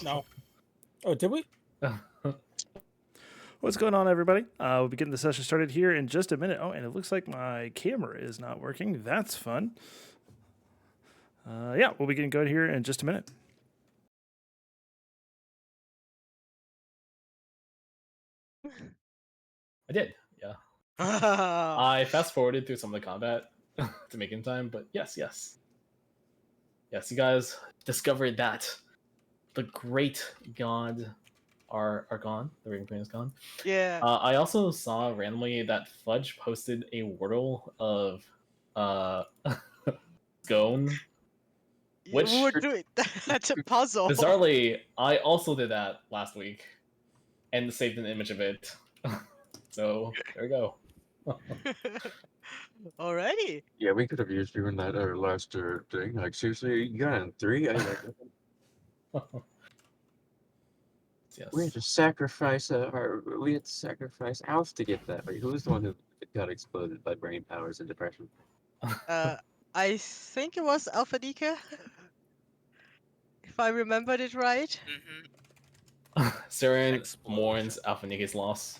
No. Oh, did we? What's going on, everybody? We'll be getting the session started here in just a minute. Oh, and it looks like my camera is not working. That's fun. Yeah, we'll be getting going here in just a minute. I did, yeah. I fast forwarded through some of the combat to make it in time, but yes. Yes, you guys discovered that the great god are gone. The Raven Queen is gone. Yeah. I also saw randomly that Fudge posted a wordle of Scone. Which We're doing that's a puzzle. bizarrely, I also did that last week and saved an image of it. So there we go. Alrighty. Yeah, we could have used you in that last thing. Like, seriously, you got in 3? Yes. We had to sacrifice Alf to get that. Like, who was the one who got exploded by brain powers and depression? I think it was Alphanica. If I remembered it right. Saren mourns Alphanike's loss.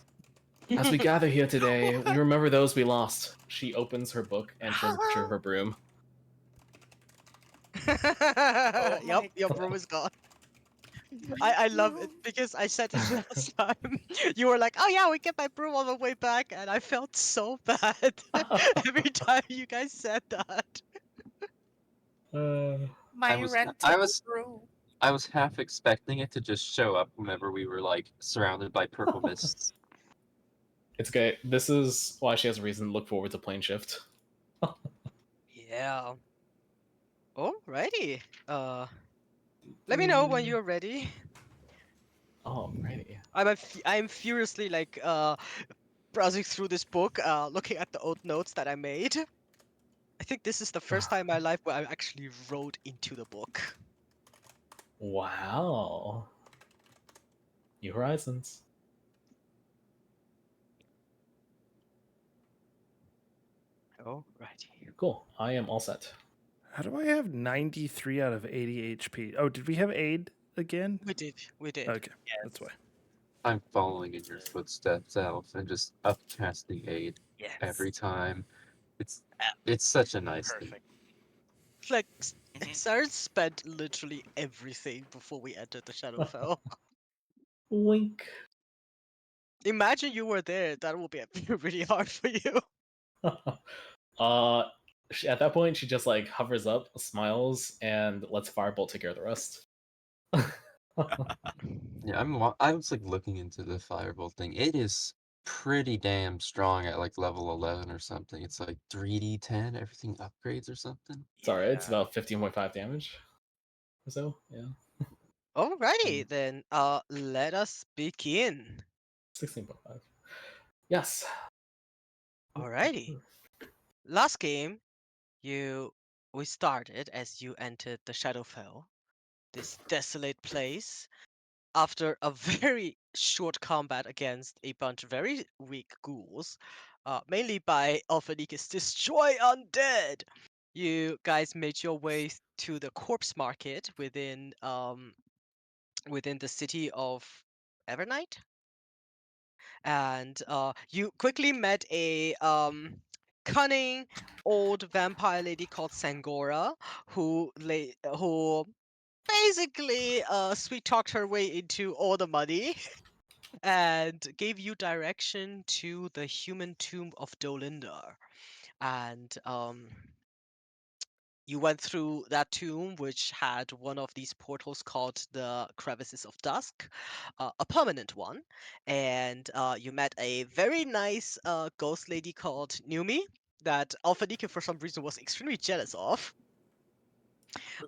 As we gather here today, we remember those we lost. She opens her book and shows a picture of her broom. Yep, your broom is gone. I love it because I said it last time. You were like, "Oh yeah, we get my broom on the way back," and I felt so bad every time you guys said that. My rental broom. I was half expecting it to just show up whenever we were like surrounded by purple mists. It's okay. This is why she has a reason to look forward to plane shift. Yeah. Alrighty. Let me know when you're ready. Alrighty. I'm furiously like browsing through this book, looking at the old notes that I made. I think this is the first time in my life where I actually wrote into the book. Wow. New Horizons. Alrighty. Cool. I am all set. How do I have 93 out of 80 HP? Oh, did we have aid again? We did. Okay, that's why. I'm following in your footsteps, Alf, and just upcasting aid every time. It's such a nice thing. It's like Saren spent literally everything before we entered the Shadowfell. Wink. Imagine you were there. That would be really hard for you. At that point, she just like hovers up, smiles, and lets Firebolt take care of the rest. Yeah, I was like looking into the Firebolt thing. It is pretty damn strong at like level 11 or something. It's like 3d10, everything upgrades or something. Sorry, it's about 15.5 damage or so. Yeah. Alrighty, then let us begin. 16.5. Yes. Alrighty. Last game, we started as you entered the Shadowfell, this desolate place, after a very short combat against a bunch of very weak ghouls, mainly by Alphanika's Destroy Undead. You guys made your way to the corpse market within the city of Evernight, and you quickly met a cunning old vampire lady called Sangora, who basically sweet talked her way into all the money and gave you direction to the human tomb of Dolindar. And you went through that tomb, which had one of these portals called the Crevices of Dusk, a permanent one. And you met a very nice ghost lady called Numi that Alphanika for some reason was extremely jealous of.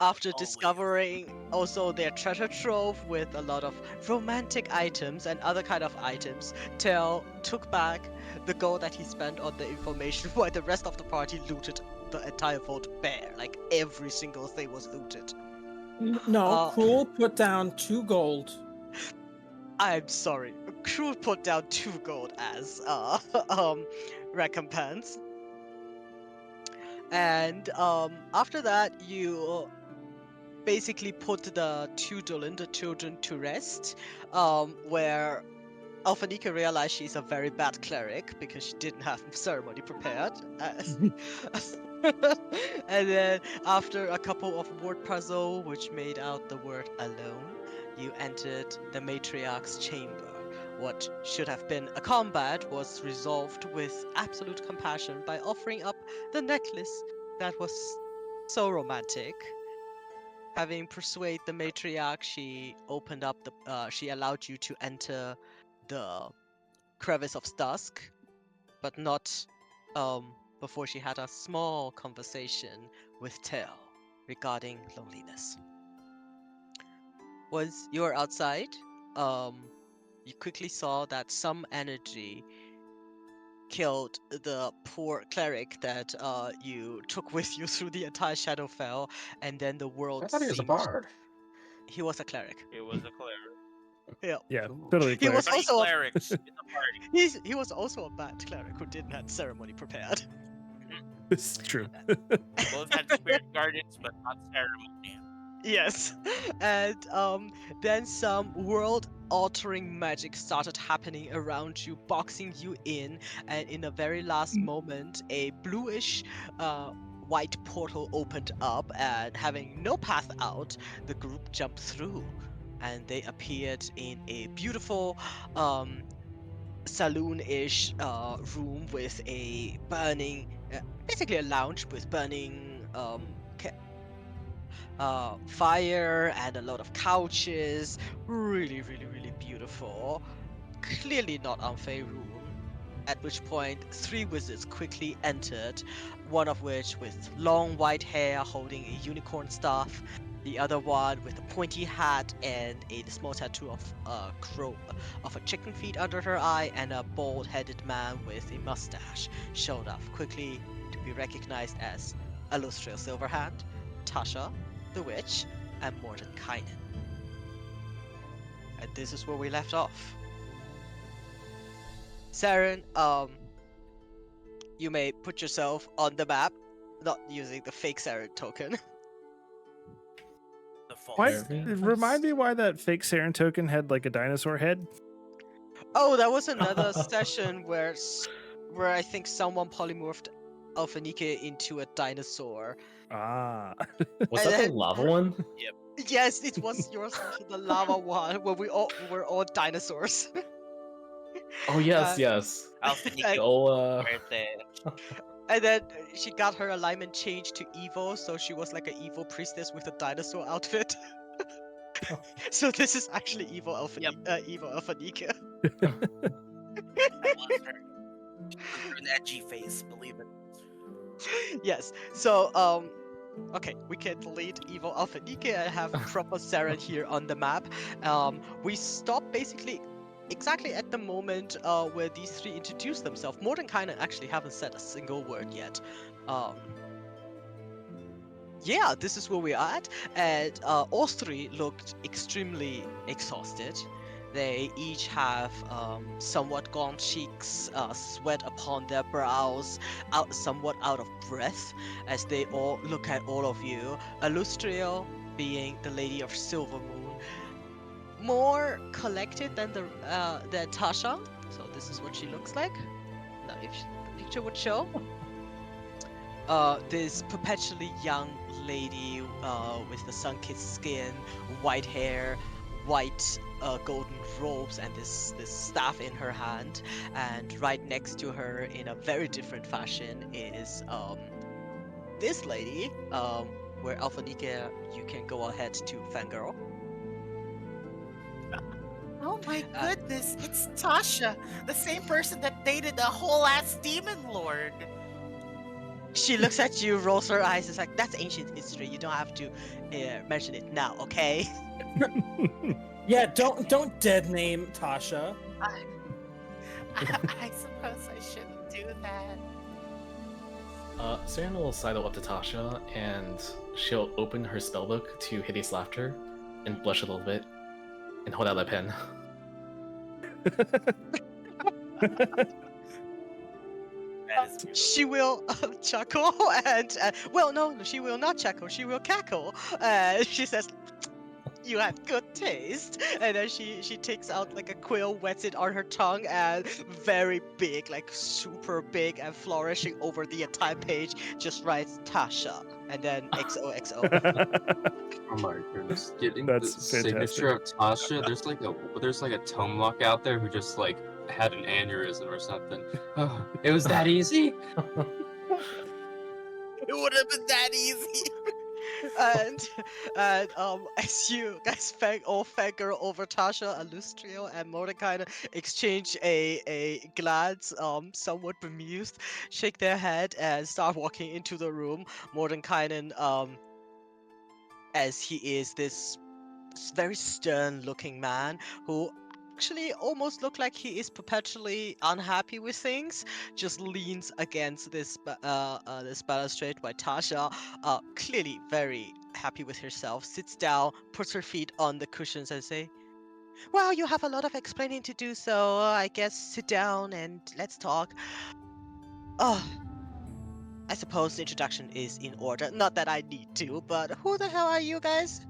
After discovering also their treasure trove with a lot of romantic items and other kind of items, Tel took back the gold that he spent on the information while the rest of the party looted the entire vault bare. Like every single thing was looted. No, Cruel put down 2 gold. I'm sorry. Cruel put down 2 gold as recompense. And after that, you basically put the two Dolinda children to rest, where Alphanika realized she's a very bad cleric because she didn't have ceremony prepared. And then, after a couple of word puzzle which made out the word alone, you entered the matriarch's chamber. What should have been a combat was resolved with absolute compassion by offering up the necklace that was so romantic. Having persuaded the matriarch, she opened up she allowed you to enter the crevice of dusk, but not before she had a small conversation with Tell regarding loneliness. Once you were outside, you quickly saw that some energy killed the poor cleric that you took with you through the entire Shadowfell, and then the world I thought he was a seemed... bard. He was a cleric. It was a cleric. Yeah. Yeah, Cool. totally He was cleric. Three also clerics in a party. he was also a bad cleric who didn't have ceremony prepared. It's true. Both had spirit guardians, but not ceremony. Yes. And then some world-altering magic started happening around you, boxing you in, and in a very last moment, a bluish white portal opened up, and having no path out, the group jumped through, and they appeared in a beautiful saloon-ish room with a burning, basically a lounge with burning fire and a lot of couches. Really, really, really beautiful. Clearly not Ampheroon. At which point, three wizards quickly entered, one of which with long white hair holding a unicorn staff, the other one with a pointy hat and a small tattoo of a crow, of a chicken feet under her eye, and a bald-headed man with a mustache showed up quickly to be recognized as Illustria Silverhand, Tasha, the witch, and Mordenkainen. And this is where we left off. Saren, you may put yourself on the map, not using the fake Saren token. The false. Why? Very Remind nice. me why that fake Saren token had like a dinosaur head. Oh, that was another session where I think someone polymorphed Alphanike into a dinosaur. Ah. Was And that the then- lava one? Yes, it was yours, the lava one, where we were all dinosaurs. Oh yes, Uh, yes. Alphanike Oh, right there. And then she got her alignment changed to evil, so she was like an evil priestess with a dinosaur outfit. So this is actually evil Alphanika. That was her. An edgy face, believe it. Yes. So okay, we can delete evil Alphanika and have proper Saren here on the map. We stop basically exactly at the moment where these three introduce themselves. Mordenkainen actually haven't said a single word yet. Yeah, this is where we're at, and all three looked extremely exhausted. They each have somewhat gaunt cheeks, sweat upon their brows, somewhat out of breath, as they all look at all of you. Illustria, being the Lady of Silvermoon, more collected than than Tasha. So this is what she looks like. Now, if the picture would show. This perpetually young lady with the sun-kissed skin, white hair, white golden robes, and this staff in her hand. And right next to her, in a very different fashion, is this lady. Where Alphanike, you can go ahead to fangirl. Oh my goodness, it's Tasha, the same person that dated a whole ass demon lord. She looks at you, rolls her eyes, is like, "That's ancient history. You don't have to mention it now, okay?" Yeah, don't dead name Tasha. I suppose I shouldn't do that. Saren will sidle up to Tasha, and she'll open her spellbook to hideous laughter, and blush a little bit, and hold out that pen. That Yes, we will. She will chuckle and well, no, she will not chuckle. She will cackle. She says, "You have good taste," and then she takes out like a quill, wets it on her tongue, and very big, like super big and flourishing over the entire page, just writes Tasha, and then XOXO. Oh my goodness, getting the That's signature fantastic. of Tasha. There's like a tome lock out there who just like had an aneurysm or something. Oh, it was that easy. It would have been that easy. and as you guys all fangirl over Tasha, Alustrio, and Mordecai exchange a glance, somewhat bemused, shake their head, and start walking into the room. Mordekainen, as he is this very stern looking man who actually almost look like he is perpetually unhappy with things, just leans against this balustrade by Tasha, clearly very happy with herself, sits down, puts her feet on the cushions and say, "Well, you have a lot of explaining to do, so I guess sit down and let's talk." Oh, I suppose the introduction is in order. Not that I need to, but who the hell are you guys?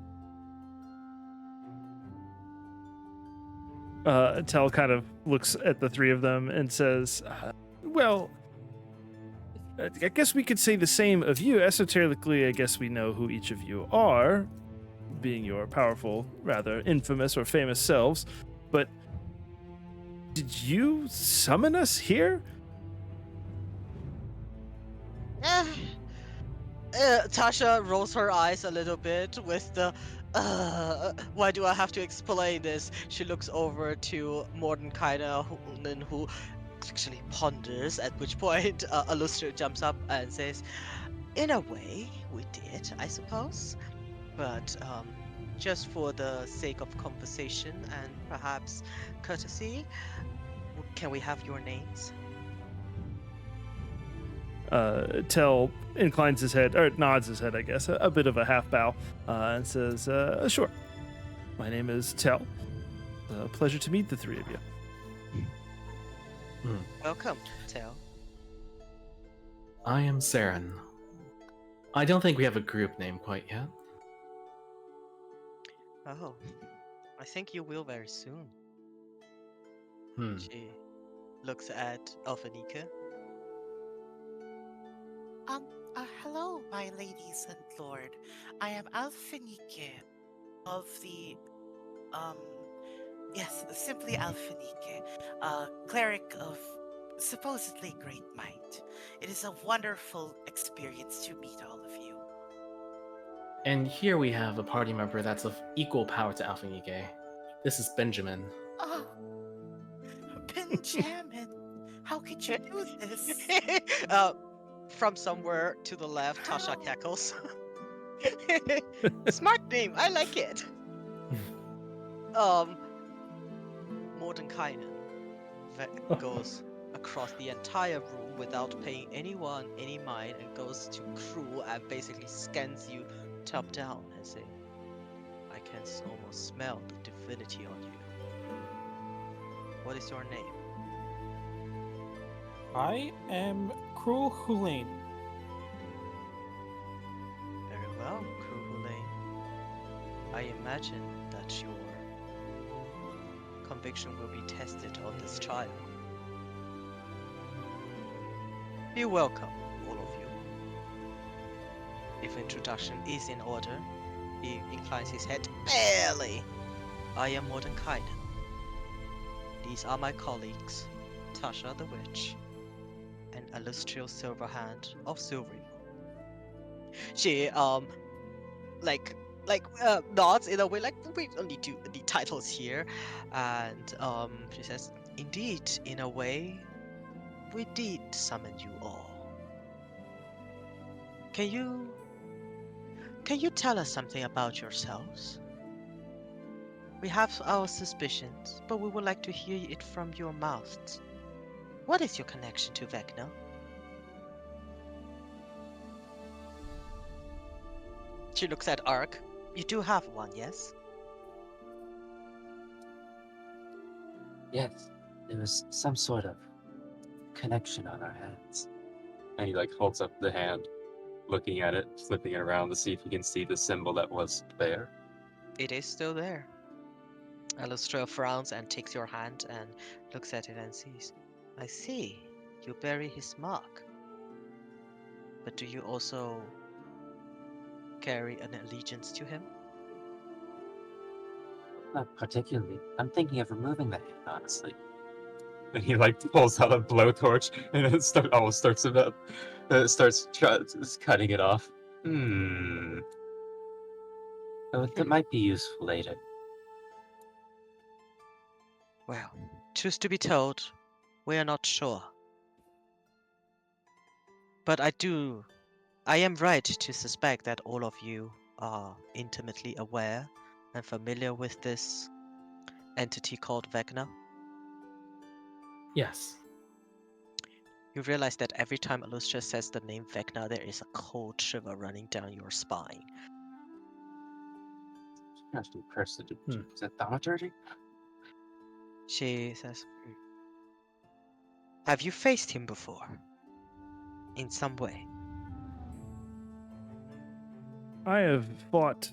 Tell kind of looks at the three of them and says, well, I guess we could say the same of you. Esoterically, I guess we know who each of you are, being your powerful, rather infamous or famous selves. But did you summon us here? Eh, Tasha rolls her eyes a little bit with the, why do I have to explain this? She looks over to Mordenkainen, who actually ponders, at which point Alustria jumps up and says, "In a way, we did, I suppose. But just for the sake of conversation and perhaps courtesy, can we have your names?" Tell inclines his head, or nods his head, I guess, a bit of a half bow, and says, sure. My name is Tell. A pleasure to meet the three of you. Welcome, Tell. I am Saren. I don't think we have a group name quite yet. Oh, I think you will very soon. Hmm. She looks at Alphanika. Hello, my ladies and lord. I am Alphenike of the, um, yes, simply Alphenike, cleric of supposedly great might. It is a wonderful experience to meet all of you. And here we have a party member that's of equal power to Alpha Nike. This is Benjamin. Oh, Benjamin, how could you do this? From somewhere to the left, Tasha How? cackles. Smart name, I like it. Mordenkainen goes across the entire room without paying anyone any mind and goes to crew and basically scans you top down and say, "I can almost smell the divinity on you. What is your name?" I am Cruel Hulain. Very well, Crew Hulain. I imagine that your conviction will be tested on this trial. Be welcome, all of you. If introduction is in order, he inclines his head barely. I am Mordenkainen. These are my colleagues, Tasha the Witch, and Illustrio Silverhand of Silvery. She nods in a way like we only do the titles here, and she says, "Indeed, in a way, we did summon you all. Can you tell us something about yourselves? We have our suspicions, but we would like to hear it from your mouths. What is your connection to Vecna?" She looks at Ark. You do have one, yes? Yes, there was some sort of connection on our hands. And he like holds up the hand, looking at it, flipping it around to see if he can see the symbol that was there. It is still there. Alustra frowns and takes your hand and looks at it and sees. I see. You bury his mark. But do you also carry an allegiance to him? Not particularly. I'm thinking of removing the hand, honestly. And he like pulls out a blowtorch and it starts cutting it off. Oh, that might be useful later. Well, truth to be told, we are not sure. But I am right to suspect that all of you are intimately aware and familiar with this entity called Vecna. Yes. You realize that every time Alustra says the name Vecna, there is a cold shiver running down your spine. Gosh, do person Hmm. is that thaumaturgy? She says, have you faced him before? In some way? I have fought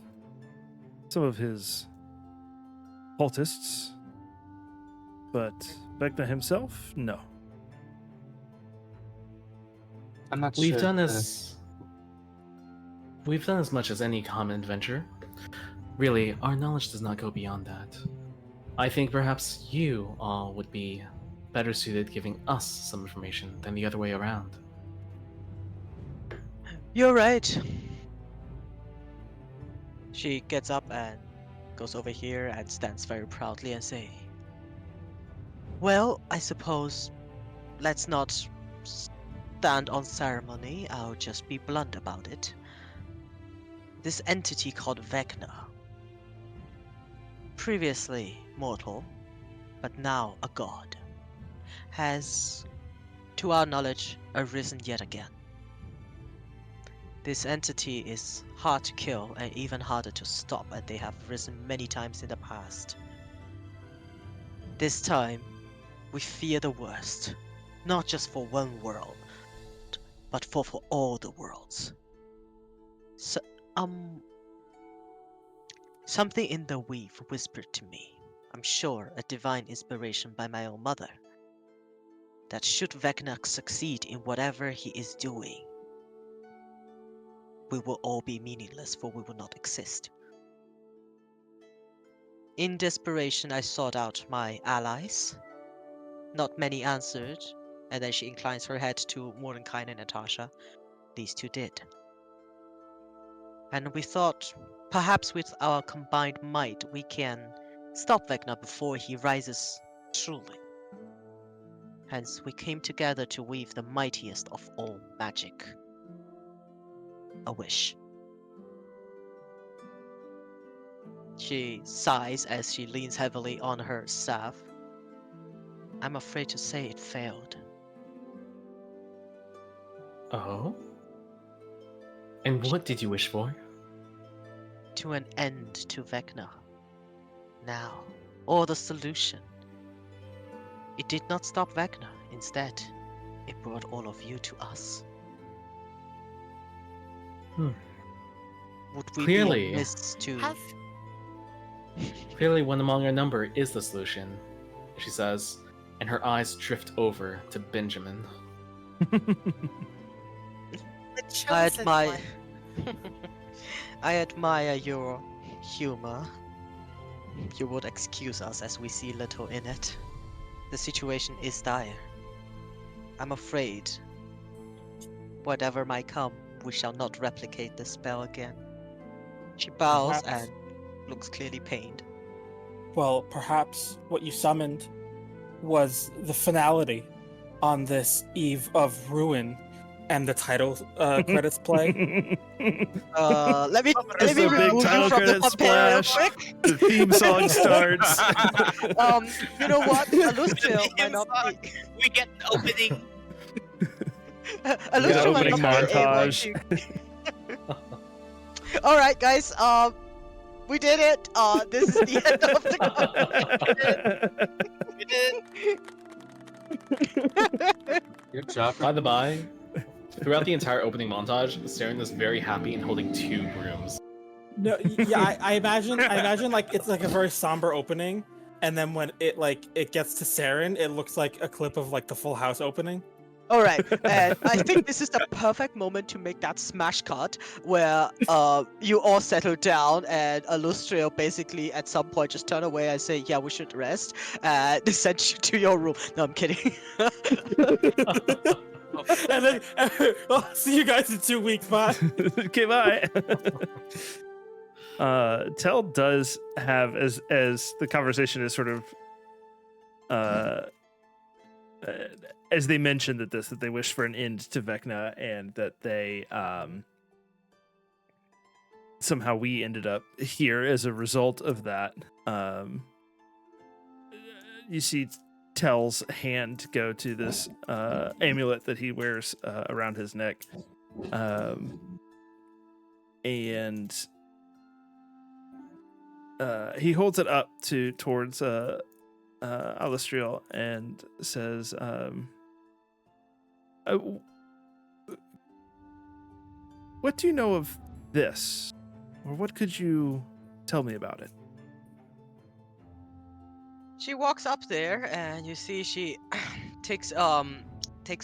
some of his cultists, but Vecna himself, no. I'm not We've sure. done as much as any common adventure. Really, our knowledge does not go beyond that. I think perhaps you all would be better suited giving us some information than the other way around. You're right. She gets up and goes over here and stands very proudly and say, well, I suppose let's not stand on ceremony. I'll just be blunt about it. This entity called Vecna, previously mortal, but now a god, has, to our knowledge, arisen yet again. This entity is hard to kill and even harder to stop, and they have risen many times in the past. This time, we fear the worst, not just for one world, but for all the worlds. So, something in the weave whispered to me, I'm sure a divine inspiration by my own mother, that should Vecna succeed in whatever he is doing, we will all be meaningless, for we will not exist. In desperation, I sought out my allies. Not many answered, and then she inclines her head to Mordecai and Natasha. These two did. And we thought, perhaps with our combined might, we can stop Vecna before he rises truly. Hence, we came together to weave the mightiest of all magic. A wish. She sighs as she leans heavily on her staff. I'm afraid to say it failed. Oh? And what did you wish for? To an end to Vecna. Now, or the solution. It did not stop Vecna. Instead, it brought all of you to us. Hmm. Would we Clearly. be amiss to... Have Clearly, one among our number is the solution, she says, and her eyes drift over to Benjamin. the I chosen admire... one. I admire your humor. You would excuse us as we see little in it. The situation is dire. I'm afraid, whatever might come, we shall not replicate the spell again. She bows Perhaps. and looks clearly pained. Well, perhaps what you summoned was the finality on this eve of ruin, and the title credits play. Let me There's a big remove you title from the credit thumbnail real splash. quick. The theme song starts. You know what? Alustra might not be. We get an opening. Alustra might opening not be able montage. to. All right, guys. We did it. This is the end of the We did. Good job. By the by, throughout the entire opening montage, Saren is very happy and holding 2 brooms. No, yeah, I imagine like it's like a very somber opening, and then when it gets to Saren, it looks like a clip of like the Full House opening. All right, and I think this is the perfect moment to make that smash cut where you all settle down and Illustrio basically at some point just turn away and say, "Yeah, we should rest," and they send you to your room. No, I'm kidding. And then I'll see you guys in 2 weeks. Bye. Okay, bye. Tell does have as the conversation is sort of as they mentioned that they wish for an end to Vecna and that they somehow we ended up here as a result of that. You see Tell's hand go to this amulet that he wears around his neck, and he holds it up towards Alistriel and says, "What do you know of this, or what could you tell me about it?" She walks up there and you see she takes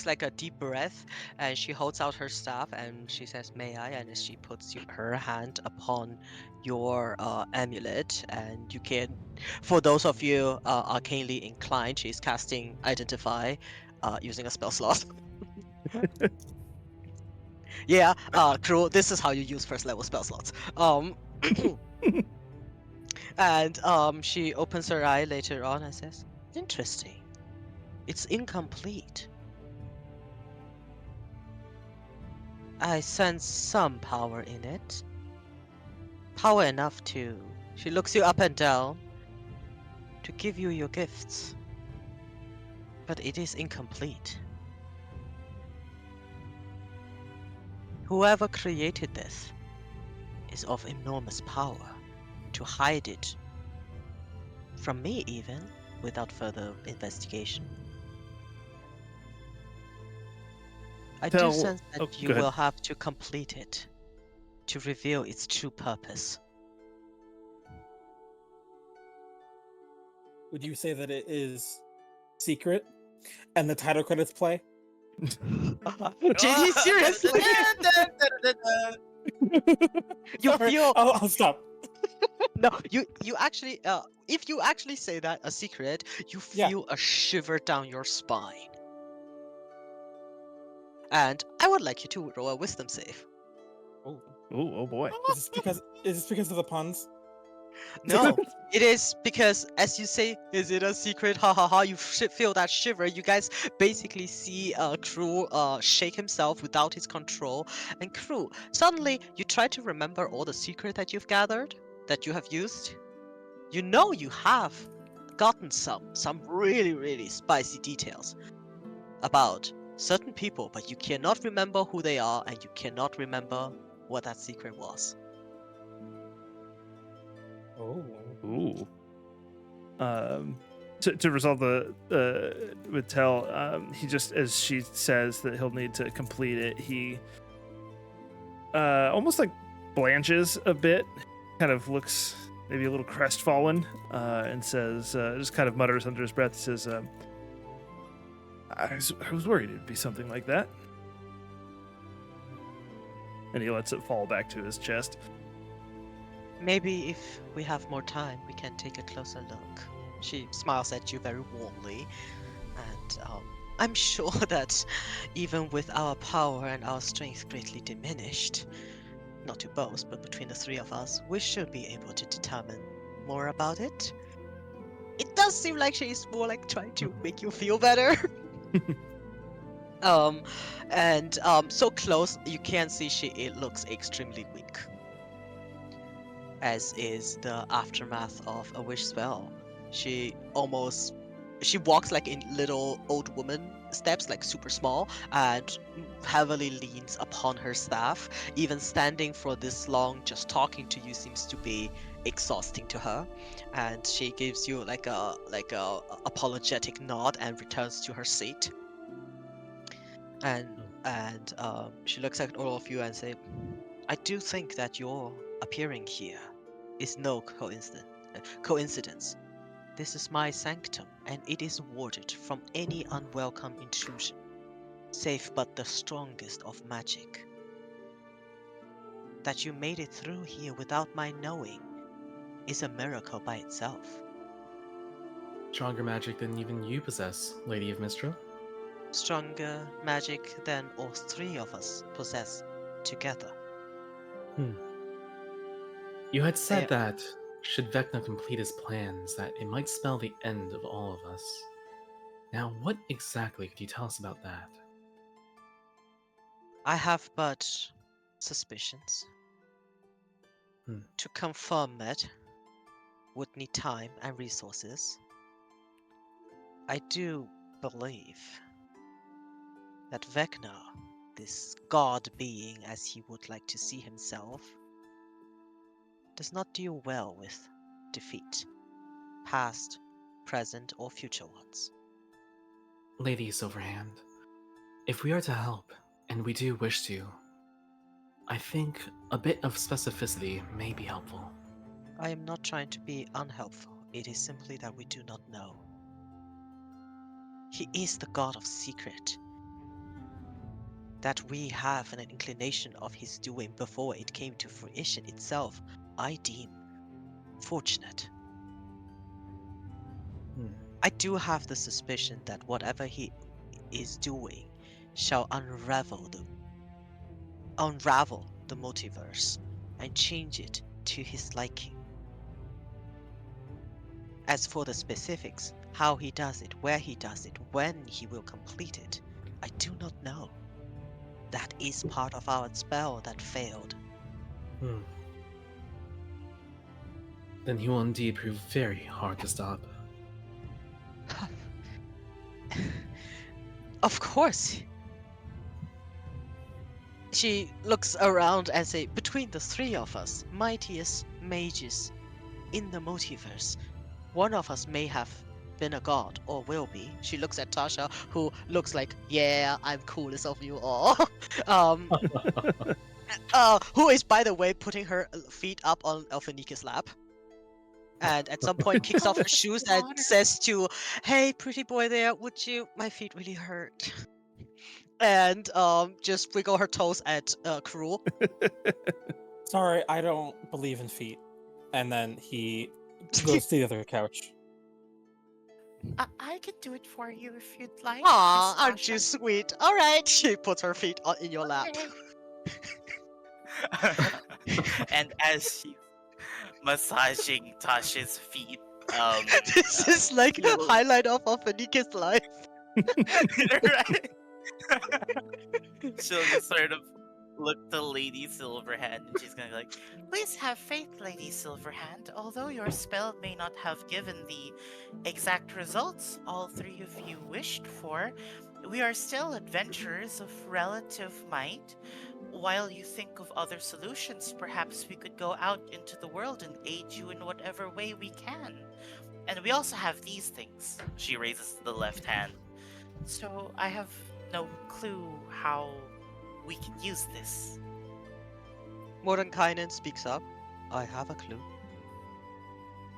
like a deep breath and she holds out her staff and she says, "May I?" And she puts her hand upon your amulet, and you can, for those of you arcanely inclined, she's casting Identify using a spell slot. Yeah, crew, this is how you use first level spell slots. And she opens her eye later on and says, "Interesting. It's incomplete. I sense some power in it. Power enough to..." She looks you up and down. "To give you your gifts. But it is incomplete. Whoever created this is of enormous power. To hide it from me even, without further investigation. I do sense that you will have to complete it to reveal its true purpose." Would you say that it is secret, and the title credits play? JD, seriously? You Sorry, feel... I'll stop. No, you actually, if you actually say that, a secret, you feel a shiver down your spine. And I would like you to roll a wisdom save. Oh boy. Is this because of the puns? No, it is because, as you say, "Is it a secret?" Ha ha ha! You feel that shiver. You guys basically see Crew shake himself without his control. And Crew, suddenly you try to remember all the secret that you've gathered, that you have used. You know you have gotten some really, really spicy details about certain people, but you cannot remember who they are, and you cannot remember what that secret was. Oh. Ooh. To resolve the with Tell, he just, as she says that he'll need to complete it, he almost like blanches a bit, kind of looks maybe a little crestfallen, and says, just kind of mutters under his breath, says, I was worried it'd be something like that. And he lets it fall back to his chest. "Maybe if we have more time, we can take a closer look." She smiles at you very warmly, and I'm sure that even with our power and our strength greatly diminished, not to boast, but between the three of us, we should be able to determine more about it. It does seem like she's more like trying to make you feel better. And so close you can see it looks extremely weak, as is the aftermath of a wish spell. She walks like in little old woman steps, like super small, and heavily leans upon her staff. Even standing for this long, just talking to you seems to be exhausting to her. And she gives you like a apologetic nod and returns to her seat. And And she looks at all of you and say, I do think that your appearing here is no coincidence. This is my sanctum, and it is warded from any unwelcome intrusion, save but the strongest of magic. That you made it through here without my knowing is a miracle by itself. Stronger magic than even you possess, Lady of Mistral. Stronger magic than all three of us possess together. You had said There- that, should Vecna complete his plans, that it might spell the end of all of us. Now, what exactly could you tell us about that? I have but suspicions. Hmm. To confirm it would need time and resources. I do believe that Vecna, this god being as he would like to see himself, does not deal well with defeat, past, present, or future ones. Lady Silverhand, if we are to help, and we do wish to, I think a bit of specificity may be helpful. I am not trying to be unhelpful, it is simply that we do not know. He is the god of secret. That we have an inclination of his doing before it came to fruition itself, I deem fortunate. I do have the suspicion that whatever he is doing shall unravel the multiverse and change it to his liking. As for the specifics, how he does it, where he does it, when he will complete it, I do not know. That is part of our spell that failed. Then he will indeed prove very hard to stop. Of course. She looks around and says, between the three of us, mightiest mages in the multiverse, one of us may have been a god or will be. She looks at Tasha, who looks like, yeah, I'm coolest of you all. Who is, by the way, putting her feet up on Elfinika's lap. And at some point kicks off her shoes and says to, hey, pretty boy there, would you, my feet really hurt. And just wiggle her toes at Cruel. Sorry, I don't believe in feet. And then he goes to the other couch. I can do it for you if you'd like. Aw, Miss aren't you Tasha. sweet? All right. She puts her feet in your lap. And as she's massaging Tasha's feet, This is like she will- highlight of Anika's life. right? She'll just sort of look to Lady Silverhand and she's gonna be like, Please have faith, Lady Silverhand. Although your spell may not have given the exact results all three of you wished for, we are still adventurers of relative might. While you think of other solutions, perhaps we could go out into the world and aid you in whatever way we can. And we also have these things. she raises the left hand. So I have no clue how we can use this. Mordenkainen speaks up. I have a clue.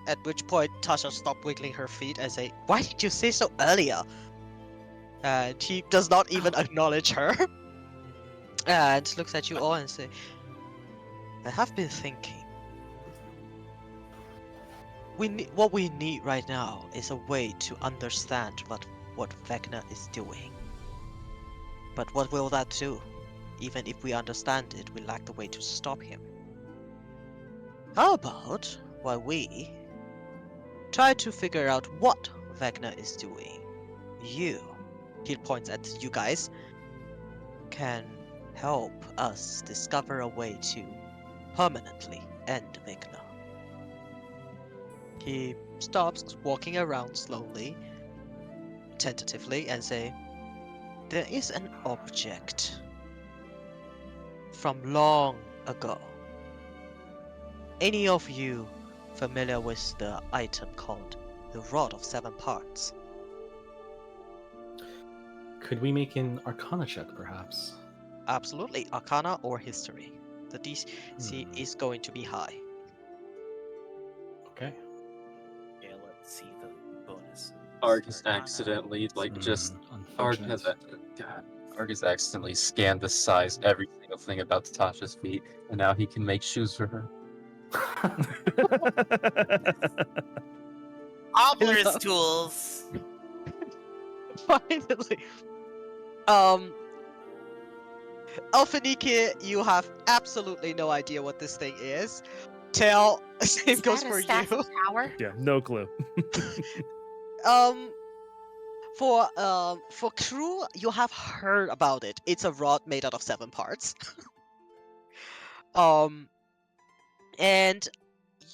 At which point Tasha stopped wiggling her feet and say, why did you say so earlier? And he does not even acknowledge her. And looks at you all and say, I have been thinking. What we need right now is a way to understand what Vecna is doing. But what will that do? Even if we understand it, we lack the way to stop him. How about while we try to figure out what Vecna is doing, you, he points at you guys, can help us discover a way to permanently end Vecna. He stops walking around slowly, tentatively, and say, there is an object from long ago. Any of you familiar with the item called the Rod of Seven Parts? Could we make an Arcana check, perhaps? Absolutely, Arcana or History. The DC Hmm. is going to be high. Okay. Yeah, let's see the bonus. Ark is accidentally Ark Unfortunate. has a God. Ark has accidentally scanned the size every single thing about Tasha's feet, and now he can make shoes for her. Cobbler's love- tools. Finally. Alphaniki, you have absolutely no idea what this thing is. Tail, same Is goes that a for staff you. of power? Yeah, no clue. Um, for crew, you have heard about it. It's a rod made out of 7 parts. Um, and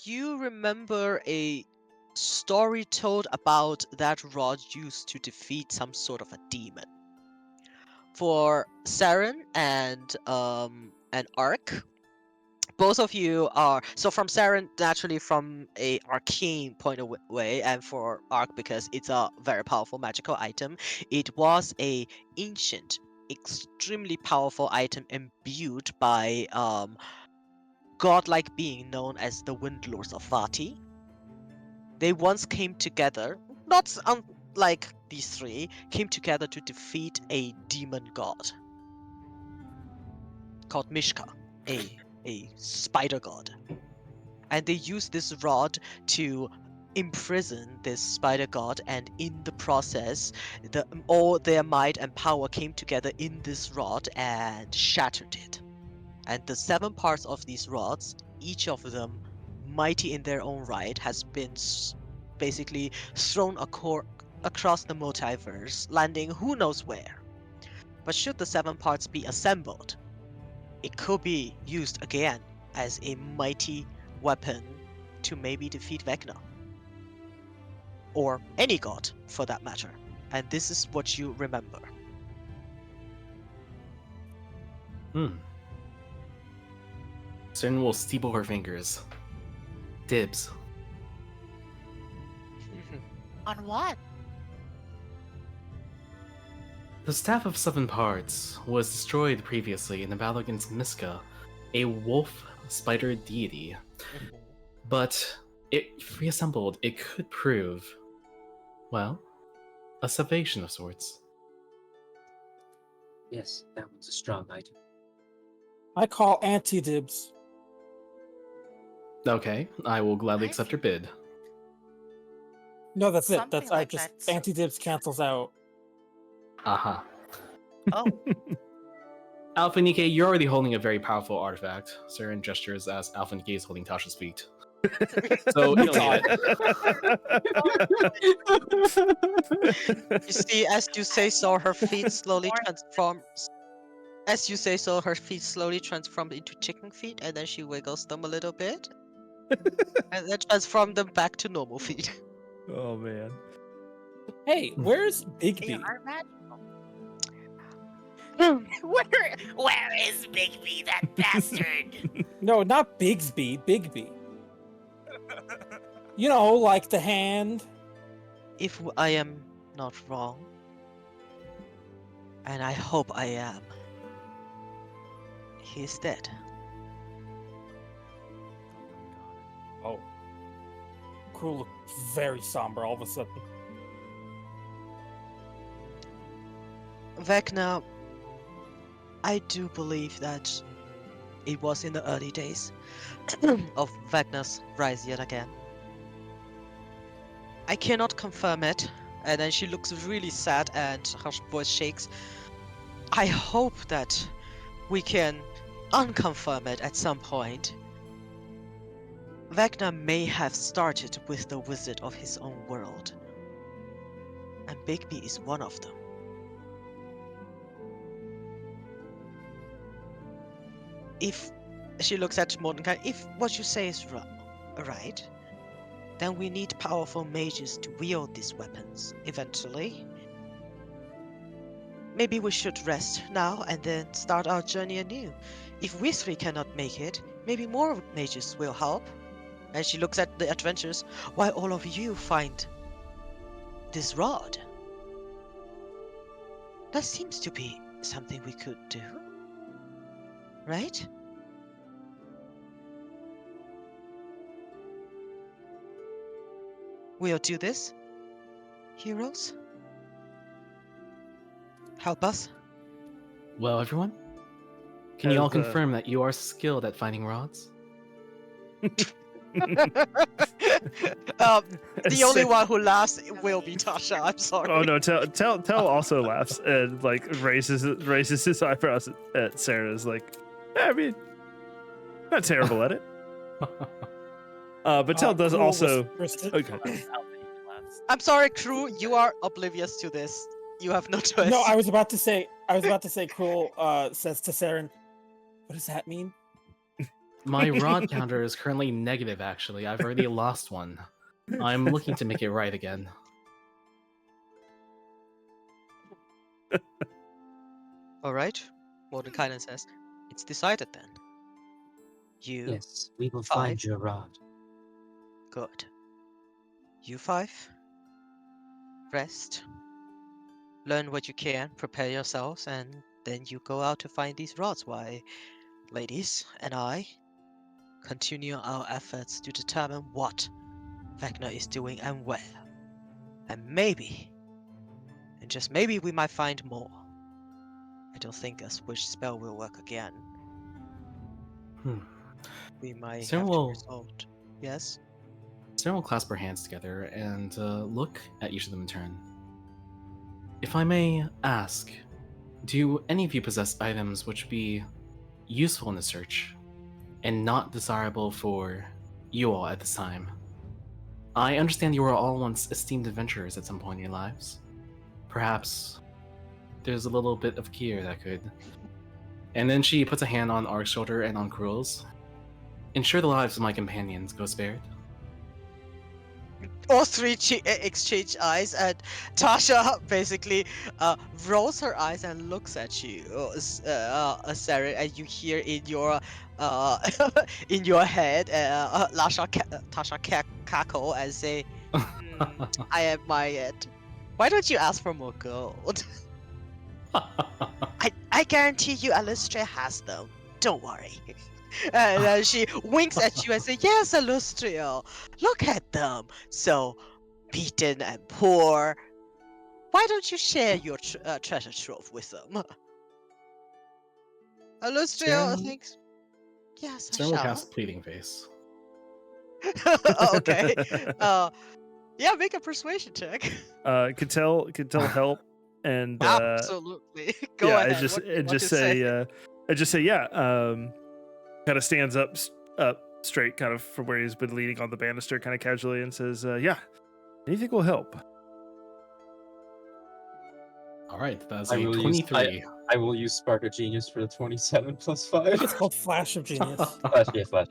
you remember a story told about that rod used to defeat some sort of a demon. For Saren and Ark, both of you are so from Saren naturally from a arcane point of way, and for Ark because it's a very powerful magical item. It was a ancient, extremely powerful item imbued by godlike being known as the Windlords of Vati. They once came together, not unlike these three, came together to defeat a demon god called Mishka, a spider god. And they used this rod to imprison this spider god, and in the process, all their might and power came together in this rod and shattered it. And the 7 parts of these rods, each of them mighty in their own right, has been basically thrown across the multiverse, landing who knows where. But should the 7 parts be assembled, it could be used again as a mighty weapon to maybe defeat Vecna. Or any god, for that matter. And this is what you remember. Sin will steeple her fingers. Dibs. On what? The Staff of 7 Parts was destroyed previously in the battle against Miska, a wolf spider deity. But if reassembled, it could prove, well, a salvation of sorts. Yes, that one's a strong item. I call anti-dibs. Okay, I will gladly I accept your bid. No, that's it. Something That's I like just that's- anti-dibs cancels out. Aha. Oh, Alpha Nike, you're already holding a very powerful artifact. Saren gestures as Alpha Nike is holding Tasha's feet. So you don't need it. You see, as you say so, her feet slowly transform. As you say so, her feet slowly transform into chicken feet, and then she wiggles them a little bit, and then transform them back to normal feet. Oh man. Hey, where's they Bigby? are magical. Where is Bigby, that bastard? No, not Bigsby. Bigby. You know, like the hand. If I am not wrong, and I hope I am, he is dead. Oh. Crew looked very somber all of a sudden. Vecna, I do believe that it was in the early days of Vecna's rise yet again. I cannot confirm it, and then she looks really sad and her voice shakes. I hope that we can unconfirm it at some point. Vecna may have started with the wizard of his own world, and Bigby is one of them. If she looks at Mordecai, if what you say is right, then we need powerful mages to wield these weapons eventually. Maybe we should rest now and then start our journey anew. If we three cannot make it, maybe more mages will help. And she looks at the adventurers, while all of you find this rod. That seems to be something we could do. Right? We'll do this, heroes. Help us. Well, everyone, can you all As, confirm that you are skilled at finding rods? The only one who laughs will be Tasha. I'm sorry. Oh no, tell also laughs and like raises his eyebrows at Sarah's like, yeah, I mean, not terrible at it. But Tell does Cruel also. whispers to- Okay. I'm sorry, crew. You are oblivious to this. You have no choice. No, I was about to say Cruel says to Saren, what does that mean? My rod counter is currently negative, actually. I've already lost one. I'm looking to make it right again. All right. Mordenkainen says, it's decided then. You Yes, we will Five. find your rod. good. You 5. Rest. Learn what you can, prepare yourselves, and then you go out to find these rods. Why, ladies and I continue our efforts to determine what Vecna is doing and where. And maybe, and just maybe, we might find more. I don't think a switch spell will work again. We might Sarah have to will- resort. Yes? Sarah will clasp her hands together and look at each of them in turn. If I may ask, do any of you possess items which would be useful in the search and not desirable for you all at this time? I understand you were all once esteemed adventurers at some point in your lives. Perhaps there's a little bit of gear that could... And then she puts a hand on Ark's shoulder and on Cruel's. Ensure the lives of my companions go spared. All three exchange eyes, and Tasha basically rolls her eyes and looks at you, Sarah, and you hear in your in your head, Tasha cackle and say, "I admire it. Why don't you ask for more gold? I guarantee you, Alistria has them. Don't worry." And then she winks at you and says, "Yes, Alustria, look at them. So beaten and poor. Why don't you share your treasure trove with them?" Alustria Saren- thinks, "Yes, I Sarah will shall." cast Pleading Face. Okay. Yeah, make a persuasion check. Could tell help and Absolutely. Go yeah, ahead. I just What and to just say I just say yeah. Kind of stands up straight, kind of from where he's been leaning on the banister, kind of casually, and says, "Yeah, anything will help." All right, that's I a will use- 23. I will use Spark of Genius for the 27 plus I 5. think it's called Flash of Genius. Flash, yeah, flash.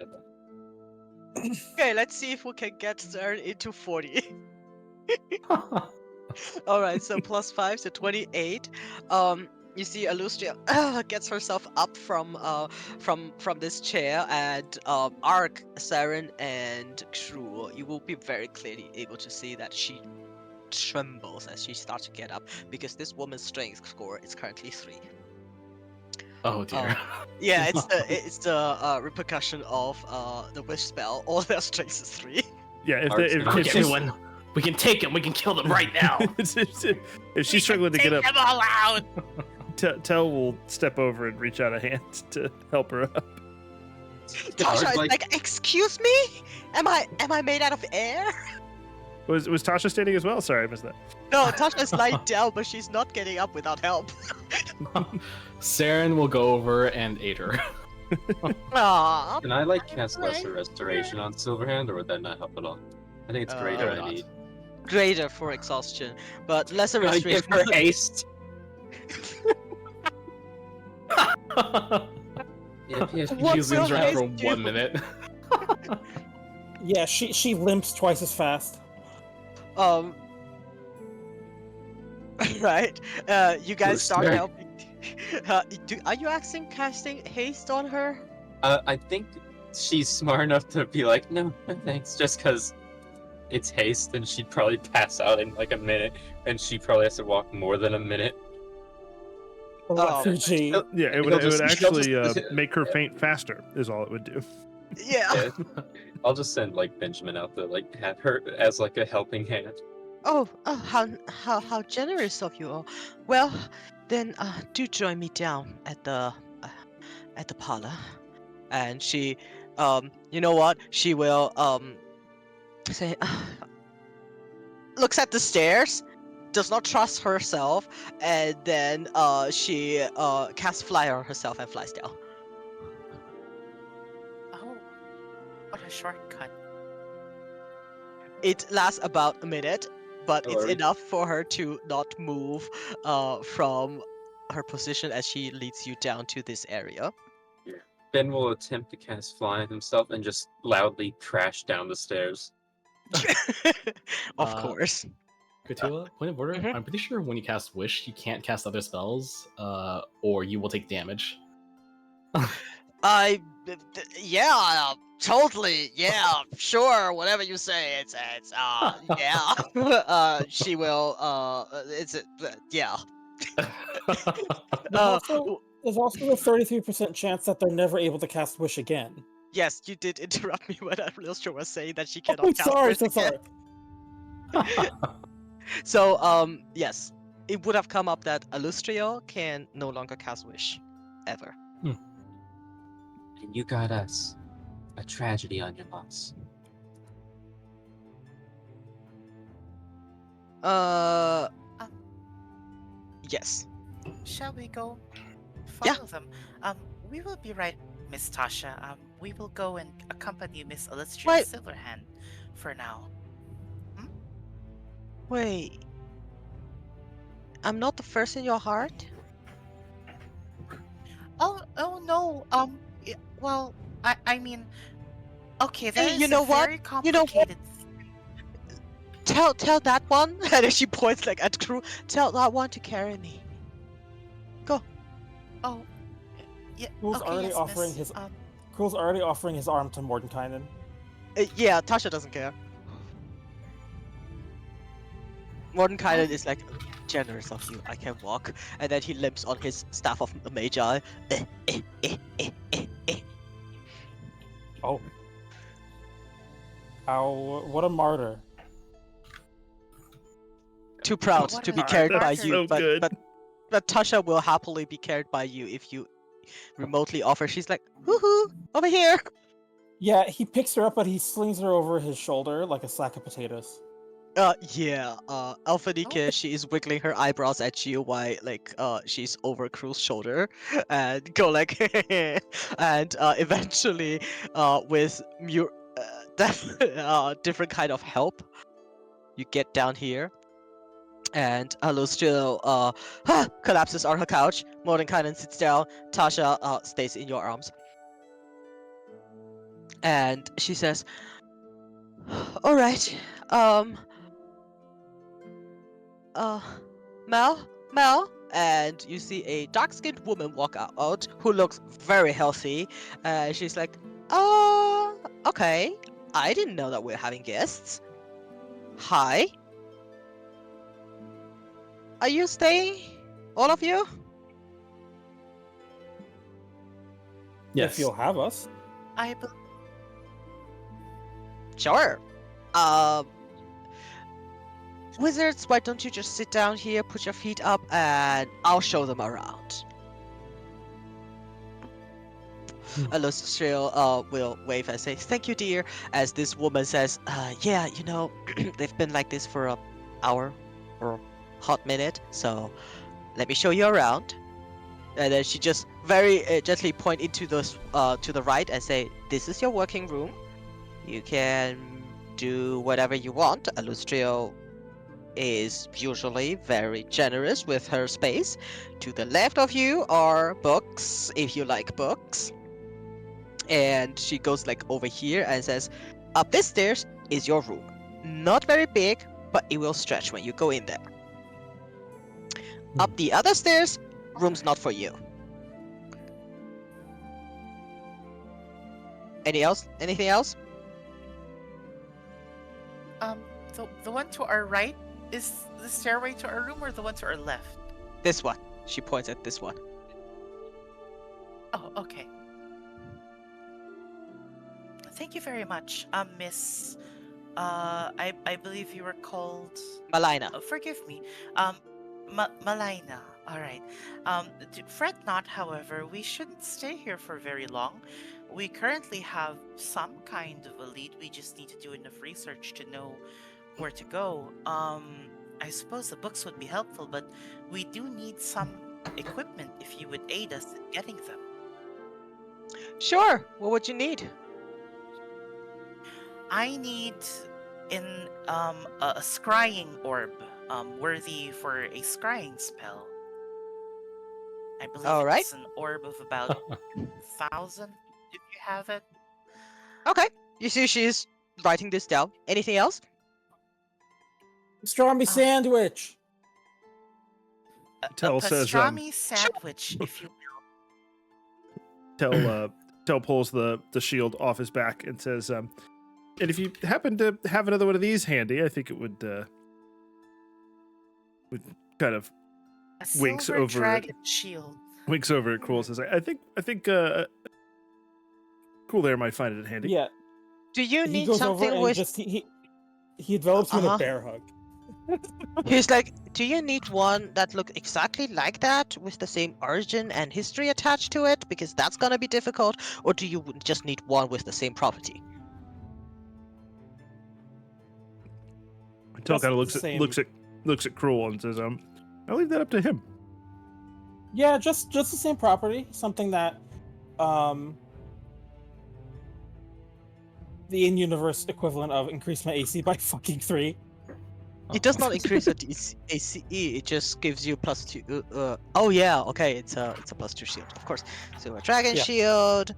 Okay, let's see if we can get Stern into 40. Alright, so plus 5, so 28. You see Alustria gets herself up from this chair, and Ark, Saren, and Cruel, you will be very clearly able to see that she trembles as she starts to get up, because this woman's strength score is currently 3. Oh dear. Yeah, it's the repercussion of the wish spell. All their strength is 3. Yeah, if Ark's gonna Quick, she's everyone! We can take him! We can kill them right now! if she's struggling to get up, Take them all out. Tell will step over and reach out a hand to help her up. Tasha is like, "Excuse me? Am I made out of air?" Was Tasha standing as well? Sorry, I missed that. No, Tasha is lying down, but she's not getting up without help. Saren will go over and aid her. Aww. Can I like cast Lesser Restoration on Silverhand, or would that not help at all? I think it's greater would I not. need. Greater for exhaustion, but lesser Can I give restoration. her haste? Yeah, What She zooms will around for haste do? 1 minute. Yeah, she limps twice as fast. Right. You guys start Snake. helping. Are you casting haste on her? I think she's smart enough to be like, no, thanks, just because it's haste, and she'd probably pass out in like a minute, and she probably has to walk more than a minute. A refugee. Yeah, it He'll would just- actually he'll just- make her faint faster. Is all it would do. Yeah. Yeah. I'll just send like Benjamin out to like have her as like a helping hand. Oh, how generous of you all. Well, then do join me down at the parlor. And she, you know what? She will say, looks at the stairs, does not trust herself, and then she casts fly on herself and flies down. Oh, what a shortcut. It lasts about a minute, but Oh, it's are we- enough for her to not move from her position as she leads you down to this area. Ben will attempt to cast fly on himself and just loudly crash down the stairs. Of Uh, course. Katua, point of order. Mhm. I'm pretty sure when you cast Wish, you can't cast other spells, or you will take damage. Yeah, totally. Yeah, sure. Whatever you say, it's yeah. She will. Yeah. There's also a 33% chance that they're never able to cast Wish again. Yes, you did interrupt me when Illustra was saying that she Oh, cannot I'm cast sorry, Wish so again. sorry. So, yes, it would have come up that Illustrio can no longer cast Wish, ever. And you got us. A tragedy on your loss. Yes. Shall we go Yeah. follow them? We will be right, Miss Tasha. We will go and accompany Miss Illustrious Wait. Silverhand for now. Wait. I'm not the first in your heart? Oh no. Well, I mean, okay. That Hey, is you know a what? very You know what? complicated. Tell that one, and then she points like at Crew. Tell that one to carry me. Oh, yeah. Who's Okay, already yes, offering miss. his Krul's already offering his arm to Mordenkainen. Yeah, Tasha doesn't care. Mordenkainen is like, generous of you, I can walk. And then he limps on his staff of the Magi. Oh. Ow, what a martyr. Too proud What to a be carried by That's you, so good. but Tasha will happily be carried by you if you remotely offer. She's like, woohoo, over here. Yeah, he picks her up, but he slings her over his shoulder like a sack of potatoes. Alphanike, she is wiggling her eyebrows at you while like she's over Crew's shoulder and go like and eventually with different kind of help you get down here and Alustria collapses on her couch. Mordenkainen sits down. Tasha stays in your arms. And she says, all right, Mel, and you see a dark-skinned woman walk out who looks very healthy. She's like, okay, I didn't know that we're having guests. Hi. Are you staying? All of you? If you'll have us. I bel Sure. Wizards, why don't you just sit down here, put your feet up, and I'll show them around. Illustrial will wave and say, thank you, dear, as this woman says, yeah, you know, they've been like this for an hour or hot minute, so let me show you around. And then she just very gently point into this to the right and say, this is your working room. You can do whatever you want. Illustrio is usually very generous with her space. To the left of you are books, if you like books. And she goes like over here and says, up this stairs is your room. Not very big, but it will stretch when you go in there. Up the other stairs, room's not for you. Anything else? the one to our right is the stairway to our room, or the one to our left? This one. She points at this one. Oh, okay. Thank you very much, Miss. I believe you were called. Malina. Forgive me, Malina. All right. Fret not. However, we shouldn't stay here for very long. We currently have some kind of a lead. We just need to do enough research to know where to go. I suppose the books would be helpful, but we do need some equipment if you would aid us in getting them. Sure. What would you need? I need a scrying orb, worthy for a scrying spell. I believe All right. it's an orb of about 1,000, if you have it. Okay. You see, she's writing this down. Anything else? Pastrami sandwich. Tell a says, pastrami sandwich, if you will. Tell pulls the shield off his back and says, and if you happen to have another one of these handy, I think it would kind of A winks silver over dragon shield. winks over at Cruel. Says, I think Cool there might find it handy. Yeah. Do you He need goes over something and with? just he envelops you in a Uh-huh. bear hug. He's like, do you need one that look exactly like that with the same origin and history attached to it? Because that's gonna be difficult. Or do you just need one with the same property? Tell Just kind of the looks at Cruel and says, I'll leave that up to him. Yeah, just the same property. Something that the in-universe equivalent of increase my AC by fucking 3. It does not increase your ACE. It just gives you +2. Oh yeah, okay. It's a +2 shield, of course. So a dragon Yeah. shield.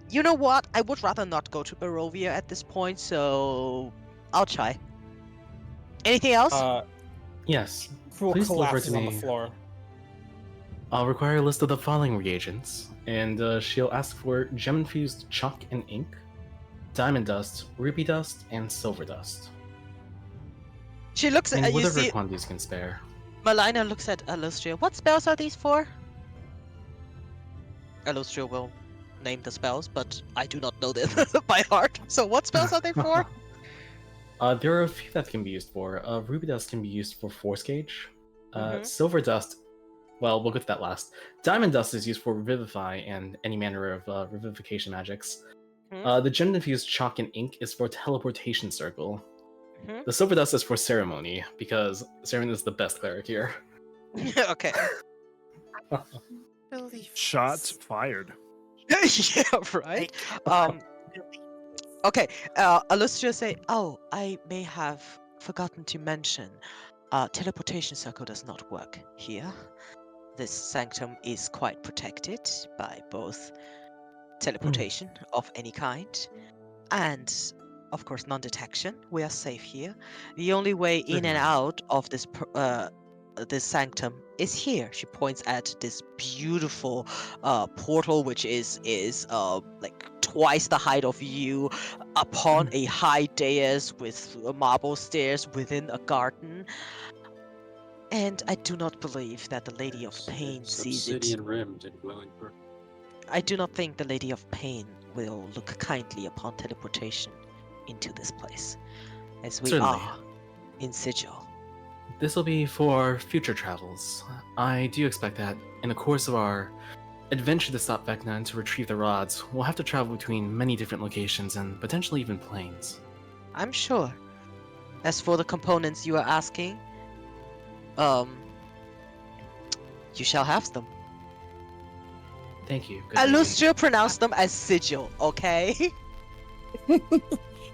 You know what? I would rather not go to Barovia at this point, so I'll try. Anything else? Yes. Cruel Please deliver collapses to on the me. floor. I'll require a list of the following reagents, and she'll ask for gem-infused chalk and ink, diamond dust, ruby dust, and silver dust. She looks And at you. whatever See, quantities can spare. Malina looks at Illustria. What spells are these for? Illustria will name the spells, but I do not know them by heart. So what spells are they for? There are a few that can be used for. Ruby dust can be used for force gauge. Mhm. Silver dust, well, we'll get to that last. Diamond dust is used for revivify and any manner of revivification magics. Mhm. The gem-infused chalk and ink is for teleportation circle. Mhm. The silver dust is for ceremony, because Saren is the best cleric here. Okay. Believe Shots this. fired. Yeah, right. Okay. Illustria say, "Oh, I may have forgotten to mention. Teleportation circle does not work here. This sanctum is quite protected by both teleportation of any kind and, of course, non-detection. We are safe here. The only way in and Certainly. out of this sanctum is here." She points at this beautiful portal, which is like twice the height of you, upon a high dais with marble stairs within a garden. And I do not believe that the Lady of Pain sees it. Obsidian rimmed and glowing purple. I do not think the Lady of Pain will look kindly upon teleportation into this place, as we Certainly. are in Sigil. This will be for future travels. I do expect that in the course of our adventure to stop Vecna and to retrieve the rods, we'll have to travel between many different locations and potentially even planes. I'm sure. As for the components you are asking, you shall have them. Thank you. Good lady. Illustria pronounced them as Sigil, okay?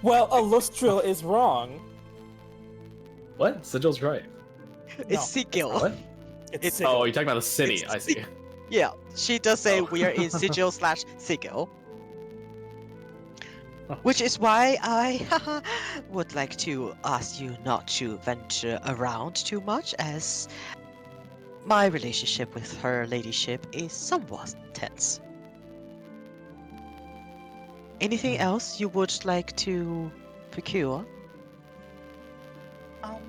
Well, Illustrial is wrong. What? Sigil's right. It's No, Sigil. What? It's Oh, Sigil. you're talking about the city. It's I see. Yeah, she does say Oh. we are in Sigil/Sigil. Which is why I would like to ask you not to venture around too much, as my relationship with her ladyship is somewhat tense. Anything else you would like to procure?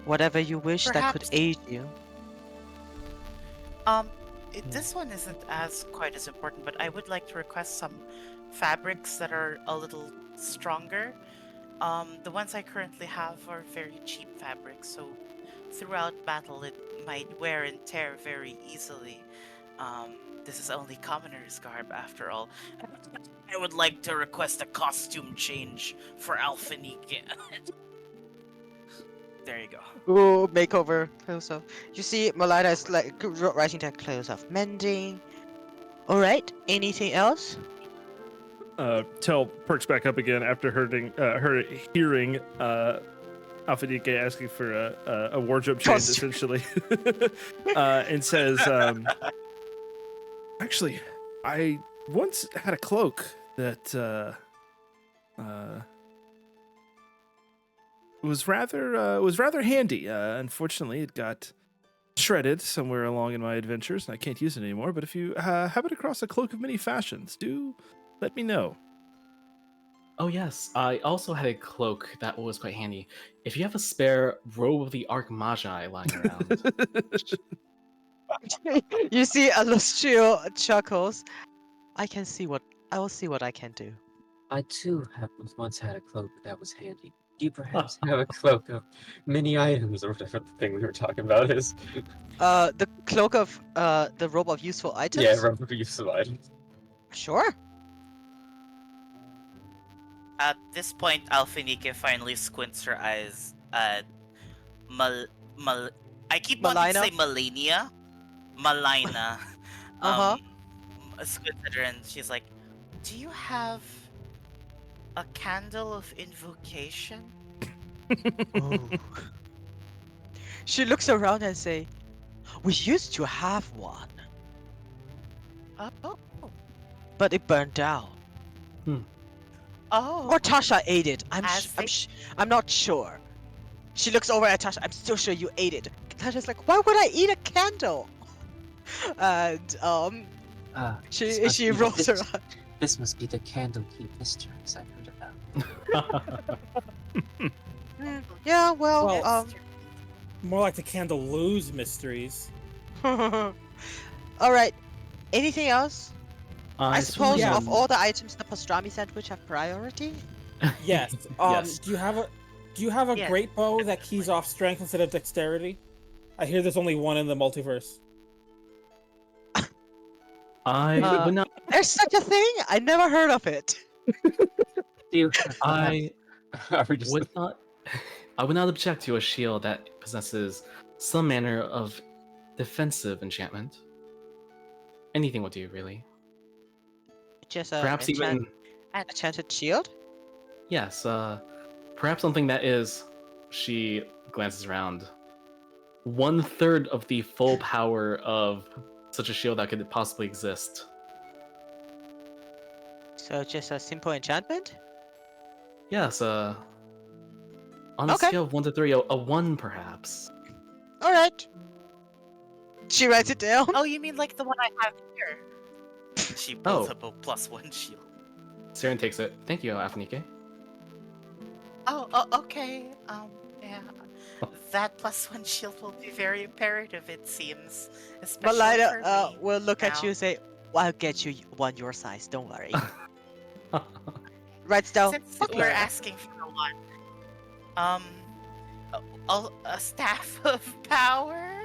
Whatever you wish that could Perhaps- aid you. Um, this one isn't as quite as important, but I would like to request some fabrics that are a little stronger. The ones I currently have are very cheap fabrics, so throughout battle it might wear and tear very easily. Um, this is only commoner's garb after all. I would like to request a costume change for Alphanike. There you go. Ooh, makeover, clothes of. You see, Malina is like writing down clothes of mending. All right. Anything else? Tell perks back up again after hearing Alphanike asking for a wardrobe change, Costume. essentially, and says, "Actually, I once had a cloak that was rather handy. Unfortunately, it got shredded somewhere along in my adventures, and I can't use it anymore. But if you happen across a cloak of many fashions, do let me know." Oh yes, I also had a cloak that was quite handy. If you have a spare robe of the Arc Magi lying around, You see, Alustrio chuckles. I will see what I can do. I too have once had a cloak that was handy. Do you perhaps have a cloak of many items, or whatever the thing we were talking about is? The cloak of the robe of useful items. Yeah, rubber useful items. Sure. At this point, Alphanike finally squints her eyes at Mal. I keep wanting to Malina? say Malenia. Malina. Uh-huh. Squints at her and she's like, Do you have a candle of invocation? Oh. She looks around and say, "We used to have one, Oh, but it burned down. oh. Or Tasha ate it. As they- I'm not sure." She looks over at Tasha. "I'm still sure you ate it." Tasha's like, "Why would I eat a candle?" And she rolls her eyes. This must be the Candlekeep mysteries I heard about. Yeah, well, Well, More like the Candle Lose mysteries. all right. Anything else? I suppose yeah. of all the items, the pastrami sandwich have priority. Yes. Yes. Do you have a Yeah, great bow that keys off strength instead of dexterity? I hear there's only one in the multiverse. I would not. There's such a thing? I never heard of it. Do you I Are we just would not. I would not object to a shield that possesses some manner of defensive enchantment. Anything will do, really. Just a Perhaps even enchanted shield? yes. Perhaps something that is. She glances around. 1/3 of the full power of such a shield that could possibly exist. So just a simple enchantment? Yes. On a Okay. scale of 1 to 3, a 1 perhaps. All right. She writes it down. Oh, you mean like the one I have here? she pulls Oh. up a +1 shield. Saren takes it. Thank you, Afnike. Oh, okay. Yeah. That +1 shield will be very imperative, it seems. Especially for Malina me. will look at now. you and say, "Well, I'll get you one your size. Don't worry." Writes down. Since "Buckler." we're asking for one, a staff of power.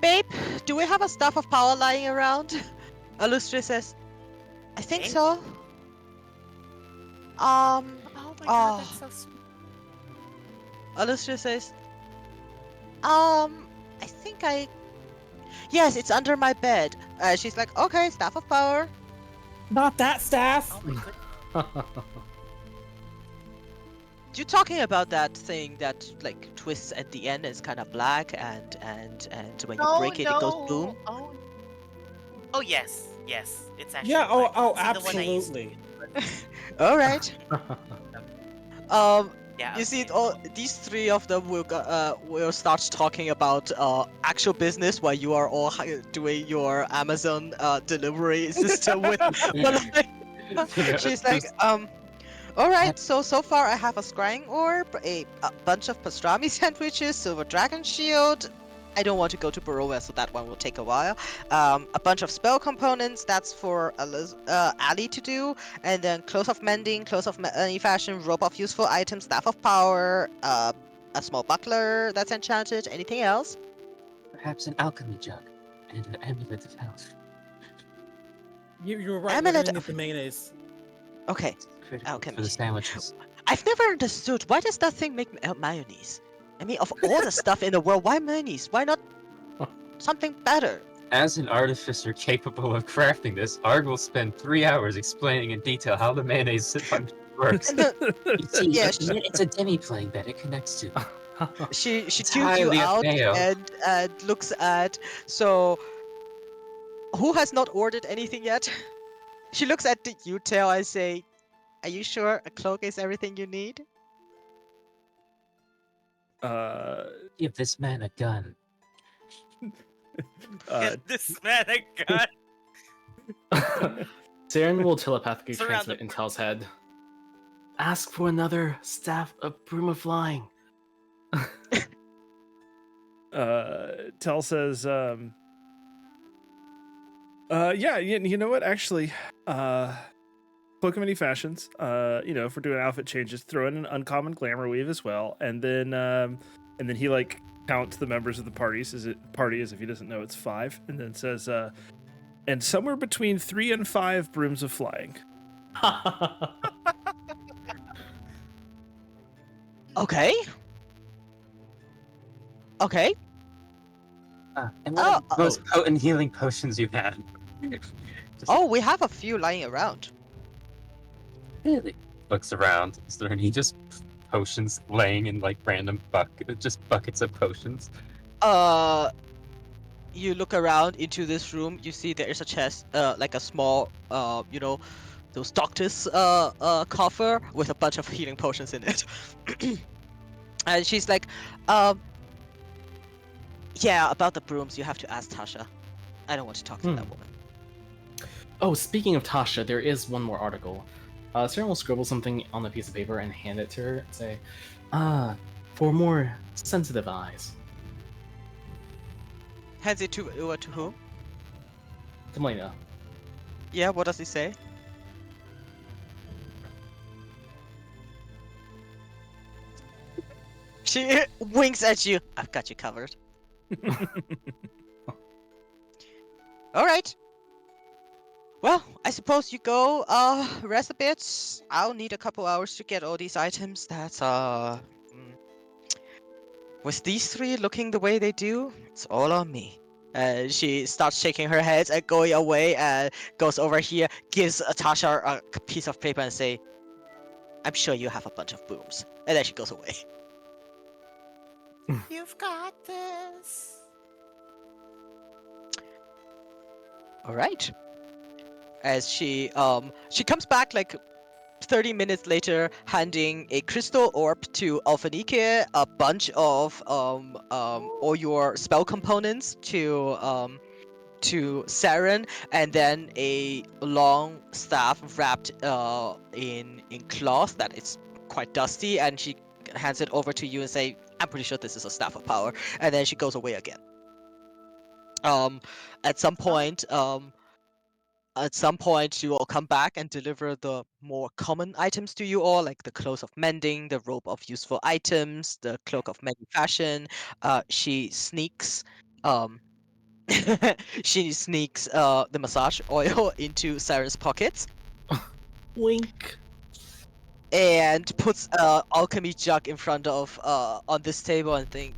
Babe, do we have a staff of power lying around? Illustria says, "I think Okay. so." Oh my god, that's so sweet. Illustria says, I think yes, it's under my bed. She's like, "Okay, staff of power." Not that staff. Oh my goodness. You talking about that thing that like twists at the end, is kind of black, and when you break it, it goes boom? Oh yes. It's actually. Yeah. black. Oh, It's the one I used to absolutely. All right. Yeah. You see, okay, all these three of them will start talking about actual business while you are all doing your Amazon delivery system with. She's like, all right. So far I have a scrying orb, a bunch of pastrami sandwiches, silver dragon shield. I don't want to go to Barovia, so that one will take a while. A bunch of spell components, that's for Ali to do. And then Clothes of Mending, Clothes of Any Fashion, Rope of Useful Items, Staff of Power, a small buckler that's enchanted. Anything else? Perhaps an alchemy jug and an amulet of health. You were right. We're Amulet gonna need of- the mayonnaise. Okay, Critical for alchemy. the sandwiches. I've never understood, why does that thing make mayonnaise? I mean, of all the stuff in the world, why mayonnaise? Why not something better? As an artificer capable of crafting this, Arg will spend 3 hours explaining in detail how the mayonnaise function works. And then You see, Yeah, it's a demi-plane that it connects to. she It's tunes you highly out mayo. and looks at, so who has not ordered anything yet? She looks at you, Tail, and say, "Are you sure a cloak is everything you need?" Give this man a gun. Get this man a gun. Saren will telepathically Surround transmit the- in Tal's head. Ask for another staff of broom of flying. Tell says, yeah, you know what? Actually, Cloak of Many Fashions. If we're doing outfit changes, throw in an uncommon glamour weave as well, and then he like counts the members of the parties as if he doesn't know it's 5, and then says, and somewhere between 3 and 5 brooms of flying. Okay. Okay. And what are the Oh, most potent healing potions you've had? Oh, we have a few lying around. Really? Looks around. Is there any just potions laying in like random buckets of potions? You look around into this room. You see there is a chest, like a small, those doctors' coffer with a bunch of healing potions in it. And she's like, yeah, about the brooms, you have to ask Tasha. I don't want to talk to that woman. Oh, speaking of Tasha, there is one more article. Saren will scribble something on a piece of paper and hand it to her and say, for more sensitive eyes. Hands it to whom? To Melina. Yeah, what does he say? She winks at you. I've got you covered. All right. Well, I suppose you go rest a bit. I'll need a couple hours to get all these items. That's with these 3 looking the way they do, it's all on me. And she starts shaking her head and going away and goes over here, gives Tasha a piece of paper and say, I'm sure you have a bunch of booms. And then she goes away. You've got this. All right. As she comes back like 30 minutes later, handing a crystal orb to Alphanike, a bunch of all your spell components to Saren, and then a long staff wrapped in cloth that is quite dusty, and she hands it over to you and say, I'm pretty sure this is a staff of power, and then she goes away again. At some point, she will come back and deliver the more common items to you all, like the Clothes of Mending, the Robe of Useful Items, the Cloak of Many Fashion. She sneaks the massage oil into Saren's pockets Wink. and puts alchemy jug in front of on this table and think,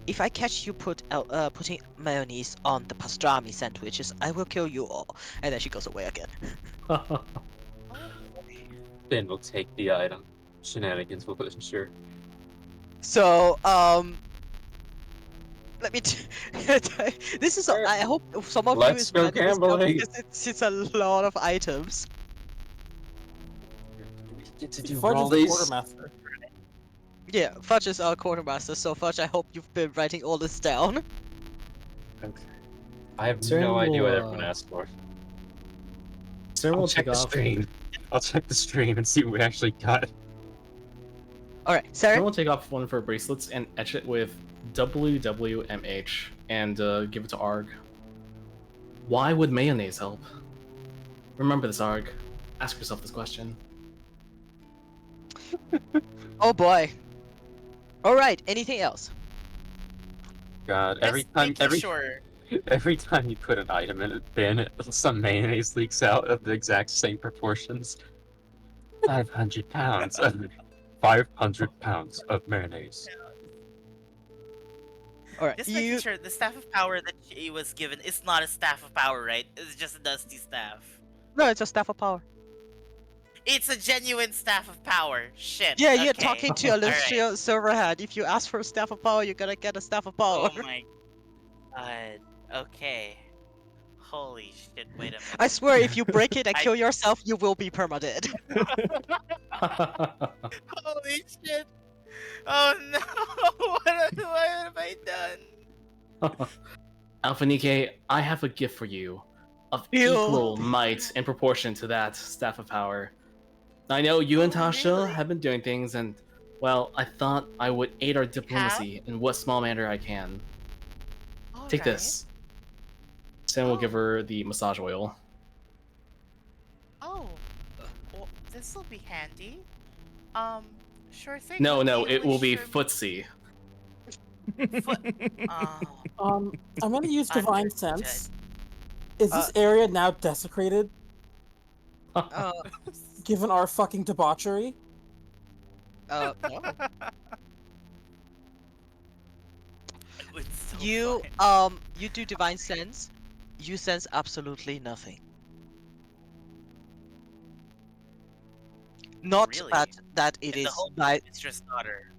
if I catch you putting mayonnaise on the pastrami sandwiches, I will kill you all. And then she goes away again. Finn will take the item. Shenanigans will ensure. So, let me. This is. I hope some of you Let's is go planning this down gambling. because it's a lot of items. We get to do Fudge is the rollies. quartermaster. Yeah, Fudge is our quartermaster. So Fudge, I hope you've been writing all this down. Okay. I have Saren no idea what will, everyone asked for. Saren I'll will check take the off. stream. I'll check the stream and see what we actually got. All right, Saren Saren. will take off one of her bracelets and etch it with WWMH and give it to Arg. Why would mayonnaise help? Remember this, Arg. Ask yourself this question. Oh boy. All right. Anything else? God, Just making sure. every time you put an item in a bin, some mayonnaise leaks out of the exact same proportions. 500 pounds. 500 pounds of mayonnaise. All right. Just making sure the staff of power that she was given is not a staff of power, right? It's just a dusty staff. No, it's a staff of power. It's a genuine staff of power. Shit. Yeah, you're okay. talking to a All right. Lustria Silverhand. If you ask for a staff of power, you're gonna get a staff of power. Oh my god. Okay. Holy shit, wait a minute. I swear, if you break it and I- kill yourself, you will be permadead. Holy shit. Oh no. what have I done? Alphanike, I have a gift for you of Ew. equal might in proportion to that staff of power. I know you and Oh, Tasha really? have been doing things, and well, I thought I would aid our diplomacy in what small manner I can. Take this. Sam will Oh. give her the massage oil. Oh, well, this will be handy. Sure thing. No, let no, me it will be assure- footsie. Oh, I'm gonna use divine Understood. sense. Is this area now desecrated, Uh, given our fucking debauchery? no. It's so You fun. you do divine sense. You sense absolutely nothing. Not Really? that it In the is home ni- of Mistress Daughter.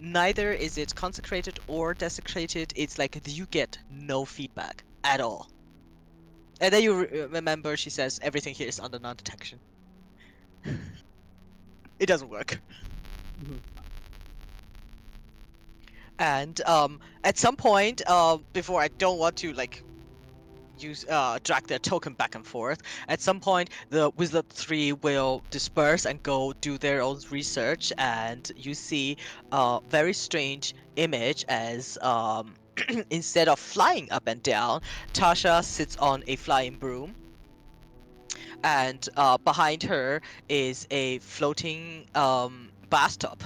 neither is it consecrated or desecrated. It's like you get no feedback at all. And then you remember she says everything here is under non-detection. It doesn't work. And at some point, before I don't want to like use drag their token back and forth. At some point, the Wizard 3 will disperse and go do their own research, and you see a very strange image as instead of flying up and down, Tasha sits on a flying broom. And behind her is a floating bathtub.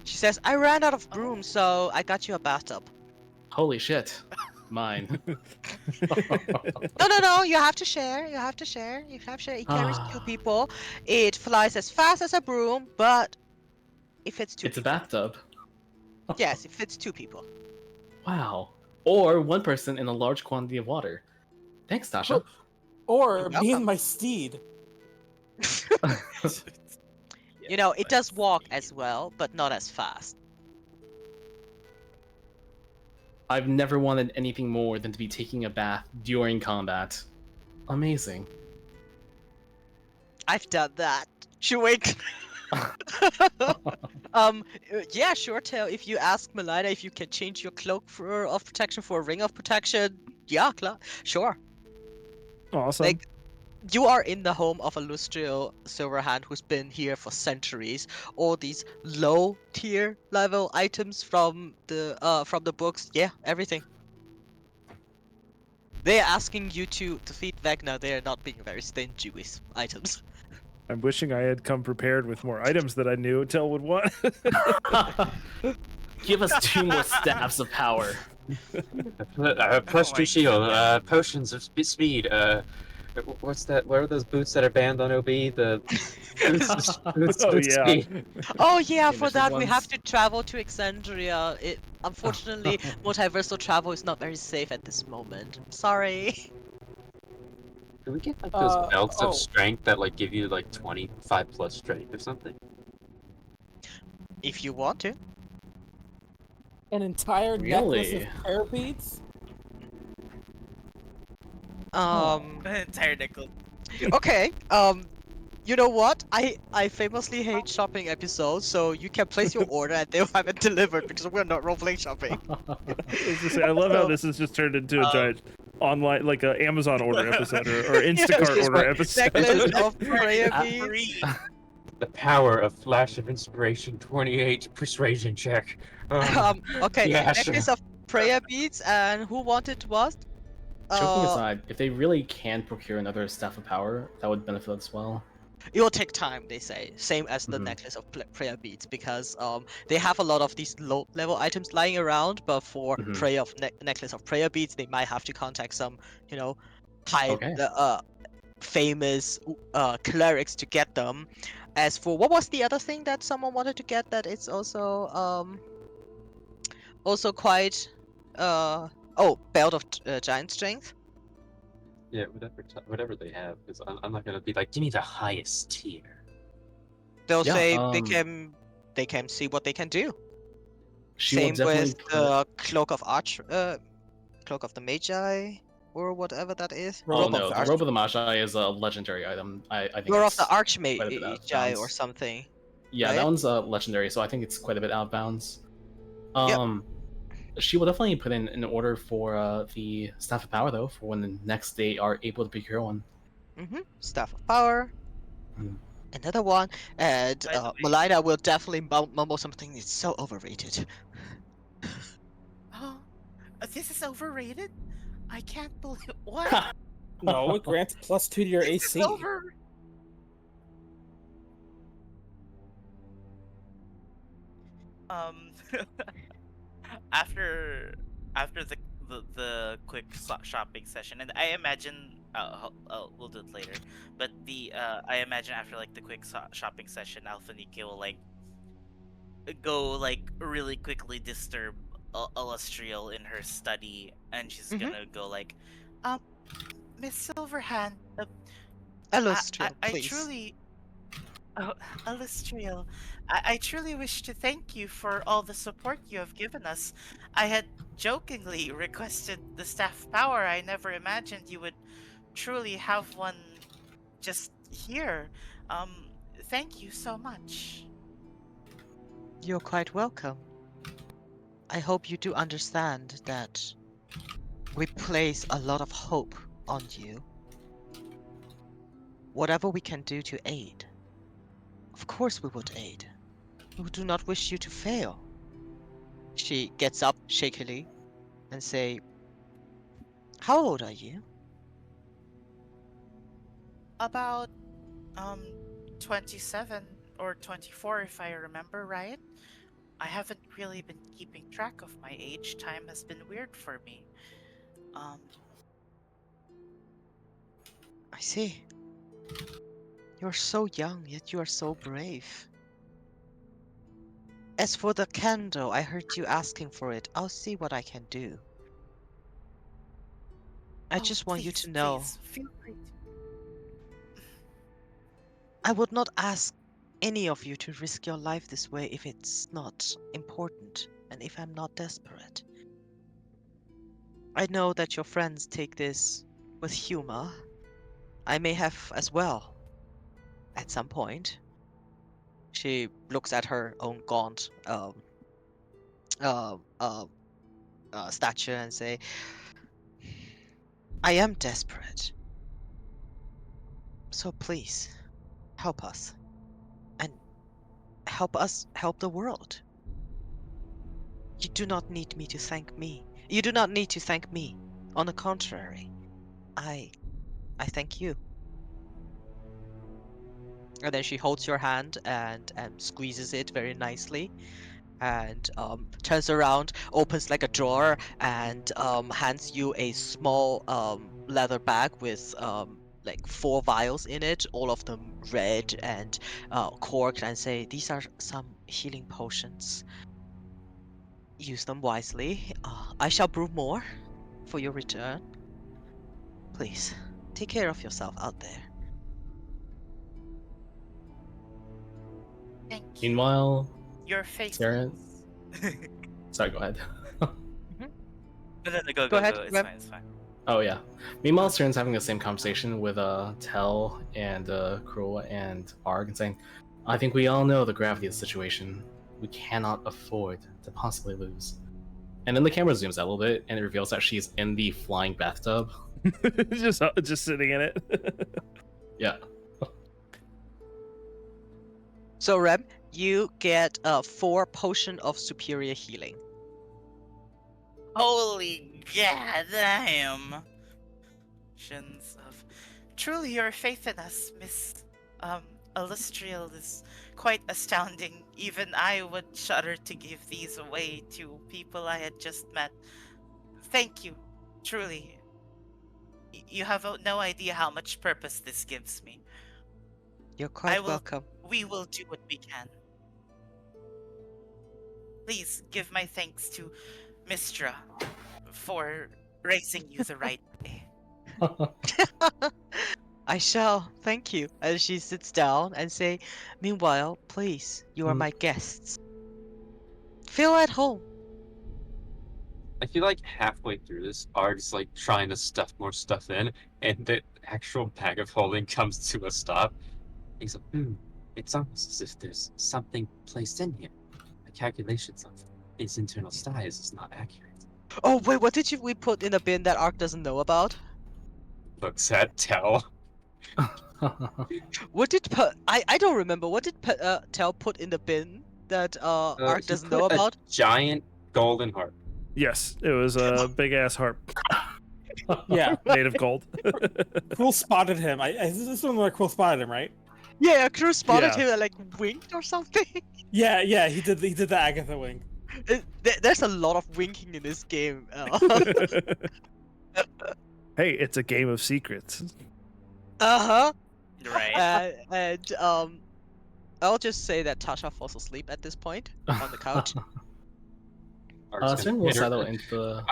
She says, I ran out of broom, so I got you a bathtub. Holy shit. Mine. No, you have to share. You have to share. You have to share. It carries two people. It flies as fast as a broom, but it fits two It's a people. bathtub. Yes, it fits two people. Wow. Or one person in a large quantity of water. Thanks, Tasha. Or You're me and welcome. my steed. You know, it does Yes, walk indeed. as well, but not as fast. I've never wanted anything more than to be taking a bath during combat. Amazing. I've done that. Chewink. Yeah, sure, Tail. If you ask Melina if you can change your cloak of protection for a ring of protection, yeah, sure. Awesome. Like, you are in the home of a Lustrial Silverhand who's been here for centuries. All these low tier level items from the books, yeah, everything. They're asking you to defeat Vecna. They're not being very stingy with items. I'm wishing I had come prepared with more items that I knew Tel would want. Give us 2 more staffs of power. Plus my 2 shield, goodness. potions of speed, what's that? What are those boots that are banned on OB? The boots Oh, of yeah. speed. Oh yeah, The for initiative that we have ones. to travel to Exandria. Unfortunately, multiversal travel is not very safe at this moment. Sorry. Do we get like those belts oh. of strength that like give you like 25 plus strength or something? If you want to. An entire necklace Really? of prayer beads? Entire nickel. Okay. You know what? I famously hate shopping episodes, so you can place your order and they'll have it delivered because we're not role-playing shopping. I was gonna say, I love how this has just turned into a giant online, like a Amazon order episode or Instacart This is order my episode. Necklace of prayer beads. Free. The power of Flash of Inspiration 28 persuasion check. Okay, Yeah, necklace sure. of prayer beads, and who wanted what? Joking Uh, aside, if they really can procure another staff of power, that would benefit as well. it will take time, they say. Same as the Mhm. necklace of prayer beads, because they have a lot of these low level items lying around, but for Mhm. prayer of necklace of prayer beads, they might have to contact some, you know, high Okay. famous clerics to get them. As for what was the other thing that someone wanted to get, that it's also quite belt of giant strength. Yeah, whatever they have, because I'm not gonna be like, give me the highest tier. They'll Yeah. say they can see what they can do. She will Same definitely with put. the cloak of the magi, or whatever that is. Oh Robe Robe of of no, the the the arch robe of the Magi is a legendary item. I think robe of the it's quite a bit out of archmagi or bounds. something. Yeah, that Right? one's legendary, so I think it's quite a bit out of bounds. Yep. She will definitely put in an order for the staff of power though, for when the next they are able to procure one. Staff of power. Mm. Another one, and By the way, Malina will definitely mumble something. It's so overrated. Oh, this is overrated. I can't believe what. No, it grants +2 to your This is AC. over. um, after after the quick shopping session, and I imagine we'll do it later. But I imagine after like the quick shopping session, Alphanike will like go like really quickly disturb Illustrial in her study, and she's Mhm. gonna go like, Um, Miss Silverhand, Illustrial, I please. truly, oh, Illustrial, I truly wish to thank you for all the support you have given us. I had jokingly requested the staff power. I never imagined you would truly have one just here. Um, Thank you so much. You're quite welcome. I hope you do understand that we place a lot of hope on you. Whatever we can do to aid, of course we would aid. We do not wish you to fail. She gets up shakily and say, "How old are you?" About um 27 or 24 if I remember right. I haven't really been keeping track of my age. Time has been weird for me. Um I see. You're so young, yet you are so brave. As for the candle, I heard you asking for it. I'll see what I can do. I oh just want you please, to know, please feel free to. I would not ask any of you to risk your life this way if it's not important and if I'm not desperate. I know that your friends take this with humor. I may have as well, at some point. She looks at her own gaunt um, um, stature and say, I am desperate. So please, help us. And help us help the world. You do not need me to thank me. You do not need to thank me. On the contrary, I I thank you. And then she holds your hand and squeezes it very nicely, and turns around, opens like a drawer, and hands you a small leather bag with like 4 vials in it, all of them red and corked, and say, "These are some healing potions. Use them wisely. I shall brew more for your return. Please, take care of yourself out there." Thank you. Meanwhile, Your faithful. Sarah. Sorry, go ahead. Mhm. no, no, no, go, Go go, ahead, go. It's Rem. fine, it's fine. Oh yeah. Meanwhile, Siren's having the same conversation with Tell and Cruel and Arg and saying, I think we all know the gravity of the situation. We cannot afford to possibly lose. And then the camera zooms out a little bit and it reveals that she's in the flying bathtub. just sitting in it. Yeah. So Rem, you get 4 potion of superior healing. Holy goddamn! Of truly, your faith in us, Miss Illustrial, is quite astounding. Even I would shudder to give these away to people I had just met. Thank you, truly. You have no idea how much purpose this gives me. You're quite welcome. We will do what we can. Please give my thanks to Mistra for raising you the right way. I shall, thank you. And she sits down and say, meanwhile, please, you are my guests. Feel at home. I feel like halfway through this, Arg's like trying to stuff more stuff in, and the actual bag of holding comes to a stop. He's like, it's almost as if there's something placed in here. The calculations of its internal size is not accurate. Oh wait, what did we put in a bin that Ark doesn't know about? Looks at Tell. What did I don't remember. What did Tell put in the bin that Ark He doesn't put know a about? giant golden harp. Yes, it was a big ass harp Yeah, made of gold. Quill spotted him. This is one where Quill spotted him, right? Yeah, Crew spotted Yeah. him and like winked or something. Yeah, he did the Agatha wink. There's a lot of winking in this game. Hey, it's a game of secrets. Uh-huh. Right. And I'll just say that Tasha falls asleep at this point on the couch. Arg's Sam gonna will hit her- settle into the.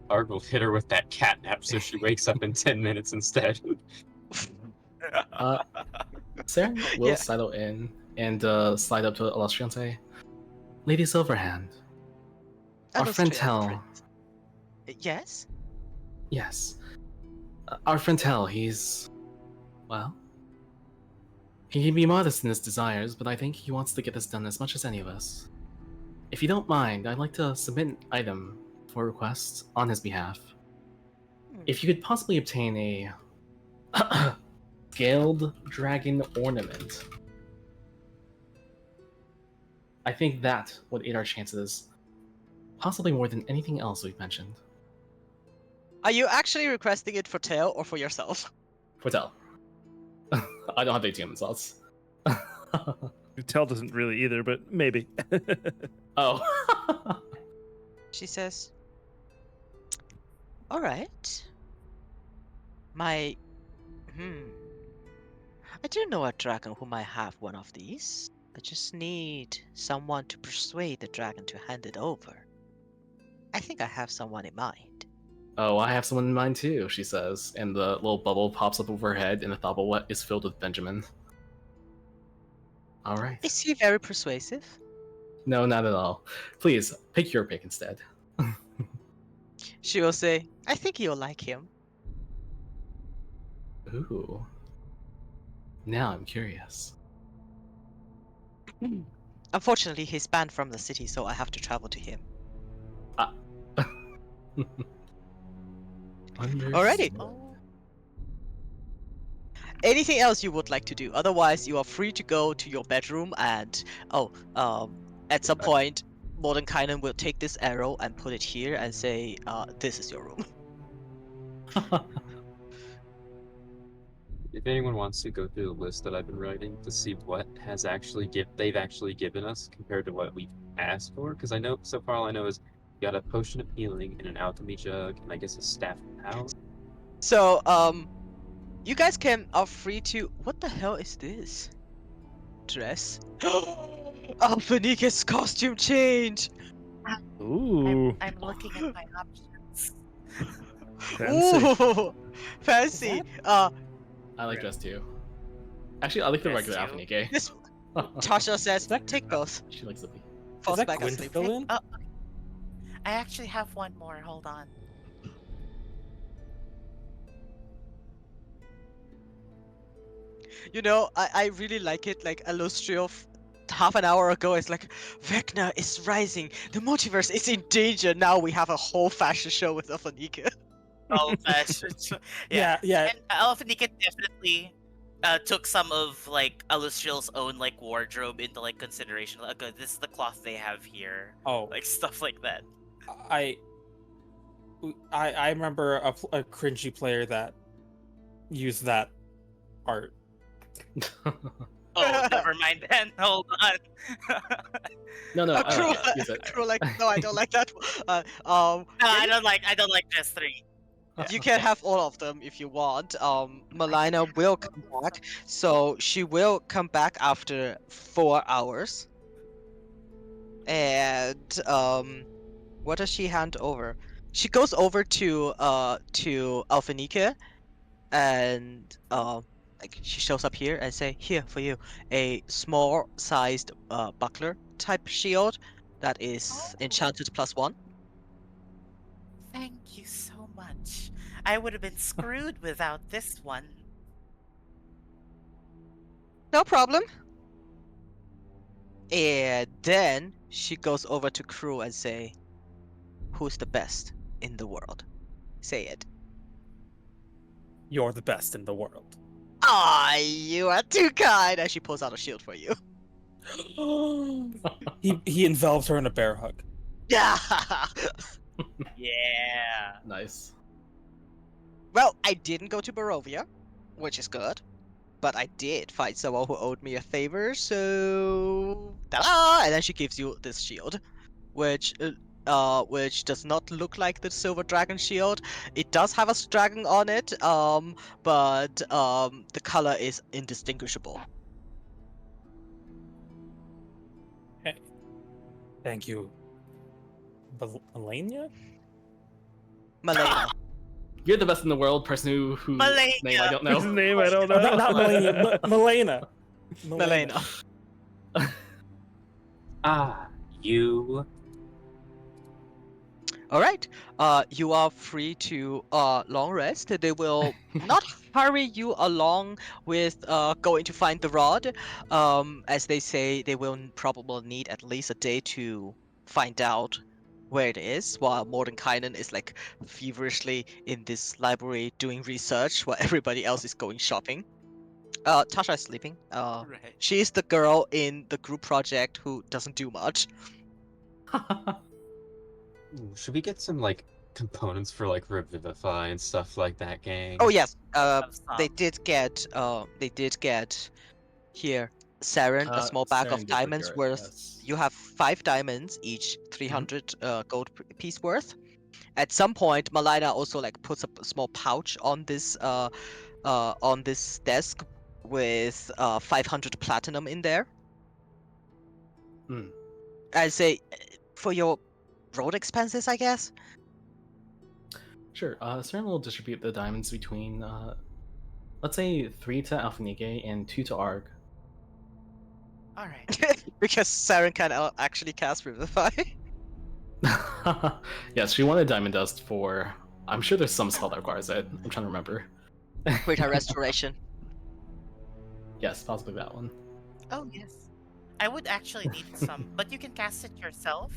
Arg will hit her with that catnap so she wakes up in 10 minutes instead. Sam will Yeah. settle in and slide up to Illustrial and say, Lady Silverhand, our friend Illustrious Tell. Yes? Yes. Our friend Tell, he's. Well. He can be modest in his desires, but I think he wants to get this done as much as any of us. If you don't mind, I'd like to submit an item for request on his behalf. If you could possibly obtain a scaled dragon ornament, I think that would aid our chances, possibly more than anything else we've mentioned. Are you actually requesting it for Tail or for yourself? For Tell. I don't have the ATM slots. Tell doesn't really either, but maybe. Oh. She says, alright. I do know a dragon who might have one of these. I just need someone to persuade the dragon to hand it over. I think I have someone in mind. Oh, I have someone in mind too, she says, and the little bubble pops up over her head, and the thought bubble is filled with Benjamin. Alright. Is he very persuasive? No, not at all. Please, pick your pick instead. She will say, I think you'll like him. Ooh. Now I'm curious. Unfortunately, he's banned from the city, so I have to travel to him. Alrighty. Anything else you would like to do? Otherwise, you are free to go to your bedroom and at some point, Mordenkainen will take this arrow and put it here and say, "This is your room." If anyone wants to go through the list that I've been writing to see what has actually they've actually given us compared to what we've asked for, because I know so far all I know is you got a potion of healing and an alchemy jug and I guess a staff of power. So, you guys are free to. What the hell is this? Dress. Alphanika's costume change. Ooh, I'm looking at my options. fancy. Ooh, fancy. I like dress too. Actually, I like the Dress regular too. Alphanike. This Tasha says, take both. She likes the Falls Is that back Gwyn asleep. still in? Oh, I actually have one more. Hold on. You know, I really like it. Like Illustrio half an hour ago, it's like Vecna is rising. The multiverse is in danger. Now we have a whole fashion show with Alphanika. Oh, fashion. Yeah. And Alphanika definitely took some of like Alustriel's own like wardrobe into like consideration. Like, okay, this is the cloth they have here, Oh, like stuff like that. I remember a cringy player that used that art. Oh, never mind then. Hold on. No, Crew, use it. Crew, like, no, I don't like that. No, I don't like just 3. You can have all of them if you want. Melina will come back, so she will come back after 4 hours. And what does she hand over? She goes over to Alphanike, and like she shows up here and say, "Here for you, a small sized buckler type shield that is Oh. enchanted +1." Thank you so much. I would have been screwed without this one. No problem. And then she goes over to Crew and say, "Who's the best in the world? Say it." You're the best in the world. Ah, you are too kind. And she pulls out a shield for you. he envelops her in a bear hug. Yeah. Yeah. Nice. Well, I didn't go to Barovia, which is good. But I did find someone who owed me a favor, so ta-da! And then she gives you this shield, which does not look like the silver dragon shield. It does have a dragon on it, but the color is indistinguishable. Hey, thank you, Melania. Malena. You're the best in the world, person who Malenia. name I don't know. His name I don't know. Not Melania, Melena. Malena. You. All right. You are free to long rest. They will not hurry you along with going to find the rod. As they say, they will probably need at least a day to find out where it is, while Mordenkainen is like feverishly in this library doing research while everybody else is going shopping. Tasha is sleeping. Right. She's the girl in the group project who doesn't do much. Ooh, should we get some like components for like Revivify and stuff like that, gang? Oh yes, Have they some. did get here, Saren, a small bag of Saren did diamonds procure it, worth. yes. You have 5 diamonds each, 300 gold piece worth. At some point, Malina also like puts a small pouch on this desk with 500 platinum in there. Hmm. I say for your road expenses, I guess. Sure. Saren will distribute the diamonds between, let's say 3 to Alphanike and 2 to Arg. All right. Because Saren can actually cast Revivify. Yes, she wanted diamond dust for. I'm sure there's some spell that requires it. I'm trying to remember. Greater Restoration. Yes, possibly that one. Oh yes. I would actually need some, but you can cast it yourself.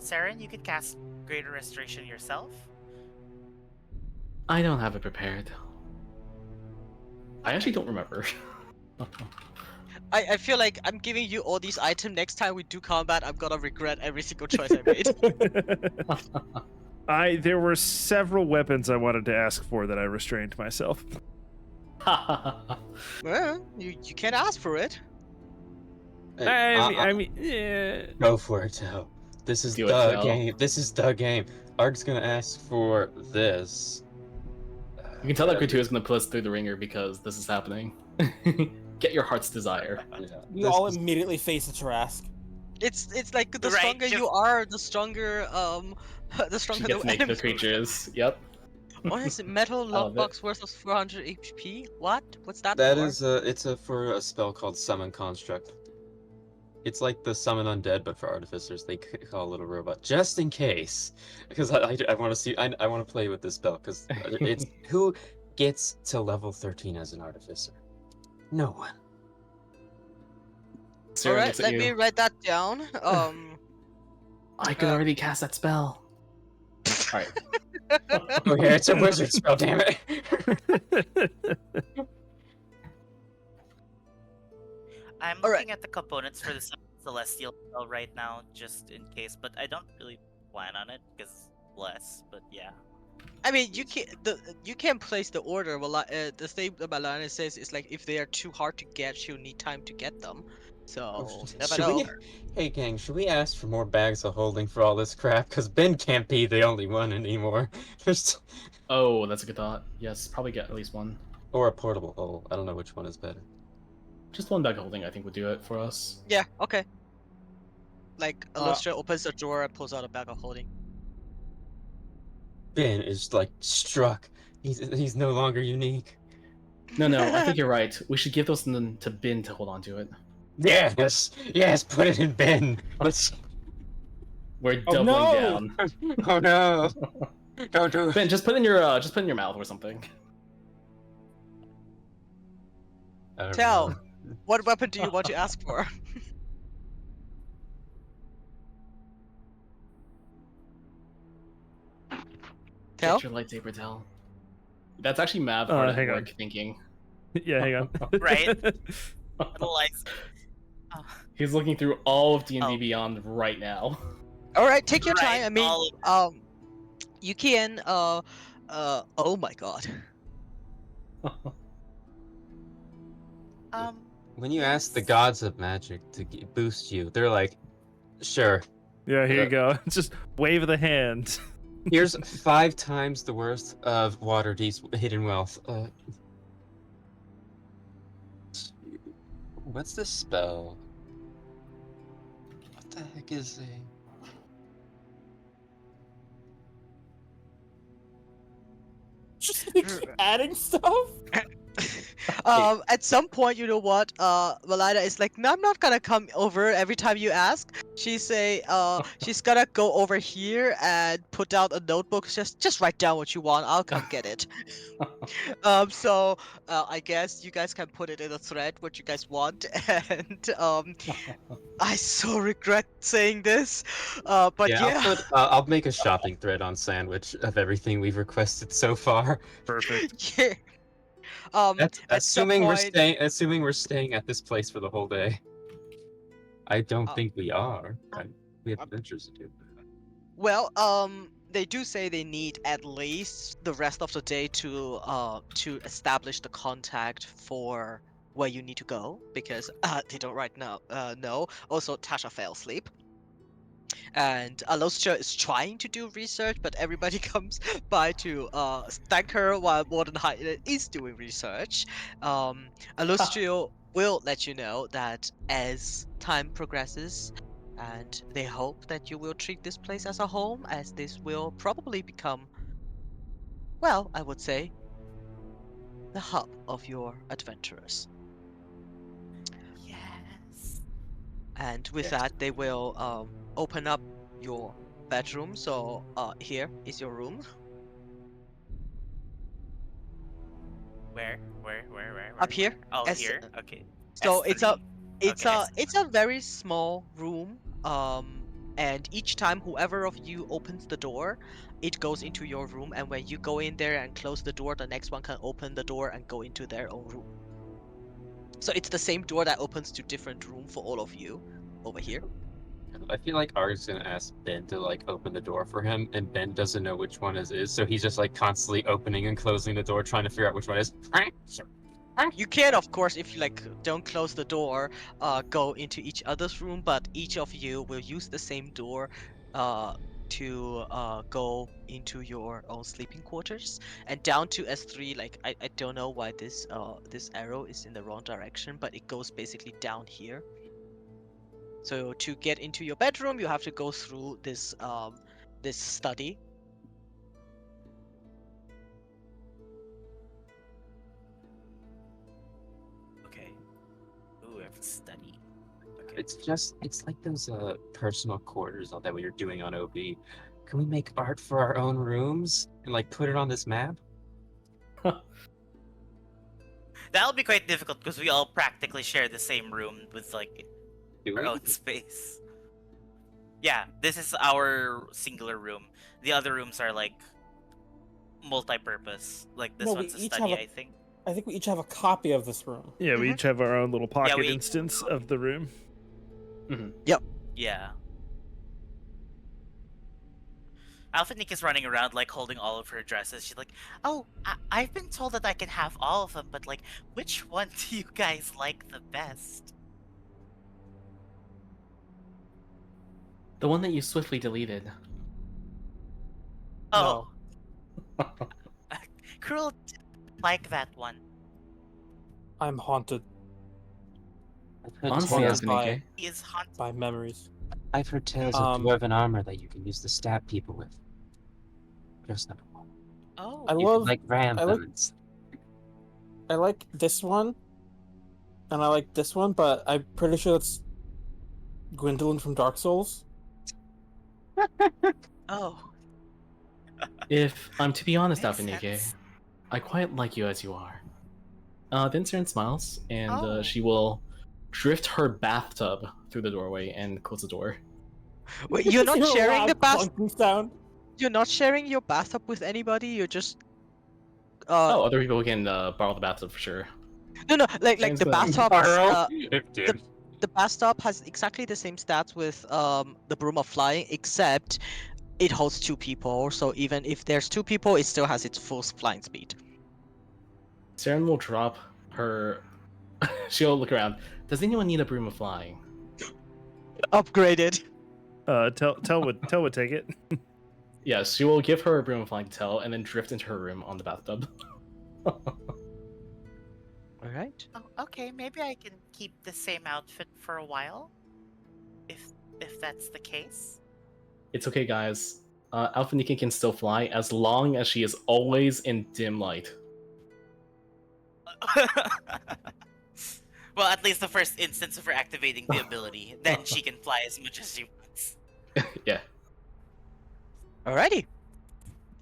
Saren, you could cast Greater Restoration yourself. I don't have it prepared. I actually don't remember. I feel like I'm giving you all these items. Next time we do combat, I'm gonna regret every single choice I made. There were several weapons I wanted to ask for that I restrained myself. Well, you can't ask for it. I mean, yeah. Go for it, Joe. This is Do it, the Joe. game. This is the game. Arg's gonna ask for this. You can tell that Gratuitous is going to put us through the ringer because this is happening. Get your heart's desire. Yeah, You this all is- immediately face the Trask. It's like the Right, stronger you just- are, the stronger the She stronger gets the to make the enemies. creatures. Yep. What is it? Metal love it. lockbox worth of 400 HP? What? What's that That for? is it's for a spell called Summon Construct. It's like the Summon Undead, but for artificers. They call a little robot just in case, because I want to see I want to play with this spell because it's who gets to level 13 as an artificer. No one. Saren Alright, looks at let you. me write that down. I can already cast that spell. Alright. Oh yeah, it's a wizard spell, damn it. I'm All right. looking at the components for the celestial spell right now, just in case, but I don't really plan on it because less. But yeah. I mean, you can't place the order. Well, the thing that Malana says is like if they are too hard to get, she'll need time to get them. So you never Should know. we? Hey gang, should we ask for more bags of holding for all this crap? Cause Ben can't be the only one anymore. There's Oh, that's a good thought. Yes, probably get at least one. or a portable hole. I don't know which one is better. Just one bag holding, I think, would do it for us. Yeah. Okay. Like Illustra opens the drawer and pulls out a bag of holding. Ben is like struck. He's no longer unique. No, I think you're right. We should give those to Bin to hold on to it. Yes, put it in Ben. Let's. We're Oh, doubling no! down. Oh no! Don't do it. Ben, just put it in your mouth or something. I don't Tell, know. what weapon do you want to ask for? Tell? Get your lightsaber, Tell. That's actually Mav Oh, hard at hang on. work thinking. Yeah, hang on. Right? Analyze. Oh, He's looking through all of D&D Oh. Beyond right now. All right, take your Right, time. I mean, all you can oh my god. When you ask the gods of magic to boost you, they're like, sure. Yeah, here you go. Just wave of the hand. Here's 5 times the worth of Waterdeep's hidden wealth. What's this spell? What the heck is a? Just keep adding stuff. At some point, you know what? Malina is like, no, I'm not gonna come over every time you ask. She's gonna go over here and put down a notebook. Just write down what you want. I'll come get it. So I guess you guys can put it in a thread what you guys want, and I so regret saying this, but yeah. I'll make a shopping thread on Sandwich of everything we've requested so far. Perfect. Yeah. That's At some assuming point, we're staying at this place for the whole day. I don't think we are. We have adventures to do. well, they do say they need at least the rest of the day to establish the contact for where you need to go, because they don't right now know. Also, Tasha fell asleep. And Alostra is trying to do research, but everybody comes by to thank her while Warden Hyde is doing research. Alostria will let you know that as time progresses, and they hope that you will treat this place as a home, as this will probably become, well, I would say, the hub of your adventurers. yes. And with that, they will open up your bedroom. So here is your room. Where? Up here, Where? Oh, S- here. Okay. So S3. it's Okay, it's a very small room. And each time whoever of you opens the door, it goes into your room. And when you go in there and close the door, the next one can open the door and go into their own room. So it's the same door that opens to different room for all of you over here. I feel like Art's gonna ask Ben to like open the door for him, and Ben doesn't know which one it is, so he's just like constantly opening and closing the door, trying to figure out which one it is. You can, of course, if you like, don't close the door, go into each other's room, but each of you will use the same door to go into your own sleeping quarters. And down to S3, like I don't know why this arrow is in the wrong direction, but it goes basically down here. So to get into your bedroom, you have to go through this this study. Okay. Ooh, I have to study. Okay. It's like those personal quarters that we were doing on OB. Can we make art for our own rooms and like put it on this map? That'll be quite difficult because we all practically share the same room with like Do our we? own space. Yeah, this is our singular room. The other rooms are like multi-purpose. Like this No, we one's a each study, have a- I think. I think we each have a copy of this room. Yeah, we Mhm. each have our own little pocket we- instance of the room. Yeah. Alphanik is running around like holding all of her dresses. She's like, "Oh, I've been told that I can have all of them, but like, which one do you guys like the best?" The one that you swiftly deleted. Oh, Cruel didn't like that one. I'm haunted I've heard Honestly, tales, Alphanike, He is haunted. by memories. I've heard tales of dwarven armor that you can use to stab people with. Just never one. Oh, I You love. can, like, ram I them like- and s- I like this one, and I like this one, but I'm pretty sure that's Gwendolyn from Dark Souls. oh, if I'm to be honest, makes Alphanike, sense. I quite like you as you are. Then Saren smiles, and Oh. she will drift her bathtub through the doorway and close the door. Wait, you're not Hear a sharing loud the bath. clunking sound. You're not sharing your bathtub with anybody. You're just. Oh, other people can borrow the bathtub for sure. No, like Shane's the gonna bathtub. Borrow? Dude. The bathtub has exactly the same stats with the broom of flying, except it holds 2 people. So even if there's 2 people, it still has its full flying speed. Saren will drop her. She'll look around. Does anyone need a broom of flying? Upgraded. Tell would take it. Yes, she will give her a broom of flying to Tell, and then drift into her room on the bathtub. All right. Oh, okay, maybe I can keep the same outfit for a while. If that's the case. It's okay, guys. Alphanike can still fly as long as she is always in dim light. Well, at least the first instance of her activating the ability, then she can fly as much as she wants. Yeah. Alrighty.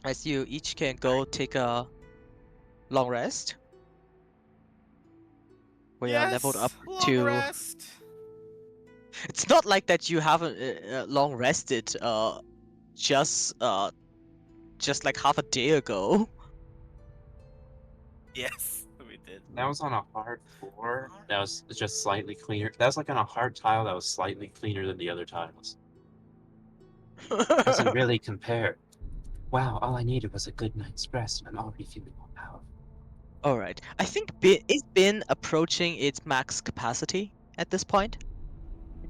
As you each can go take a long rest. We are leveled up to. Rest. It's not like that you haven't long rested. Just like half a day ago. Yes, we did. That was on a hard floor. That was just slightly cleaner. That was like on a hard tile that was slightly cleaner than the other tiles. Doesn't really compare. Wow, all I needed was a good night's rest, and I'm already feeling more powerful. All right. I think it's been approaching its max capacity at this point.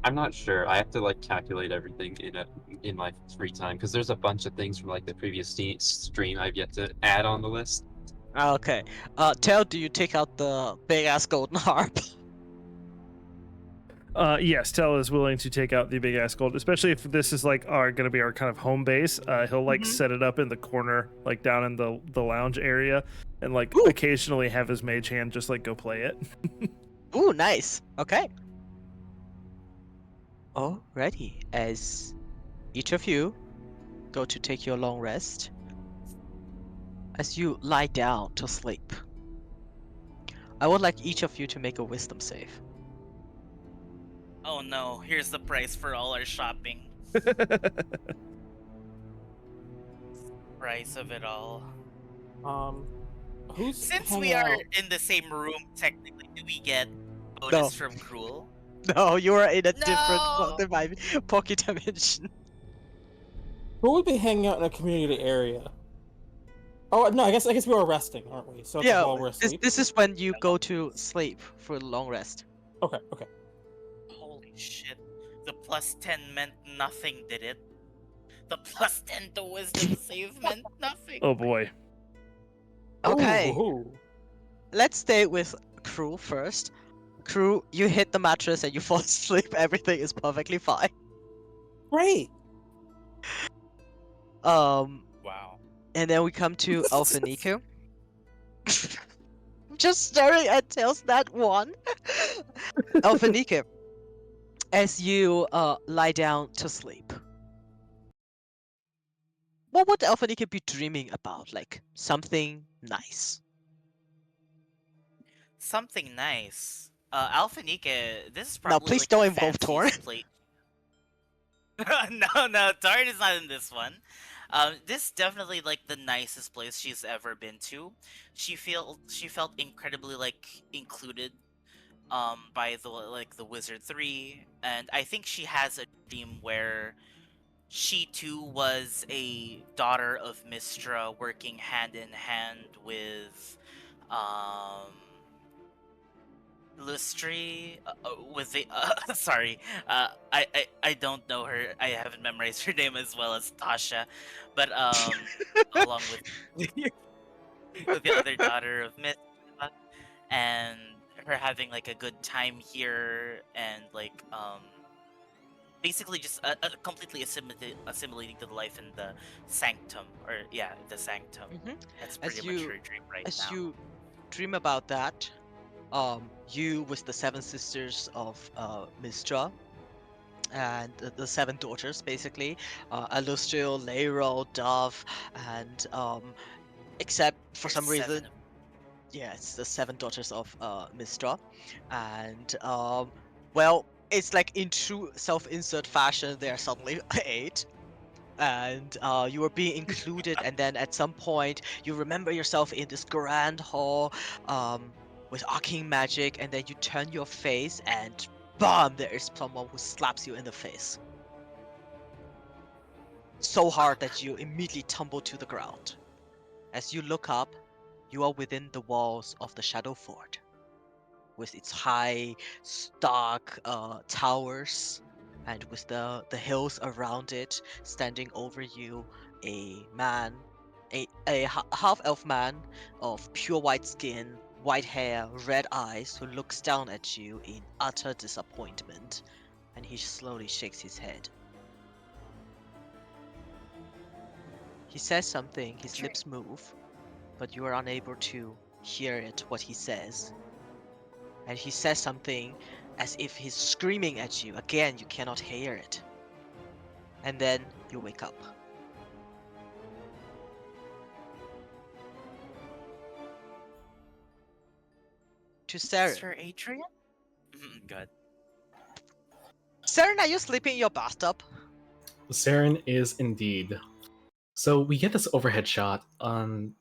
I'm not sure. I have to like calculate everything in my free time because there's a bunch of things from like the previous stream I've yet to add on the list. Okay. Tell, do you take out the big ass golden harp? Yes, Tell is willing to take out the big ass gold, especially if this is like gonna be our kind of home base. He'll like set it up in the corner, like down in the lounge area, and like Ooh. occasionally have his mage hand just like go play it. Ooh, nice. Okay. Alrighty. As each of you go to take your long rest, as you lie down to sleep, I would like each of you to make a wisdom save. Oh no, here's the price for all our shopping. Price of it all. Who's Since hanging we are out? in the same room, technically, do we get bonus from Cruel? No, you are in a No! different pocket dimension. Who would be hanging out in a community area? Oh no, I guess we were resting, aren't we? So it's Yeah, while we're asleep. this is when you go to sleep for a long rest. Okay. Holy shit. The plus 10 meant nothing, did it? The plus 10 to wisdom save meant nothing. Oh boy. Okay. Ooh. Let's stay with Crew first. Crew, you hit the mattress and you fall asleep. Everything is perfectly fine. Great. Wow. And then we come to Alphaniku. Just staring at Tails that one. Alphaniku, as you lie down to sleep, what would Alphaniku be dreaming about? Like something nice. Something nice. Alphanike, this is Now, probably please like don't the involve Torn. fanciest plate. No, Torn is not in this one. This definitely like the nicest place she's ever been to. She felt incredibly like included by the Wizard 3, and I think she has a dream where she too was a daughter of Mistra working hand in hand with um Lustri with the sorry, I don't know her. I haven't memorized her name as well as Tasha, but along with with the other daughter of Mistra, and her having like a good time here, and like basically just completely assimilating to the life in the sanctum, or yeah, the sanctum. Hmm. That's pretty As much you her dream right as now. you dream about that, you with the seven sisters of Mistra and the seven daughters, basically, Alustrio, Leiro, Dove, and except for There's some seven reason, of yeah, it's the seven daughters of Mistra, and well, it's like in true self-insert fashion, there are suddenly eight. And you were being included, and then at some point you remember yourself in this grand hall um, with arcane magic, and then you turn your face and bam, there is someone who slaps you in the face so hard that you immediately tumble to the ground. As you look up, you are within the walls of the Shadow Fort, with its high, stark towers, and with the hills around it standing over you, a man, a half elf man of pure white skin, white hair, red eyes, who looks down at you in utter disappointment, and he slowly shakes his head. He says something, his Sure. lips move, but you are unable to hear it, what he says. And he says something as if he's screaming at you. Again, you cannot hear it. And then you wake up. To Saren. Sir Adrian. Good. Saren, are you sleeping in your bathtub? Saren is indeed. So we get this overhead shot.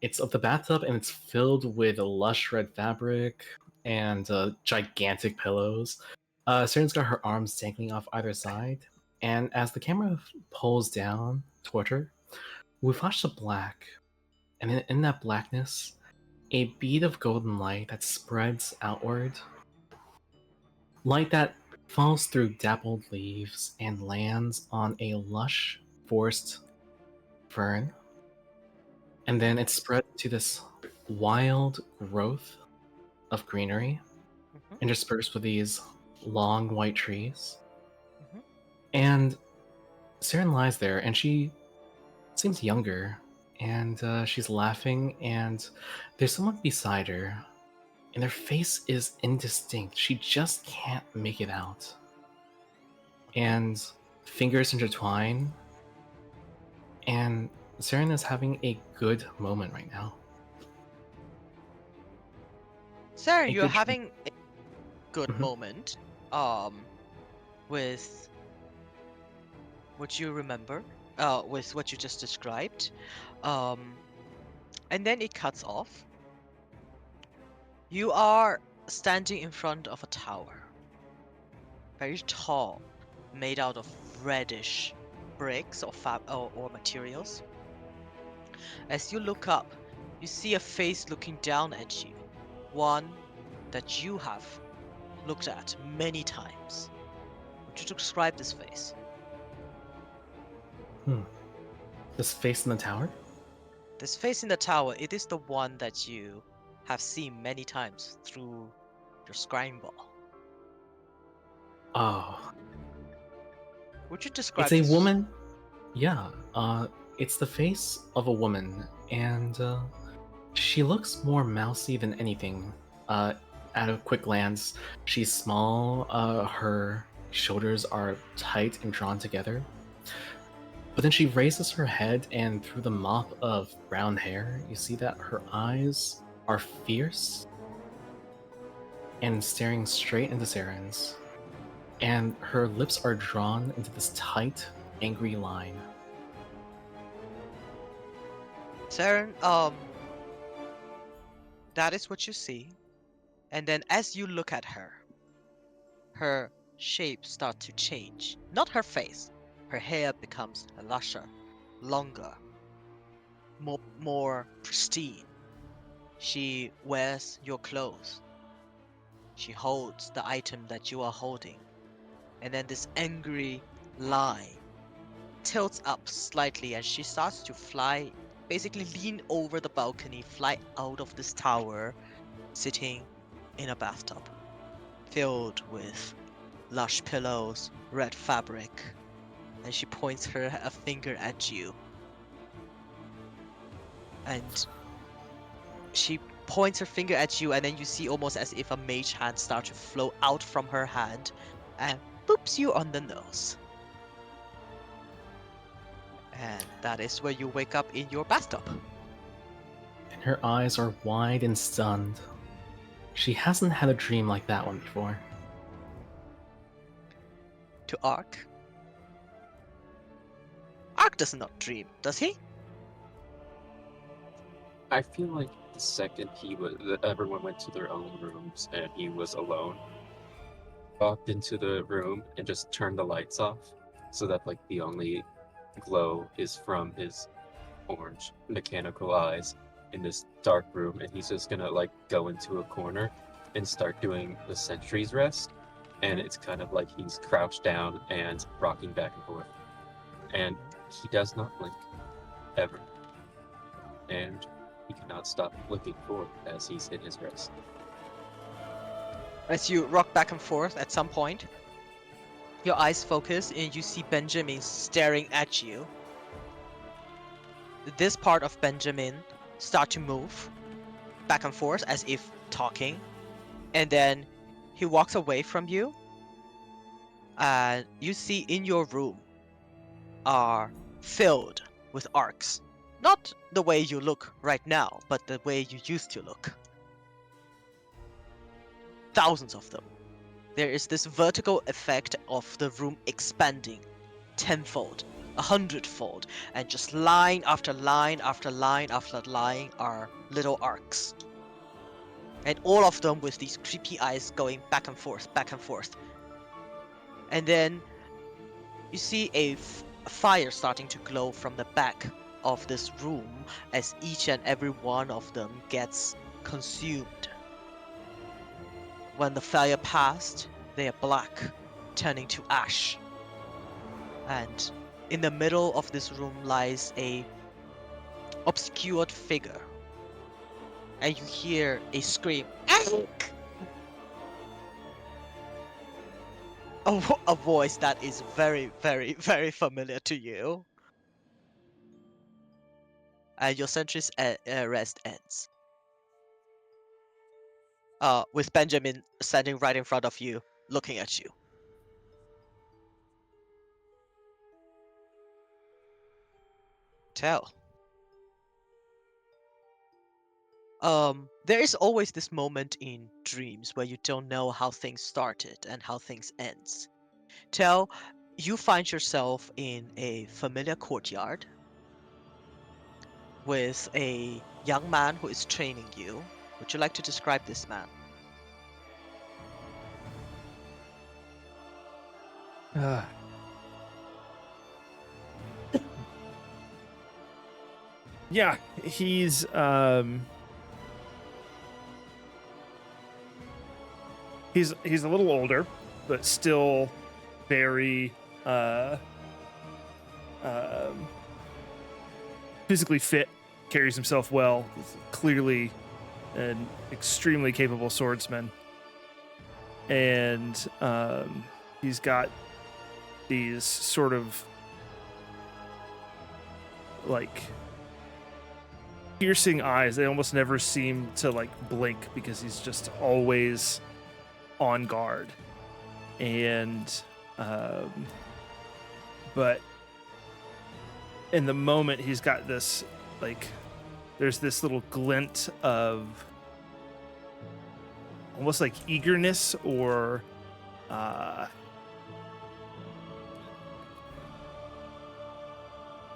It's of the bathtub, and it's filled with lush red fabric and gigantic pillows. Saren's got her arms dangling off either side, and as the camera pulls down toward her, we flash to black, and in that blackness, a bead of golden light that spreads outward, light that falls through dappled leaves and lands on a lush forest fern, and then it spreads to this wild growth of greenery Mm-hmm, interspersed with these long white trees. mm-hmm. And Saren lies there, and she seems younger, and she's laughing, and there's someone beside her, and their face is indistinct. She just can't make it out. Okay. And fingers intertwine, and Saren is having a good moment right now. Saren, A you're good having a good Mhm. moment with what you remember, with what you just described. Um, and then it cuts off. You are standing in front of a tower, very tall, made out of reddish bricks or materials. As you look up, you see a face looking down at you, one that you have looked at many times. Would you describe this face? This face in the tower? This face in the tower, it is the one that you have seen many times through your scrying ball. Oh, Would you it's describe a this? woman. Yeah, it's the face of a woman, and she looks more mousy than anything. At a quick glance, she's small. Her shoulders are tight and drawn together. But then she raises her head, and through the mop of brown hair, you see that her eyes are fierce and staring straight into Saren's, and her lips are drawn into this tight, angry line. Saren, that is what you see. And then as you look at her, her shape starts to change. Not her face. Her hair becomes lusher, longer, more pristine. She wears your clothes. She holds the item that you are holding. And then this angry line tilts up slightly and she starts to fly, basically lean over the balcony, fly out of this tower, sitting in a bathtub filled with lush pillows, red fabric, and she points a finger at you. And she points her finger at you, and then you see almost as if a mage hand start to flow out from her hand and boops you on the nose. And that is where you wake up in your bathtub. And her eyes are wide and stunned. She hasn't had a dream like that one before. To Ark. Ark does not dream, does he? I feel like the second everyone went to their own rooms and he was alone, walked into the room and just turned the lights off, so that like the only glow is from his orange mechanical eyes in this dark room, and he's just gonna like go into a corner and start doing the sentry's rest, and it's kind of like he's crouched down and rocking back and forth, and he does not blink ever, and he cannot stop looking forward as he's in his rest. As you rock back and forth at some point, your eyes focus and you see Benjamin staring at you. This part of Benjamin start to move back and forth as if talking, and then he walks away from you, and you see in your room are filled with arcs. Not the way you look right now, but the way you used to look. Thousands of them. There is this vertical effect of the room expanding tenfold, 100-fold, and just line after line after line after line are little arcs. And all of them with these creepy eyes going back and forth, back and forth. And then you see a fire starting to glow from the back of this room as each and every one of them gets consumed. When the fire passed, they are black, turning to ash. And in the middle of this room lies a obscured figure. And you hear a scream. Ank! A voice that is very, very, very familiar to you. And your sentry's rest ends. With Benjamin standing right in front of you, looking at you. Tell. There is always this moment in dreams where you don't know how things started and how things ends. Tell, you find yourself in a familiar courtyard with a young man who is training you. Would you like to describe this man? Yeah, he's he's a little older, but still very physically fit, carries himself well, he's clearly an extremely capable swordsman. And he's got these sort of like piercing eyes. They almost never seem to like blink because he's just always on guard. And but in the moment he's got this like there's this little glint of almost like eagerness or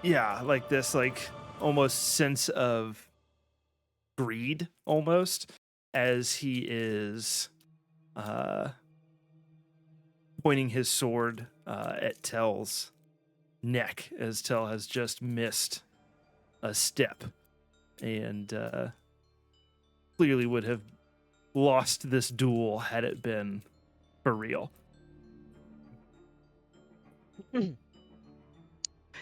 yeah, like this like almost sense of greed, almost, as he is pointing his sword at Tell's neck, as Tell has just missed a step and clearly would have lost this duel had it been for real.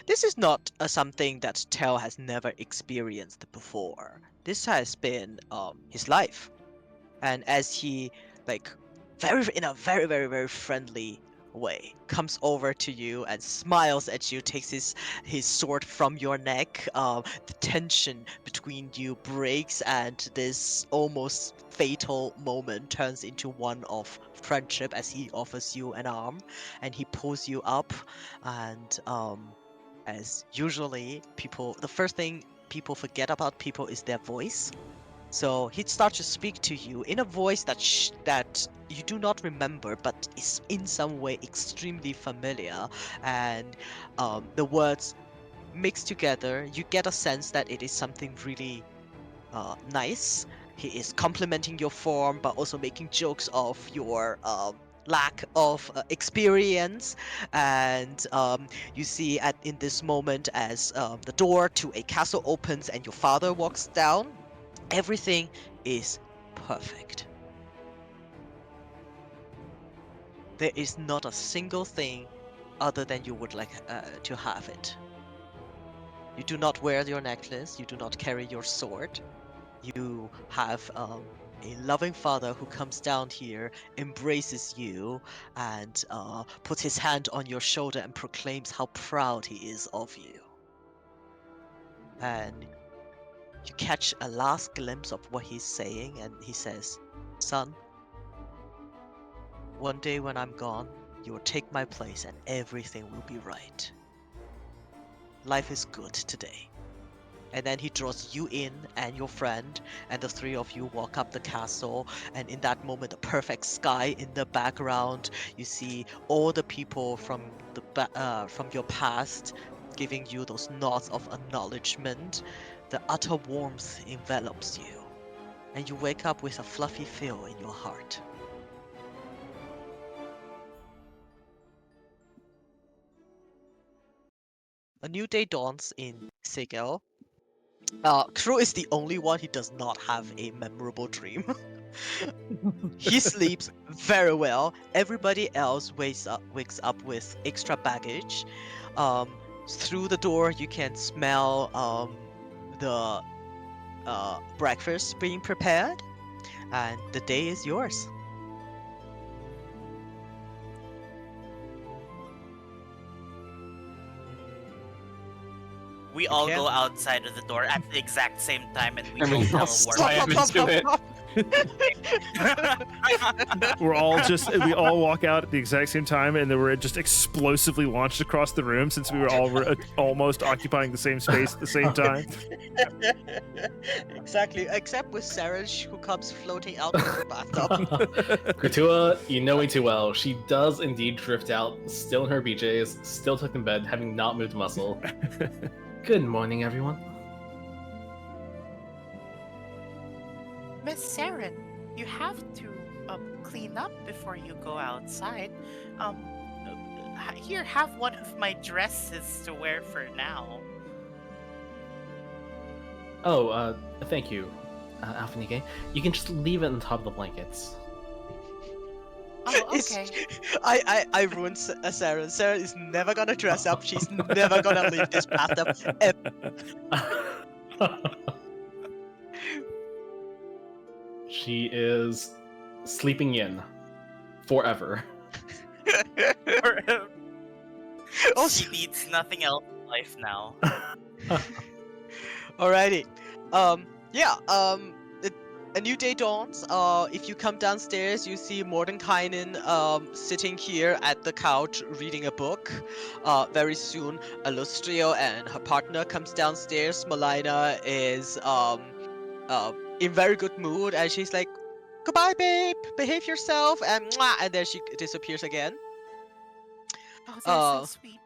This is not something that Tell has never experienced before. This has been his life, and as he in a very very very friendly way comes over to you and smiles at you, takes his sword from your neck, the tension between you breaks, and this almost fatal moment turns into one of friendship as he offers you an arm and he pulls you up. And as usually the first thing people forget about people is their voice. So he'd start to speak to you in a voice that you do not remember, but is in some way extremely familiar. And the words mixed together, you get a sense that it is something really nice. He is complimenting your form, but also making jokes of your lack of experience. And you see in this moment as the door to a castle opens and your father walks down. Everything is perfect. There is not a single thing other than you would like to have it. You do not wear your necklace. You do not carry your sword. You have a loving father who comes down here, embraces you, and puts his hand on your shoulder and proclaims how proud he is of you. And you catch a last glimpse of what he's saying, and he says, "Son, one day when I'm gone, you will take my place and everything will be right. Life is good today." And then he draws you in and your friend, and the three of you walk up the castle. And in that moment, the perfect sky in the background, you see all the people from from your past giving you those nods of acknowledgement. The utter warmth envelops you, and you wake up with a fluffy feel in your heart. A new day dawns in Sigel. Crow is the only one who does not have a memorable dream. He sleeps very well. Everybody else wakes up with extra baggage. Through the door, you can smell the breakfast being prepared, and the day is yours. We all can. go outside of the door at the exact same time, and we And we all all teleport. slam into it. We all walk out at the exact same time, and then we're just explosively launched across the room since we were all almost occupying the same space at the same time. Exactly, except with Sarah, who comes floating out of the bathtub. Kratua, you know me too well. She does indeed drift out, still in her BJs, still tucked in bed, having not moved a muscle. Good morning, everyone. Miss Saren, you have to clean up before you go outside. Here, have one of my dresses to wear for now. Oh, thank you, Alphanike. You can just leave it on top of the blankets. Oh, okay. I ruined Sarah. Sarah is never gonna dress up. She's never gonna leave this bathtub. She is sleeping in forever. She needs nothing else in life now. Alrighty. A new day dawns. If you come downstairs, you see Mordenkainen sitting here at the couch reading a book. Very soon, Illustrio and her partner comes downstairs. Malina is in very good mood, and she's like, "Goodbye, babe. Behave yourself," and mwah, and then she disappears again. Oh, they're so Uh, sweet.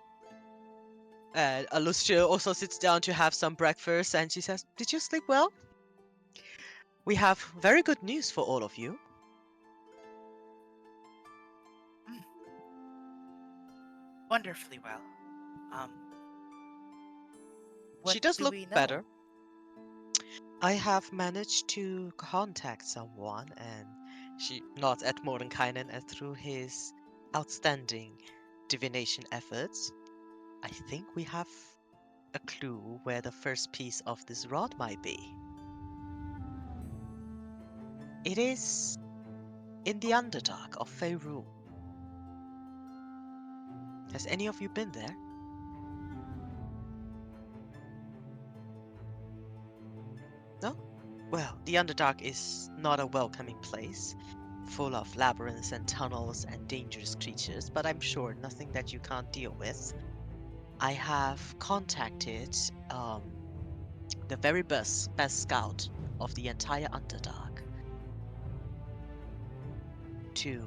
And Lucia also sits down to have some breakfast, and she says, "Did you sleep well? We have very good news for all of you." Mm, wonderfully well. Um, what She does do look we know? better. I have managed to contact someone, and she nods at Mordenkainen, and through his outstanding divination efforts, I think we have a clue where the first piece of this rod might be. It is in the Underdark of Faerûn. Has any of you been there? No? Well, the Underdark is not a welcoming place, full of labyrinths and tunnels and dangerous creatures, but I'm sure nothing that you can't deal with. I have contacted the very best scout of the entire Underdark to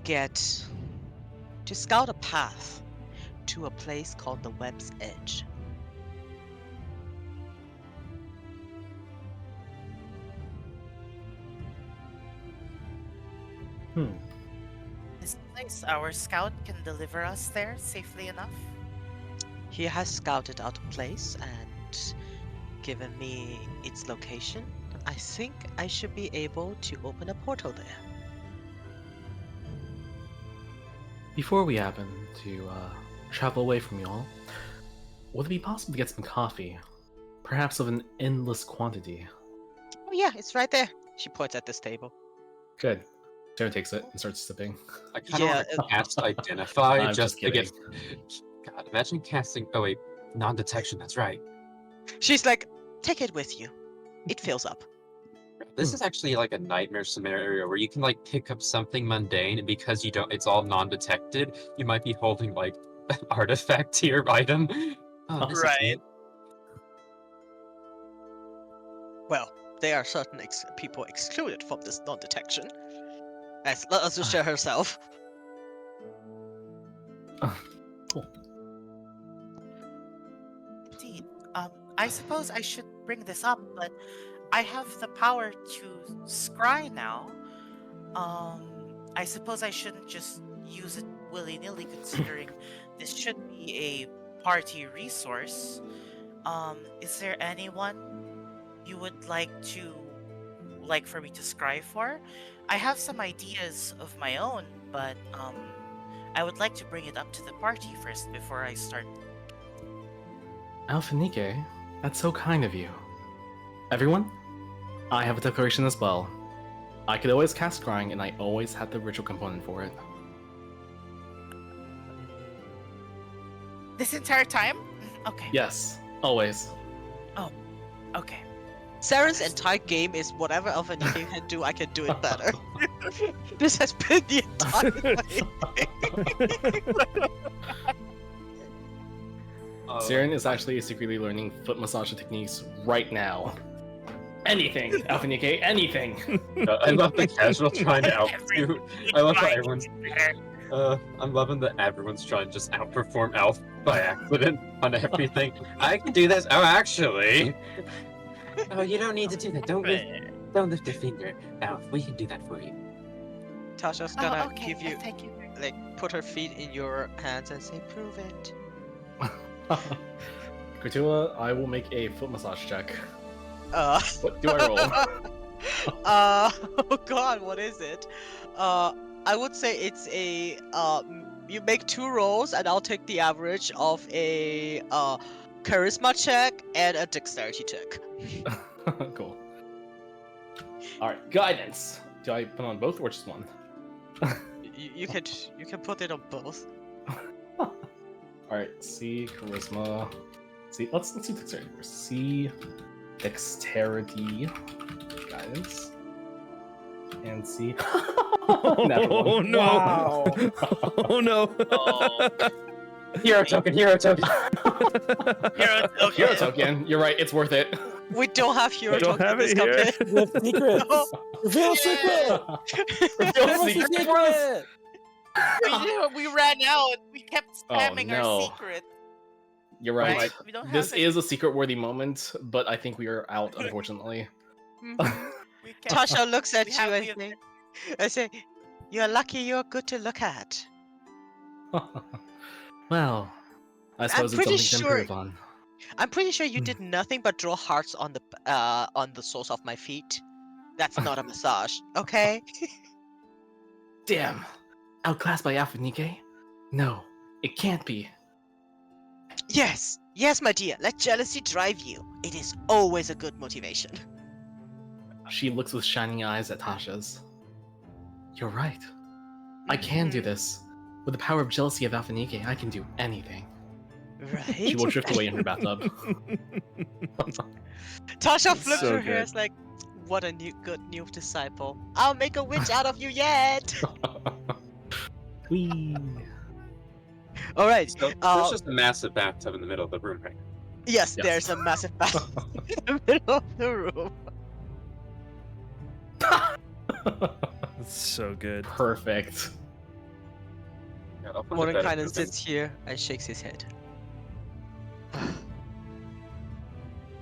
get to scout a path to a place called the Web's Edge. This place, our scout can deliver us there safely enough? He has scouted out a place and given me its location. I think I should be able to open a portal there. Before we happen to travel away from y'all, would it be possible to get some coffee? Perhaps of an endless quantity. Oh yeah, it's right there. She points at this table. Good. Sarah takes it and starts sipping. I kind of Yeah, want to cast Identify I'm just just to get. kidding. God, imagine casting. Oh wait, non-detection. That's right. She's like, take it with you. It fills up. This is actually like a nightmare scenario where you can like pick up something mundane, and because you don't, it's all non-detected. You might be holding like an artifact tier item. Oh, this is Right. neat. Well, there are certain people excluded from this non-detection. As Lucia herself. Cool. Indeed. I suppose I should bring this up, but I have the power to scry now. I suppose I shouldn't just use it willy-nilly, considering this should be a party resource. Is there anyone you would like for me to scry for? I have some ideas of my own, but I would like to bring it up to the party first before I start. Alphanike, that's so kind of you. Everyone, I have a declaration as well. I could always cast scrying, and I always had the ritual component for it. This entire time? Okay. Yes, always. Okay. Saren's entire game is whatever Alphanike can do, I can do it better. This has been the entire way. Siren is actually secretly learning foot massage techniques right now. Anything, Alphanike, anything. I love the casual trying to outdo. I love how everyone's. Better. I'm loving that everyone's trying to just outperform Alf by accident on everything. I can do this. Oh, actually. Oh, you don't need to do that. Don't lift your finger, Alf. We can do that for you. Tasha's Oh, gonna okay. give you, Thank you. like, put her feet in your hands and say, prove it. Kratula, I will make a foot massage check. What do I roll? Oh god, what is it? I would say it's a, you make 2 rolls and I'll take the average of a, charisma check and a dexterity check. Cool. Alright, guidance. Do I put on both or just one? You can put it on both. Alright, C, charisma. See, let's do dexterity first. C, dexterity, guidance, and C. Natural Oh one. no! Wow. Oh no! Oh. Hero token, hero token. Hero token. You're right. It's worth it. We don't have hero We don't token have in this it here. campaign. With secrets. No. Reveal secret. Reveal Reveal secret for us. secret. We ran out. We kept Oh, spamming our no. secret. You're right. Right? We don't This have is a secret-worthy moment, but I think we are out, unfortunately. We kept, Tasha looks at we you have, and we have, say, I say, "You're lucky. You're good to look at." Well, I I'm suppose it's pretty something to sure. improve on. I'm pretty sure you did nothing but draw hearts on the soles of my feet. That's not a massage, okay? Damn! Outclassed by Aphrodite? No, it can't be. Yes, yes, my dear. Let jealousy drive you. It is always a good motivation. She looks with shining eyes at Tasha's. You're right. I can do this. With the power of jealousy of Aphrodite, I can do anything. Right? She will drift away in her bathtub. Tasha It's flips so her hair. good. It's like, what a good new disciple. I'll make a witch out of you yet. Whee! All right. So there's just a massive bathtub in the middle of the room right now. Yes, Yes. there's a massive bath in the middle of the room. It's so good. Perfect. Yeah, I'll find a better Mordenkainen room. sits here and shakes his head.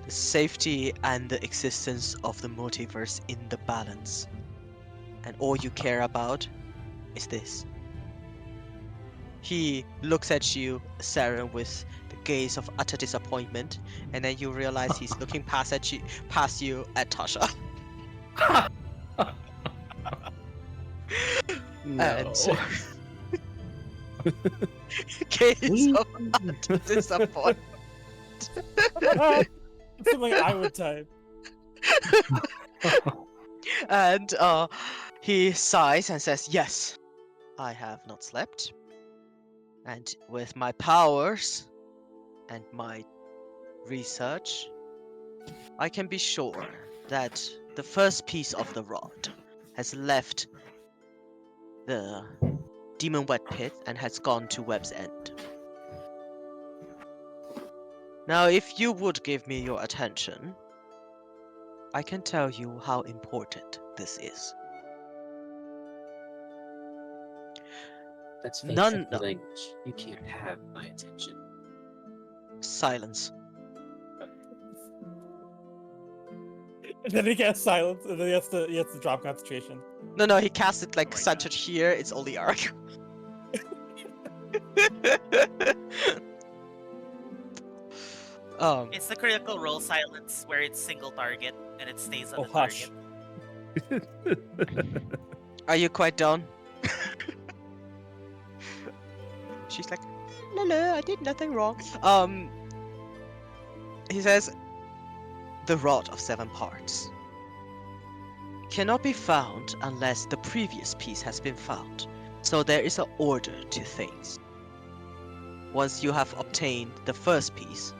The safety and the existence of the multiverse in the balance. And all you care about is this. He looks at you, Saren, with the gaze of utter disappointment, and then you realize he's looking past you at Tasha. No. Gaze of utter disappointment. Something I would type. And he sighs and says, "Yes, I have not slept. And with my powers and my research, I can be sure that the first piece of the rod has left the Demon Wet Pit and has gone to Web's End. Now, if you would give me your attention, I can tell you how important this is. That's None- fantastic language. You can't have my attention. Silence. And then he gets silence, and then he has to drop concentration. No, he casts it like Oh my centered here. It's only arc. It's the critical role silence where it's single target and it stays on Oh, the hush. target. Are you quite done? She's like, no, I did nothing wrong. He says, the rod of 7 parts cannot be found unless the previous piece has been found. So there is an order to things. Once you have obtained the first piece,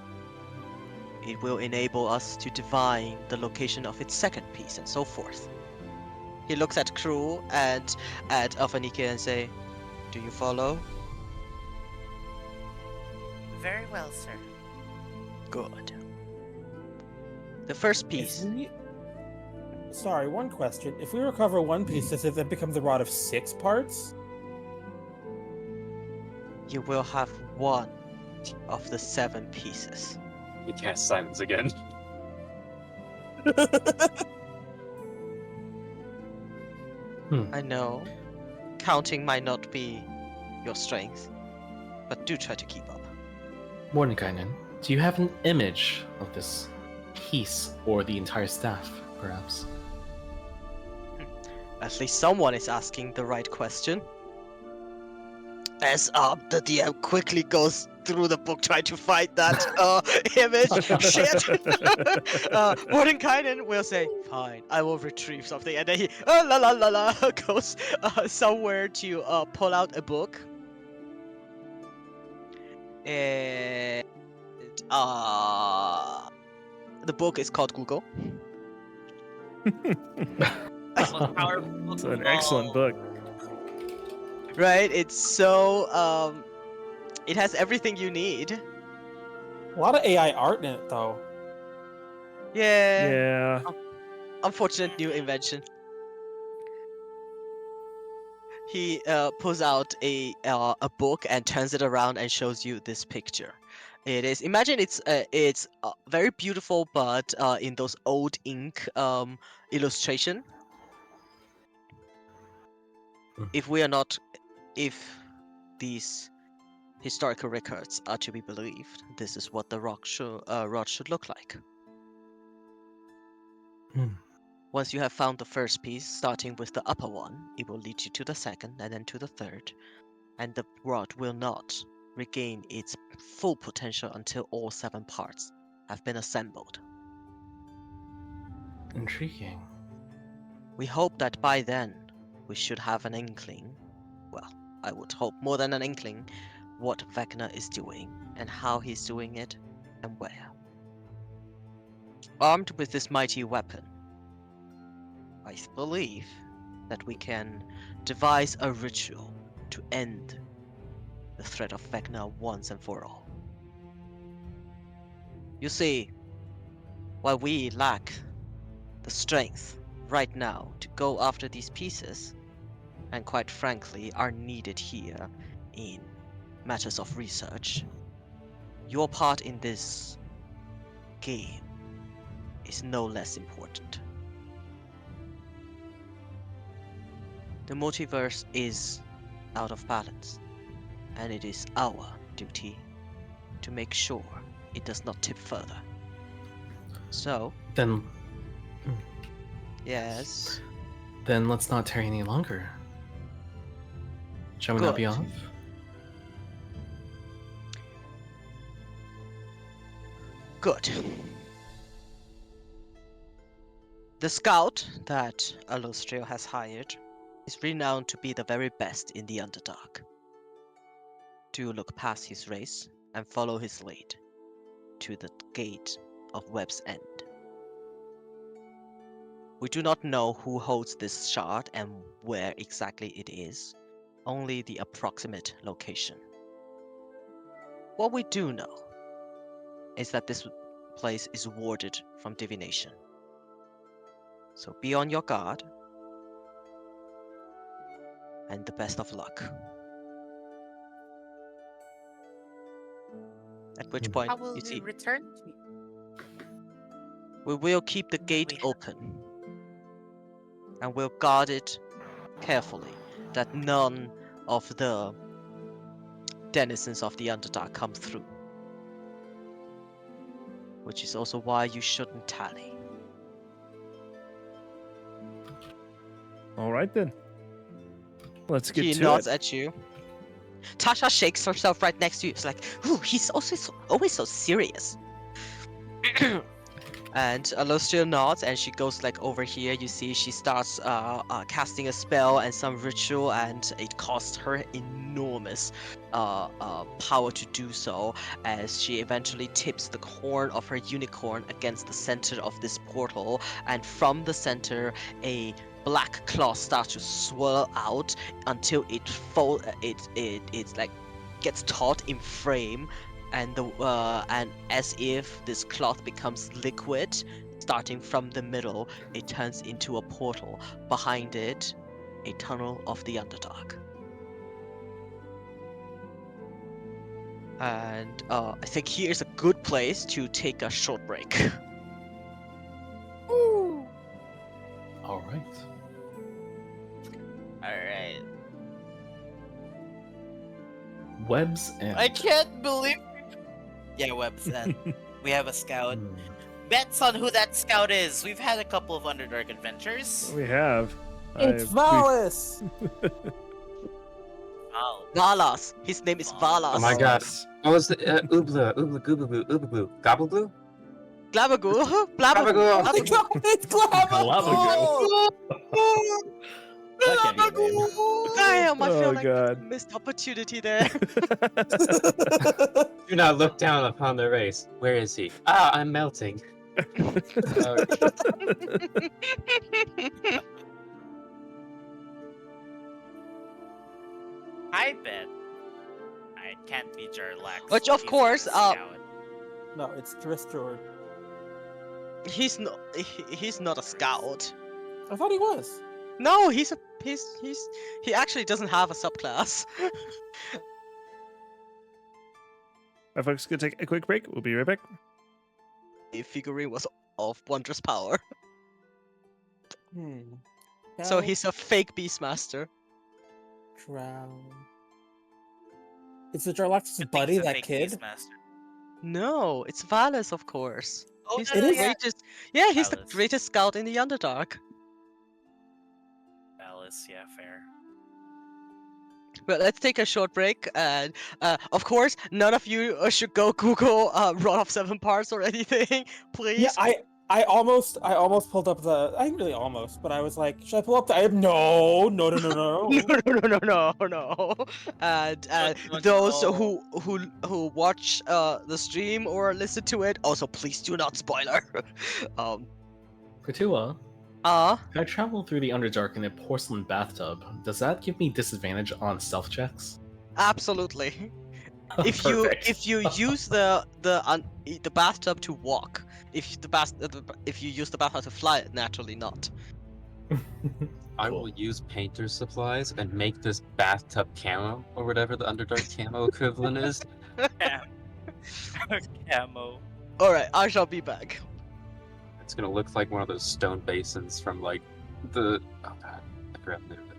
it will enable us to divine the location of its second piece and so forth. He looks at Crew and at Alphanike and say, do you follow? Very well, sir. Good. The first If piece. Sorry, one question. If we recover one piece, does it then become the rod of 6 parts? You will have 1 of the 7 pieces. You cast silence again. I know. Counting might not be your strength, but do try to keep up. Mordenkainen, do you have an image of this piece or the entire staff, perhaps? At least someone is asking the right question. As the DM quickly goes through the book trying to find that image. Shit! Mordenkainen will say, fine, I will retrieve something. And then he la la la la goes somewhere to pull out a book. And the book is called Google. Most powerful It's an of excellent all. book. Right? It's so it has everything you need. A lot of AI art in it, though. Yeah. Yeah. Unfortunate new invention. He pulls out a book and turns it around and shows you this picture. It is, imagine it's very beautiful, but in those old ink illustration. If we are not, if these historical records are to be believed, this is what the rod should look like. Once you have found the first piece, starting with the upper one, it will lead you to the second and then to the third, and the rod will not regain its full potential until all 7 parts have been assembled. Intriguing. We hope that by then we should have an inkling, well, I would hope more than an inkling, what Vecna is doing and how he's doing it and where. Armed with this mighty weapon, I believe that we can devise a ritual to end the threat of Vecna once and for all. You see, while we lack the strength right now to go after these pieces, and quite frankly are needed here in matters of research, your part in this game is no less important. The multiverse is out of balance, and it is our duty to make sure it does not tip further. So, Then, yes, then let's not tarry any longer. Shall we not be Good. off? good. The scout that Alustrio has hired is renowned to be the very best in the Underdark. Do look past his race and follow his lead to the gate of Web's End. We do not know who holds this shard and where exactly it is, only the approximate location. What we do know is that this place is warded from divination. So be on your guard, and the best of luck. At which point, How will you we see, return to you? we will keep the gate We- open, and we'll guard it carefully, that none of the denizens of the Underdark come through. Which is also why you shouldn't tally. All right then. Let's get He to nods it. at you. Tasha shakes herself right next to you. It's like, ooh, he's also always so serious. And Alostria nods, and she goes like over here. You see, she starts casting a spell and some ritual, and it costs her enormous power to do so. As she eventually tips the horn of her unicorn against the center of this portal, and from the center, a black cloth starts to swirl out until it's like gets taut in frame, and and as if this cloth becomes liquid, starting from the middle, it turns into a portal. Behind it, a tunnel of the Underdark. And I think here is a good place to take a short break. All right. Alright. Webs and. I can't believe. Yeah, Web's End. We have a scout. Bets on who that scout is. We've had a couple of Underdark adventures. We have. It's Valis! Oh, Valas. His name is Valas. Oh my god. What was the Oobla, Oobla, Goobloo, Oobloo, Gobblegloo? Glabagoo. Blabagoo. Gabagool. Oh my god, it's Glabagoo! That can't be a name. Damn, I feel Oh, like God. a missed opportunity there. Do not look down upon the race. Where is he? Ah, I'm melting. I bet. I can't be Jarlax. Which, of He's course, not a scout. No, it's Dristor. He's not a scout. I thought he was. No, he actually doesn't have a subclass. Our folks gonna take a quick break. We'll be right back. A figurine was of wondrous power. Hmm. So Cal, he's a fake Beastmaster. Drow. Is the Jarlax's Good thing buddy he's a that fake kid? Beastmaster. No, it's Valus, of course. Oh, He's no, the no, yeah. greatest. Yeah, he's the Valus. greatest scout in the Underdark. Alice, yeah, fair. But let's take a short break, and of course, none of you should go Google Run of 7 Parts or anything, please. Yeah, I almost pulled up the. I didn't really almost, but I was like, should I pull up the? No. No, no. And No, those no. who watch the stream or listen to it, also please do not spoiler. Katua, Uh, can I travel through the Underdark in a porcelain bathtub? Does that give me disadvantage on stealth checks? absolutely. If Perfect. you use the bathtub to walk, if you use the bathtub to fly, naturally not. I Cool. will use painter's supplies and make this bathtub camo, or whatever the Underdark camo equivalent is. Camo. All right, I shall be back. It's gonna look like one of those stone basins from like the. Oh god, I forgot the name of it.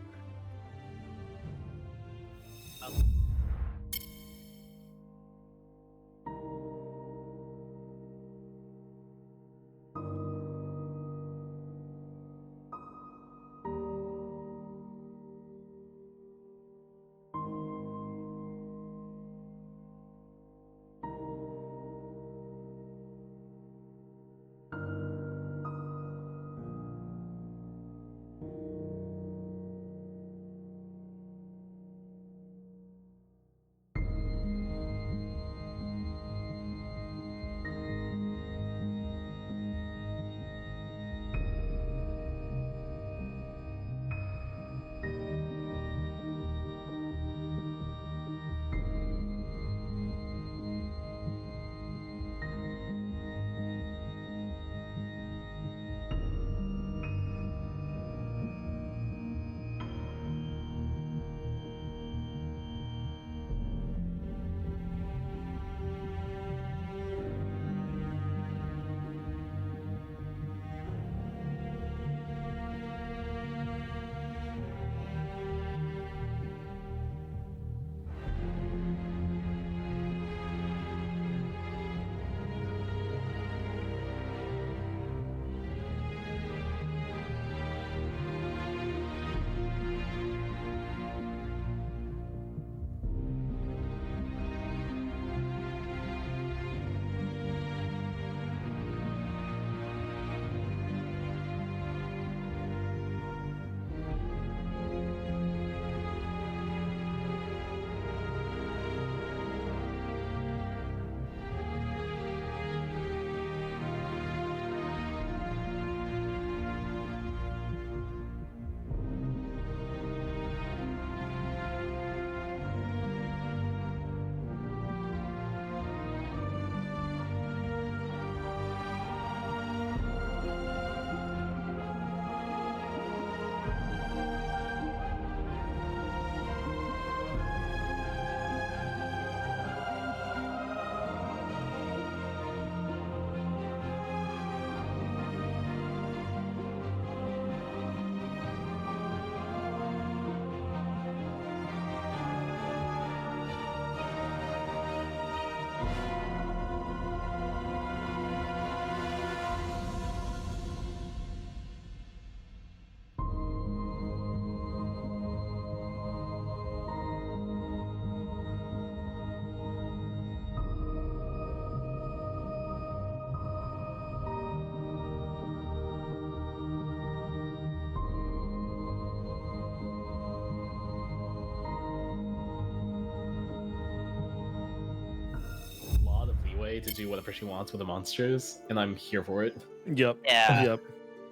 A lot of leeway to do whatever she wants with the monsters, and I'm here for it. Yep. Yeah. Yep.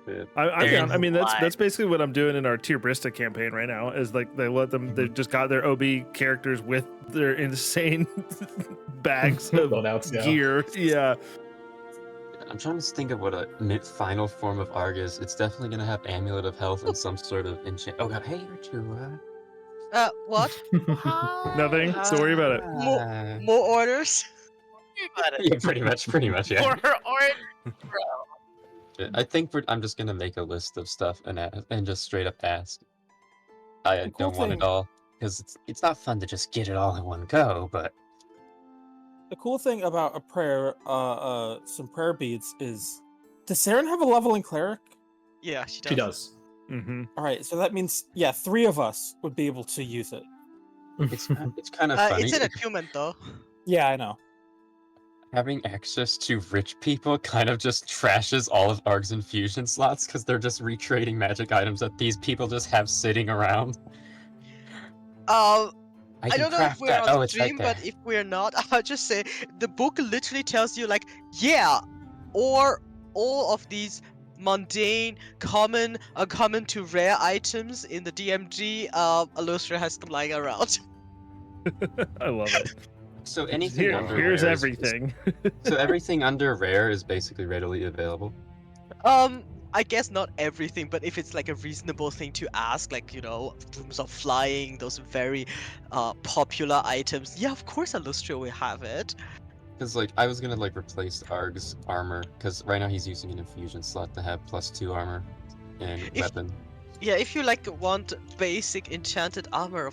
Yeah. I'm There down. is I mean, a that's lot. basically what I'm doing in our Tier Brista campaign right now. Is like they let them. They just got their OB characters with their insane bags of Loadouts, yeah. gear. Yeah. I'm trying to think of what a final form of Arg is. It's definitely gonna have Amulet of Health and some sort of enchant. Oh god, hey, Artua. What? Nothing. Don't worry about it. More orders? Got it. Yeah, pretty much, yeah. Or I think I'm just gonna make a list of stuff and just straight up ask. I The cool don't want it thing- all because it's not fun to just get it all in one go. But The cool thing about a prayer, some prayer beads is, does Saren have a leveling cleric? Yeah, she does. She does. Mm-hmm. All right, so that means 3 of us would be able to use it. it's kind of funny. It's an attunement though. Yeah, I know. Having access to rich people kind of just trashes all of Arg's infusion slots because they're just recreating magic items that these people just have sitting around. I can don't know if craft we're that. on Oh, it's right stream, but there. if we're not, I'll just say the book literally tells you like, yeah, or all of these mundane, common, uncommon to rare items in the DMG, Illustra has them lying around. I love it. So anything under Here's rare everything. so everything under rare is basically readily available. I guess not everything, but if it's like a reasonable thing to ask, like, Rooms of Flying, those very popular items, yeah, of course Illustria will have it. Because I was gonna replace Arg's armor because right now he's using an infusion slot to have +2 armor and weapon. Yeah, if you want basic enchanted armor,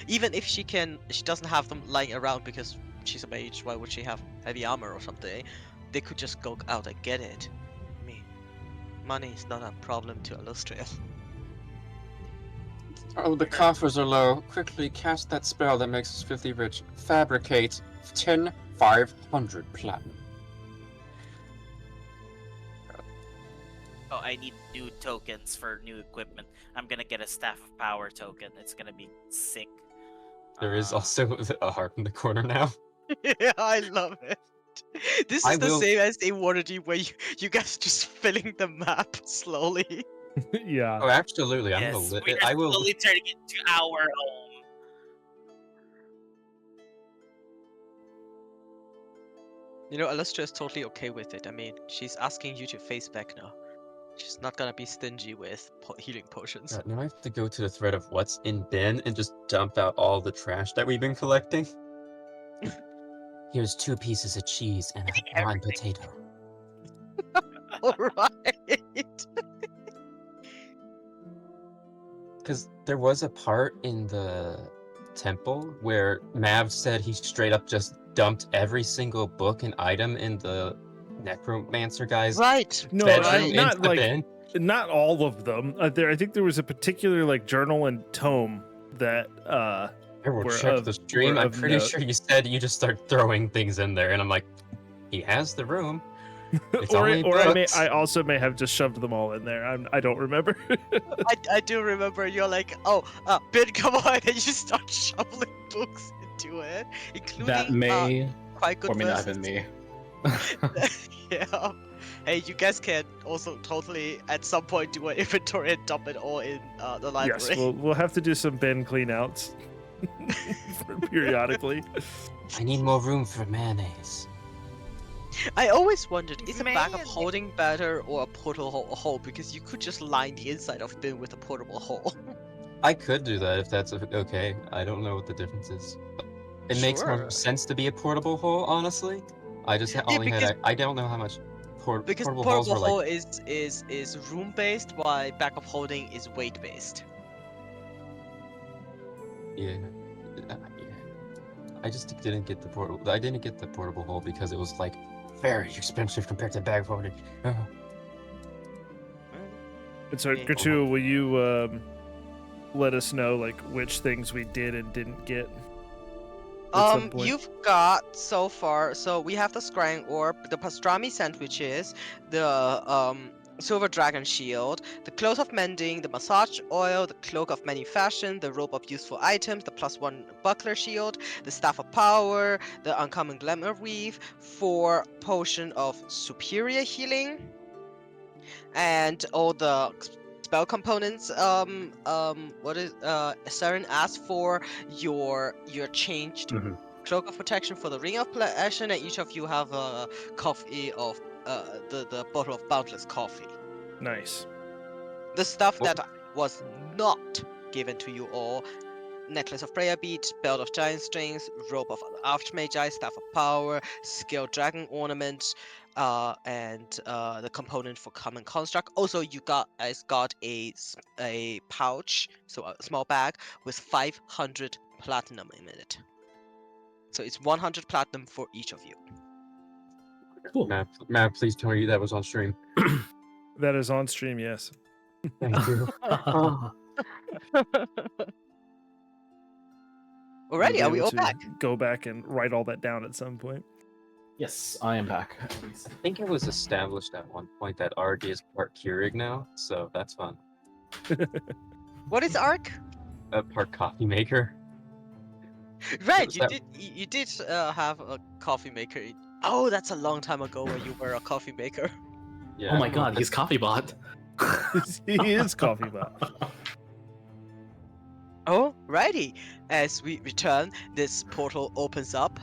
even if she doesn't have them lying around because she's a mage, why would she have heavy armor or something? They could just go out and get it. I mean, money is not a problem to Illustria. Oh, the coffers are low. Quickly cast that spell that makes us filthy rich. Fabricate 10,500 platinum. Oh, I need new tokens for new equipment. I'm gonna get a Staff of Power token. It's gonna be sick. There is also a heart in the corner now. Yeah, I love it. This is the same as a Waterdeep where you guys are just filling the map slowly. Yeah. Oh, absolutely. Yes, we are I will. slowly turning it to our home. Illustria is totally okay with it. I mean, she's asking you to face Vecna. She's not gonna be stingy with healing potions. God, now I have to go to the thread of what's in bin and just dump out all the trash that we've been collecting. Here's 2 pieces of cheese and a one potato. Alright. Because there was a part in the temple where Mav said he straight up just dumped every single book and item in the necromancer guy's No, bedroom not into the bin. not all of them. I think there was a particular journal and tome that I will check the stream. I'm pretty sure you said you just start throwing things in there, and I'm like, he has the room. It's only books. I also may have just shoved them all in there. I don't remember. I do remember you're like, bin, come on, and you start shoveling books into it, including That may quite good or may not have verses. been me. Yeah. Hey, you guys can also totally at some point do an inventory and dump it all in the library. Yes, we'll have to do some bin cleanouts periodically. I need more room for mayonnaise. I always wondered, is a bag of holding better or a portable hole? Because you could just line the inside of bin with a portable hole. I could do that if that's okay. I don't know what the difference is. It makes more sense to be a portable hole, honestly. I just I don't know how much portable holes were hole is room based, while bag of holding is weight based. Yeah. I just didn't get the portable. I didn't get the portable hole because it was very expensive compared to bag holding. And so, Gertrude, will you let us know which things we did and didn't get? You've got so far. So we have the scrying orb, the pastrami sandwiches, the silver dragon shield, the cloth of mending, the massage oil, the cloak of many fashion, the robe of useful items, the +1 buckler shield, the staff of power, the uncommon glamour weave, 4 potion of superior healing, and all the spell components. Saren asked for your changed cloak of protection for the ring of pleasure, and each of you have a copy of the bottle of boundless coffee. Nice. The stuff What- that was not given to you all: necklace of prayer beads, belt of giant strings, robe of archmagi, staff of power, scaled dragon ornament, and the component for common construct. Also, you guys got a pouch, so a small bag with 500 platinum in it. So it's 100 platinum for each of you. Cool. Matt, please tell me that was on stream. That is on stream, yes. Thank you. Ah, You'll Alrighty, be are we able all to back? Go back and write all that down at some point. yes, I am back. I think it was established at one point that Arg is part Keurig now, so that's fun. What is Ark? A part coffee maker. Right, that- you did have a coffee maker. Oh, that's a long time ago where you were a coffee maker. Yeah, Oh I my don't know god, if he's coffee bot. He is coffee bot. Alrighty, as we return, this portal opens up,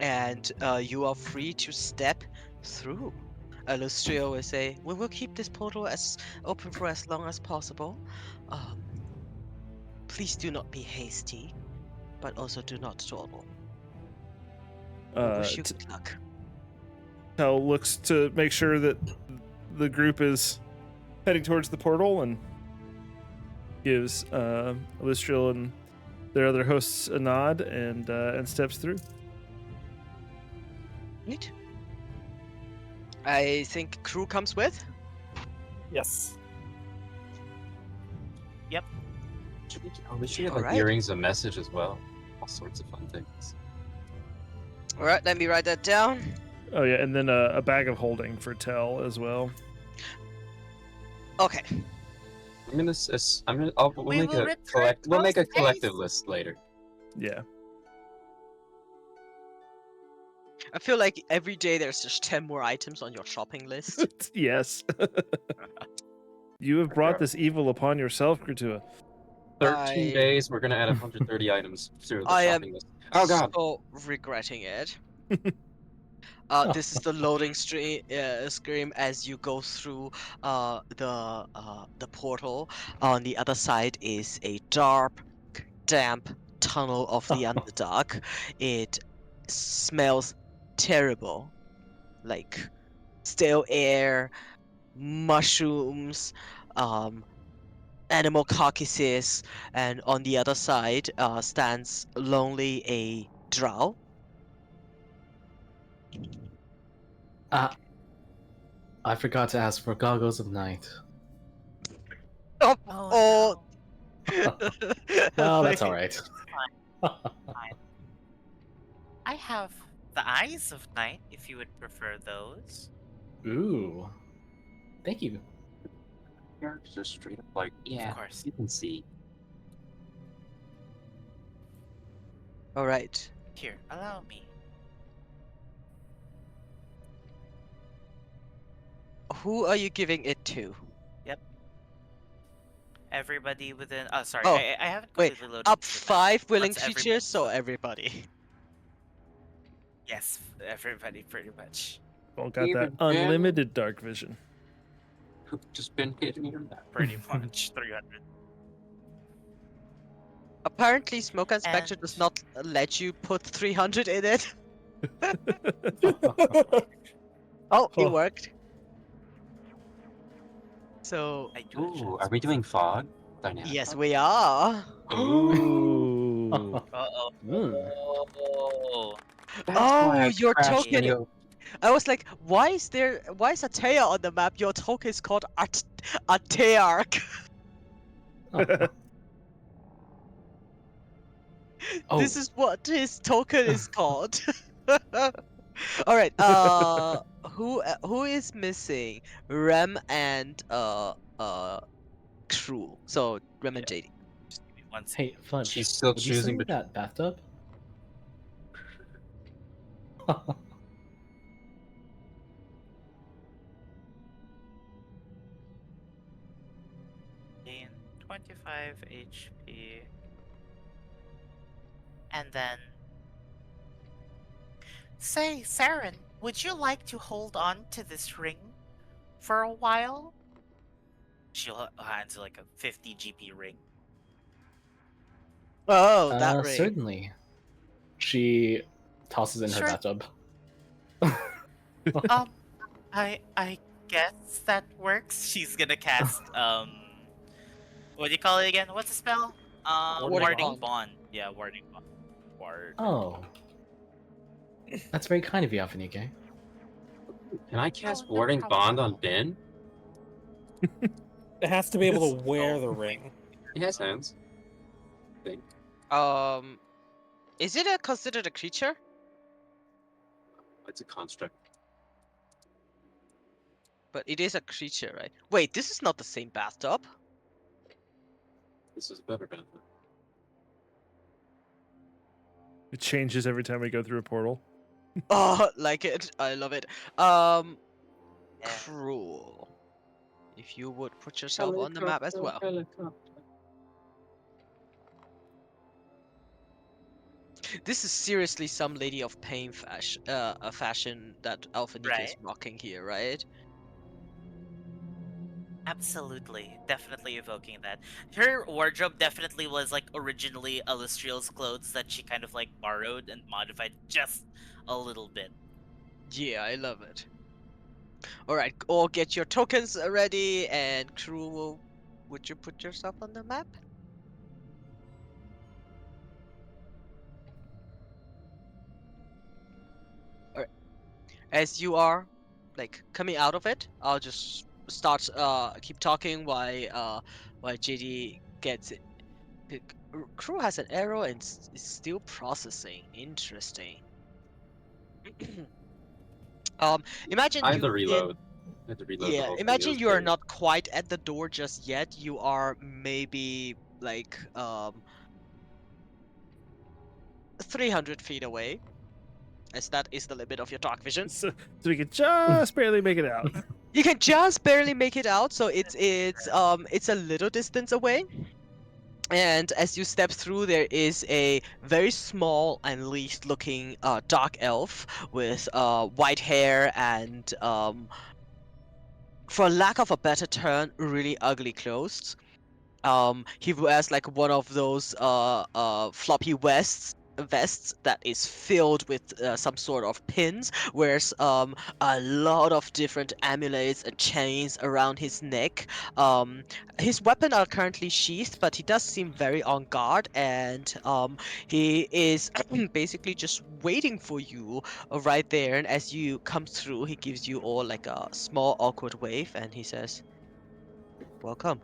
and you are free to step through. Illustrio will say, "We will keep this portal as open for as long as possible. Please do not be hasty, but also do not dawdle. We wish you good luck." Tel looks to make sure that the group is heading towards the portal and gives Elistriel and their other hosts a nod and steps through. Right. I think crew comes with. Yes. we should get like Alright. earrings of message as well. All sorts of fun things. All right, let me write that down. Oh yeah, and then a bag of holding for Tel as well. Okay. We'll We make will a return we'll make a post collective haste. list later. Yeah. I feel like every day there's just 10 more items on your shopping list. Yes. You have brought this evil upon yourself, Gratua. 13 I- days, we're gonna add 130 items to the I am shopping list. Oh god. So regretting it. This is the loading screen as you go through the portal. On the other side is a dark, damp tunnel of the Underdark. It smells terrible, like stale air, mushrooms, animal carcasses, and on the other side stands lonely a drow. I forgot to ask for goggles of night. Oh, Oh, Well, that's Wait. alright. I have the eyes of night, if you would prefer those. Ooh. Thank you. You're just straight up like, yeah, Of course. you can see. All right. Here, allow me. Who are you giving it to? Everybody within. Oh, sorry. Oh, I haven't wait, completely loaded Up the map. 5 willing Once everybody- creatures, so everybody. Yes, everybody, pretty much. All got that Even unlimited dark vision. Who've just been hitting your Pretty much 300. Apparently, Smoke and Spectre does And- not let you put 300 in it. Oh, it Oh. worked. So, I do Ooh, adjust. are we doing fog? Dynamic yes, fog? we are. Ooh. Uh-oh. Mm. Oh. That's Oh, why I your crashed token- you. I was like, why is Atea on the map? Your token is called Atearch. Oh, This is what his token is called. All right. Who is missing? Rem and Crew. So Rem and JD. Just give me 1 second. hey, Fudge. She's still would you choosing send me between. that bathtub? Gain 25 HP. And then. Say, Saren, would you like to hold on to this ring for a while? She'll hands you like a 50 GP ring. Oh, that ring. Certainly. She tosses in her Sure. bathtub. Um, I guess that works. She's gonna cast what do you call it again? What's the spell? Warding Warding bond. bond. Yeah, warding bond. Ward. Oh, that's very kind of you, Alphanike. Can I cast no Warding problem Bond at on all. Ben? It has to be able to wear Oh. the ring. He has hands. I think. Is it considered a creature? It's a construct. But it is a creature, right? Wait, this is not the same bathtub. This is a better benefit. It changes every time we go through a portal. Oh, like it. I love it. Um, Yeah. Cruel. If you would put yourself on the map as well. This is seriously some Lady of Pain fashion that Alphanike is Right. rocking here, right? Absolutely. Definitely evoking that. Her wardrobe definitely was like originally Illustrial's clothes that she kind of like borrowed and modified just a little bit. Yeah, I love it. Alright, all get your tokens ready, and Cruel, would you put yourself on the map? Alright. As you are like coming out of it, I'll just start keep talking while JD gets it. Crew has an arrow and is still processing. Interesting. Imagine I had to you've been reload. I had to reload the yeah, whole thing. It imagine was you are big. not quite at the door just yet. You are maybe like 300 feet away, as that is the limit of your dark vision. So we can just barely make it out. You can just barely make it out, so it's a little distance away. And as you step through, there is a very small and least-looking dark elf with white hair and for lack of a better term, really ugly clothes. He wears like one of those floppy vests that is filled with some sort of pins. Wears a lot of different amulets and chains around his neck. His weapon are currently sheathed, but he does seem very on guard, and he is basically just waiting for you right there. And as you come through, he gives you all like a small awkward wave, and he says, "Welcome.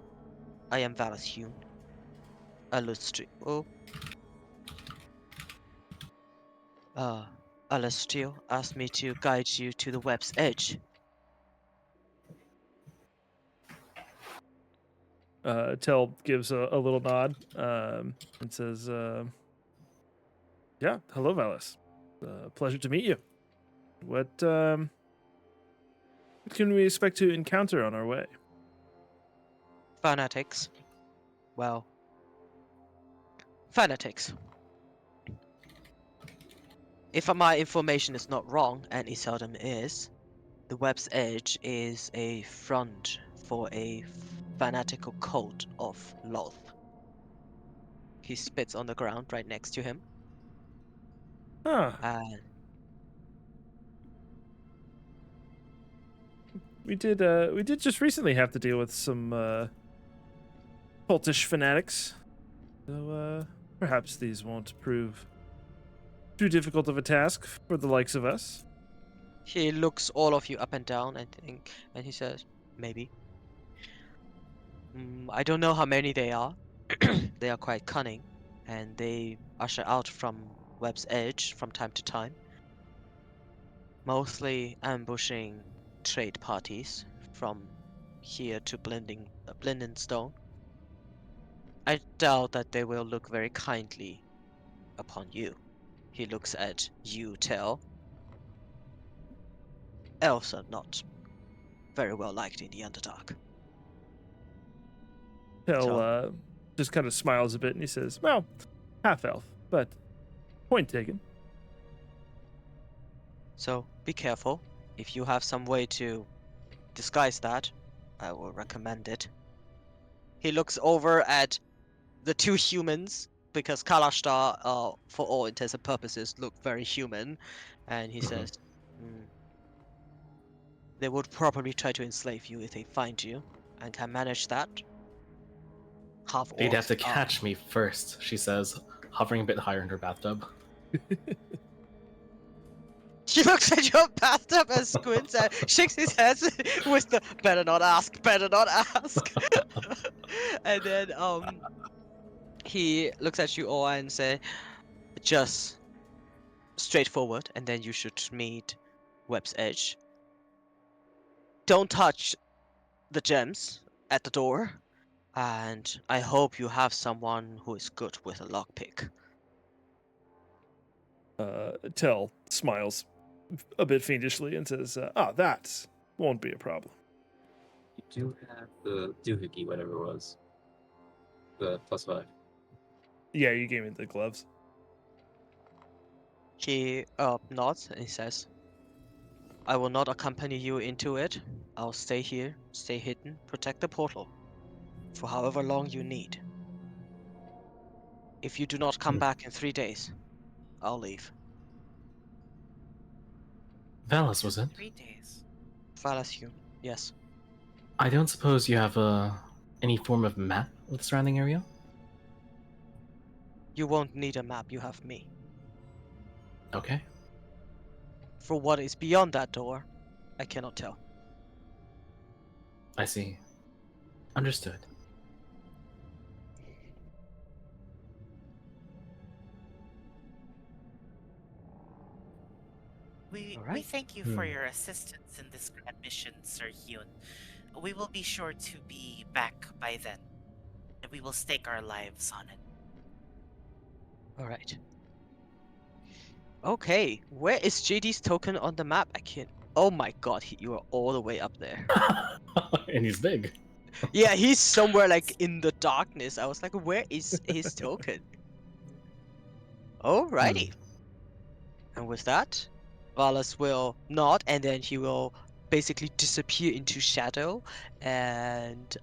I am Valithune. Oh, uh, Alastrio asked me to guide you to the web's edge." Tell gives a little nod and says, "Yeah, hello, Valis. Pleasure to meet you. What can we expect to encounter on our way?" Fanatics. Well, fanatics. If my information is not wrong, and it seldom is, the web's edge is a front for a fanatical cult of Loth. He spits on the ground right next to him. Huh. And We did just recently have to deal with some cultish fanatics. So perhaps these won't prove too difficult of a task for the likes of us. he looks all of you up and down and he says, maybe. I don't know how many they are. They are quite cunning, and they usher out from Web's Edge from time to time, mostly ambushing trade parties from here to Blending Stone. I doubt that they will look very kindly upon you. He looks at you, Tell. Elves are not very well liked in the Underdark. Tell So, just kind of smiles a bit and he says, "Well, half elf, but point taken." So be careful. If you have some way to disguise that, I will recommend it. He looks over at the two humans because Kalashtar, for all intents and purposes, look very human, and he says, "Hmm, they would probably try to enslave you if they find you, and can manage that. Half They'd have orcs to are." catch me first, she says, hovering a bit higher in her bathtub. She looks at your bathtub and squints and shakes his head with the "better not ask, better not ask." And then he looks at you all and say, "Just straightforward, and then you should meet Web's Edge. Don't touch the gems at the door, and I hope you have someone who is good with a lockpick." Tell smiles a bit fiendishly and says, that won't be a problem. You do have the doohickey, whatever it was. The +5. Yeah, you gave me the gloves. He nods and he says, "I will not accompany you into it. I'll stay here, stay hidden, protect the portal for however long you need. If you do not come back in 3 days, I'll leave." Valis, was it? 3 days. Valas, yes. I don't suppose you have any form of map of the surrounding area? You won't need a map, you have me. Okay. For what is beyond that door, I cannot tell. I see. Understood. We Alright. thank you for your assistance in this grand mission, Sir Hyun. We will be sure to be back by then, and we will stake our lives on it. Alright. Okay, where is JD's token on the map? I can't. Oh my god, you are all the way up there. And he's big. Yeah, he's somewhere like in the darkness. I was like, where is his token? Alrighty. And with that, Valas will nod and then he will basically disappear into shadow. And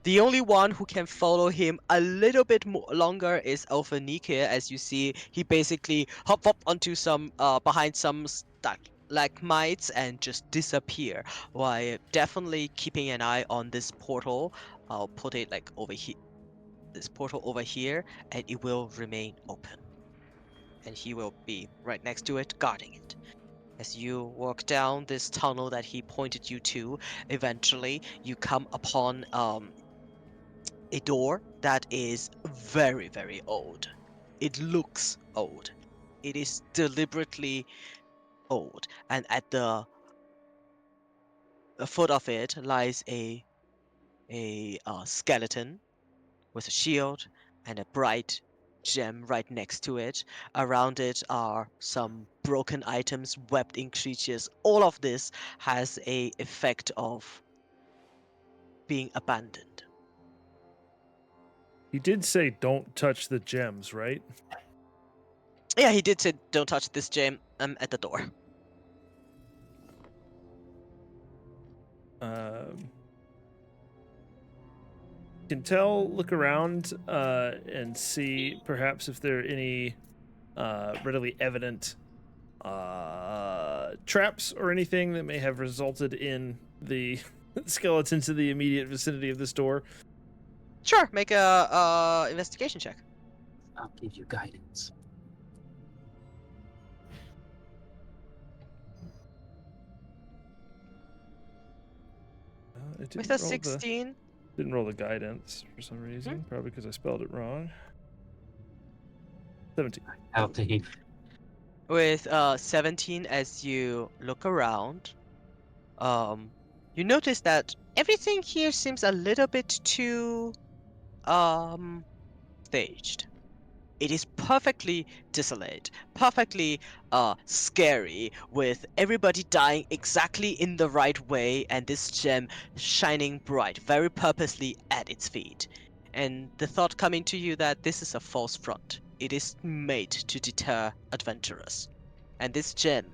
the only one who can follow him a little bit more longer is Alpha Nike. As you see, he basically hop up onto some behind some stalagmites and just disappear. While definitely keeping an eye on this portal. I'll put it like over here. This portal over here, and it will remain open. And he will be right next to it, guarding it. As you walk down this tunnel that he pointed you to, eventually you come upon a door that is very, very old. It looks old. It is deliberately old, and at the foot of it lies a skeleton with a shield and a bright gem right next to it. Around it are some broken items, webbed in creatures. All of this has a effect of being abandoned. He did say don't touch the gems, right? Yeah, he did say don't touch this gem. I'm at the door. Can tell, look around, and see perhaps if there are any readily evident traps or anything that may have resulted in the skeletons in the immediate vicinity of this door. Sure, make a investigation check. I'll give you guidance. With a 16. Didn't roll the guidance for some reason, probably because I spelled it wrong. 17. Alpine. With 17, as you look around, you notice that everything here seems a little bit too staged. It is perfectly desolate, perfectly scary, with everybody dying exactly in the right way, and this gem shining bright, very purposely at its feet. And the thought coming to you that this is a false front. It is made to deter adventurers. And this gem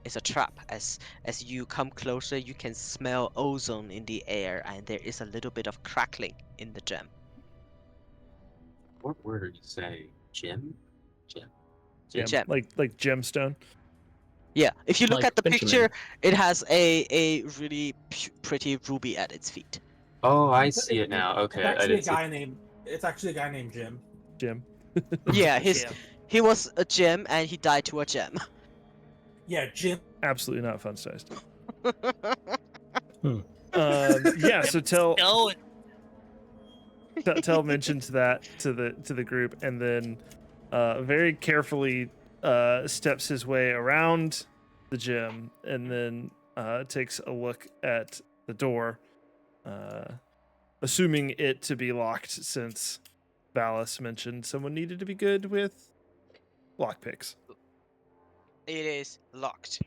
is a trap. As you come closer, you can smell ozone in the air, and there is a little bit of crackling in the gem. What word are you saying? Jim? Jim. Gem. Like gemstone. Yeah, if you look Like at the Benjamin. picture, it has a really pretty ruby at its feet. Oh, I see it now. It's Okay, I actually a didn't see. guy named. It's actually a guy named Jim. Jim. Yeah, Jim. he was a gem and he died to a gem. Yeah, Jim. Absolutely not fun sized. Hmm. Yeah. So tell No. Tell mentions that to the group, and then very carefully steps his way around the gym, and then takes a look at the door, assuming it to be locked, since Valis mentioned someone needed to be good with lockpicks. It is locked.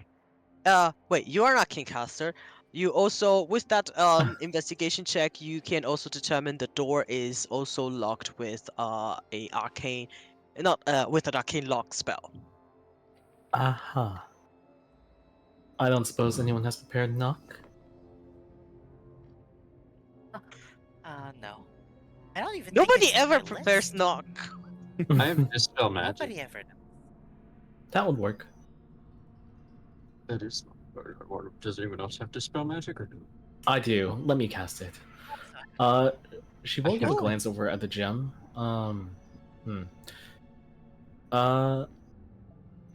Wait, you are not Kingcaster. You also, with that investigation check, you can also determine the door is also locked with a arcane, not with an arcane lock spell. Aha. I don't suppose anyone has prepared knock? No. I don't even think Nobody it's in ever my prepares list. knock. I have dispel magic. Nobody ever does. That would work. That is. Or does anyone else have dispel magic? Or... I do. Let me cast it. She will give a glance over at the gem.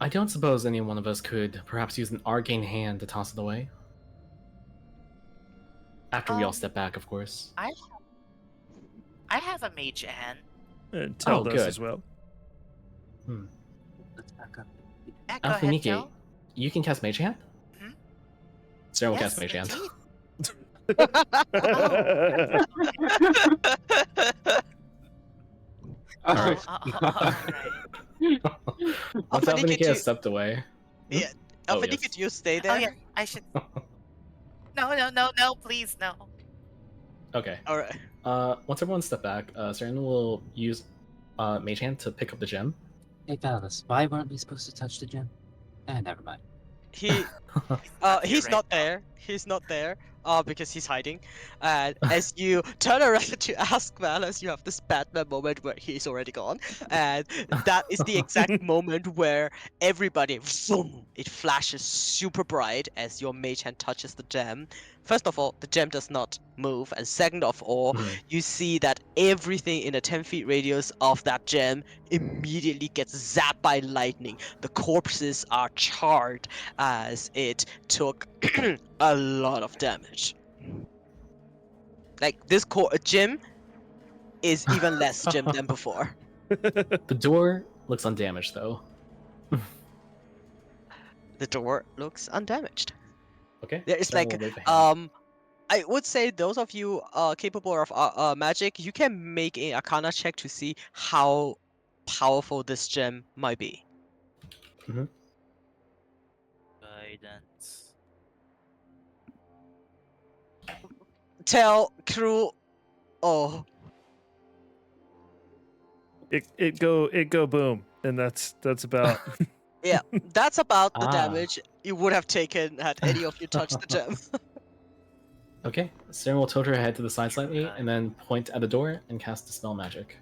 I don't suppose any one of us could perhaps use an arcane hand to toss it away. After we all step back, of course. I have a mage hand. And Tell does good. as well. Let's back up. Yeah, go ahead, Alphaniki, Kel. you can cast Mage Hand? Mhm. Sarah will Yes, cast Mage Hand. indeed. Oh, Alright. Alright. Once Alphaniki, Alphaniki do- has stepped away. Yeah, Oh, Alphaniki, yes. do you stay Oh there? yeah, I should. No, please, no. Okay. All right. Once everyone step back, Saren will use Mage Hand to pick up the gem. hey, Valis, why weren't we supposed to touch the gem? Never mind. He Not here he's right not now. there. He's not there. Because he's hiding. And as you turn around to ask Valis, you have this Batman moment where he's already gone. And that is the exact moment where everybody, vroom, it flashes super bright as your mage hand touches the gem. First of all, the gem does not move. And second of all, Mhm. you see that everything in a 10 feet radius of that gem immediately gets zapped by lightning. The corpses are charred as it took a lot of damage. Like this gym is even less gym than before. The door looks undamaged, though. The door looks undamaged. Okay. There is Saren like will wave a hand. I would say those of you capable of magic, you can make a Arcana check to see how powerful this gem might be. Guidance. Tell crew. Oh, It go boom, and that's about. yeah, that's about the Ah. damage you would have taken had any of you touched the gem. Okay. Saren will tilt her head to the side slightly and then point at the door and cast Dispel Magic.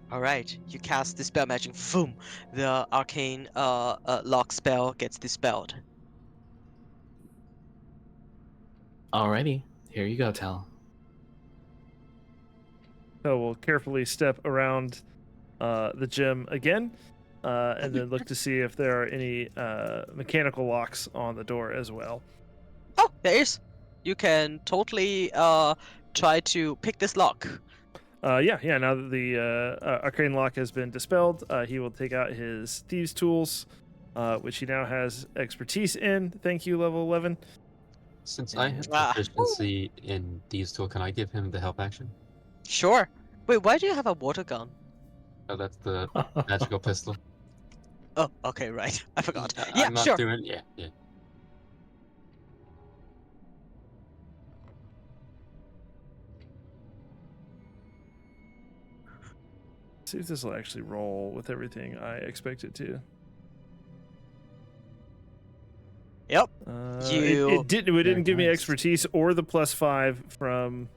All right, you cast Dispel Magic. Boom! The arcane lock spell gets dispelled. Alrighty. Here you go, Tal. So we'll carefully step around the gym again, and then look to see if there are any mechanical locks on the door as well. Oh, there is. You can totally try to pick this lock. Yeah. Now that the arcane lock has been dispelled, he will take out his thieves' tools, which he now has expertise in. Thank you, level 11. Since I have Ah. proficiency in these two, can I give him the help action? Sure. Wait, why do you have a water gun? Oh, that's the magical pistol. Oh, okay, right. I forgot. I'm Yeah, not sure. doing. Yeah. See if this will actually roll with everything I expect it to. It didn't give me nice. expertise or the +5 from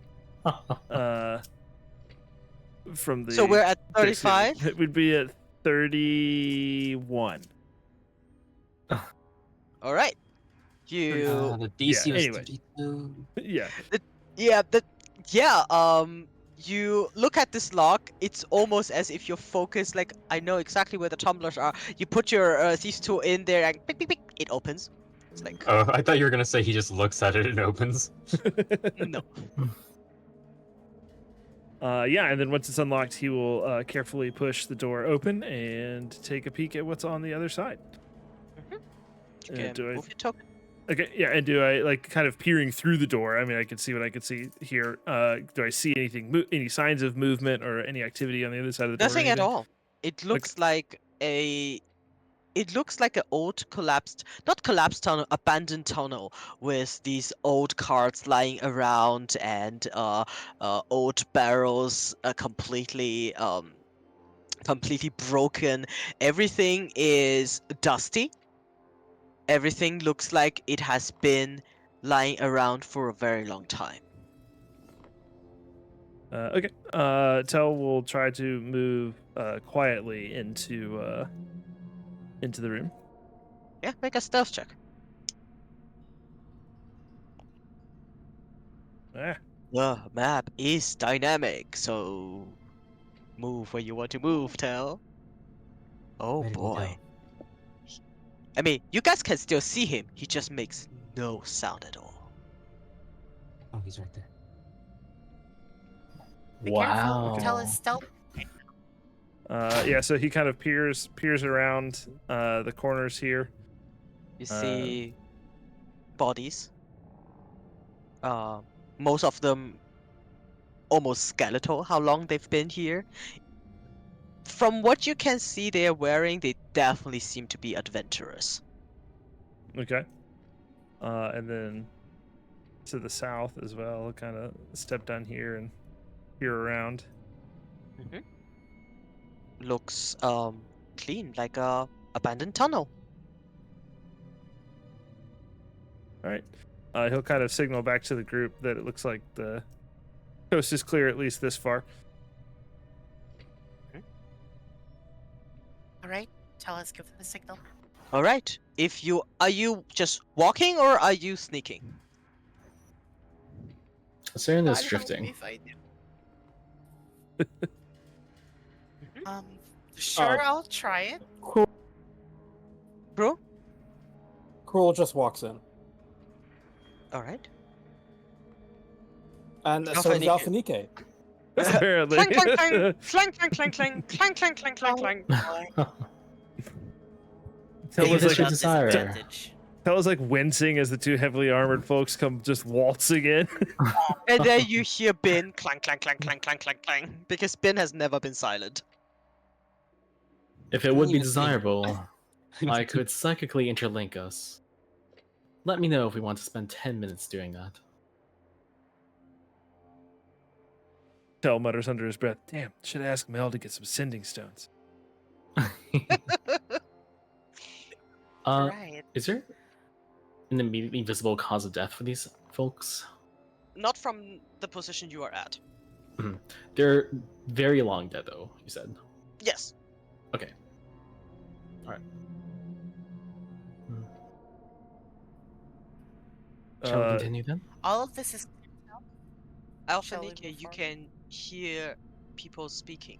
the. So we're at dexterity. 35. It would be at 31. All right. You The DC was anyway. 32. Yeah. you look at this lock. It's almost as if you're focused. Like, I know exactly where the tumblers are. You put your thieves tool in there and pick, pick, pick, it opens. It's like, Oh, I thought you were gonna say he just looks at it and opens. no. Yeah, and then once it's unlocked, he will carefully push the door open and take a peek at what's on the other side. You can do I- move your token. Okay, yeah, and do I like kind of peering through the door? I mean, I can see what I can see here. Do I see anything, any signs of movement or any activity on the other side of the door? or Nothing at anything? all. It looks like a. It looks like an old not collapsed tunnel, abandoned tunnel with these old carts lying around and old barrels completely broken. Everything is dusty. Everything looks like it has been lying around for a very long time. Okay. Tell will try to move quietly into the room. Yeah, make a stealth check. Ah, The map is dynamic, so move where you want to move, Tell. Oh Where did he boy. go? I mean, you guys can still see him. He just makes no sound at all. Oh, he's right there. Be careful. Wow. Tell us stealth. yeah. So he kind of peers around the corners here. You see bodies. Most of them almost skeletal, how long they've been here. From what you can see they're wearing, they definitely seem to be adventurous. Okay. And then to the south as well. Kind of step down here and peer around. Looks clean, like a abandoned tunnel. All right. He'll kind of signal back to the group that it looks like the coast is clear, at least this far. All right. Tell us. Give them a signal. All right. Are you just walking or are you sneaking? Assyrian is God help drifting. me if I do. Sure, I'll try it. Bro? Cruel just walks in. All right. And so is Alphanike. Alphanike. Apparently. Clang, clang, clang, clang, clang, clang, clang, clang, clang, clang, clang, clang. Tell Hey, us this like your desire. Disadvantage. Tell us like wincing as the two heavily armored folks come just waltzing in. And then you hear Bin clang, clang, clang, clang, clang, clang, clang, because Bin has never been silent. If it would be Even me. desirable, I could psychically interlink us. Let me know if we want to spend 10 minutes doing that. Tell mutters under his breath, "Damn, should ask Mel to get some sending stones." Right. Is there an immediately visible cause of death for these folks? Not from the position you are at. They're very long dead, though, you said. Yes. Okay. Alright. Shall we continue then? All of this is. Shall we Alphanike, move you forward? can hear people speaking.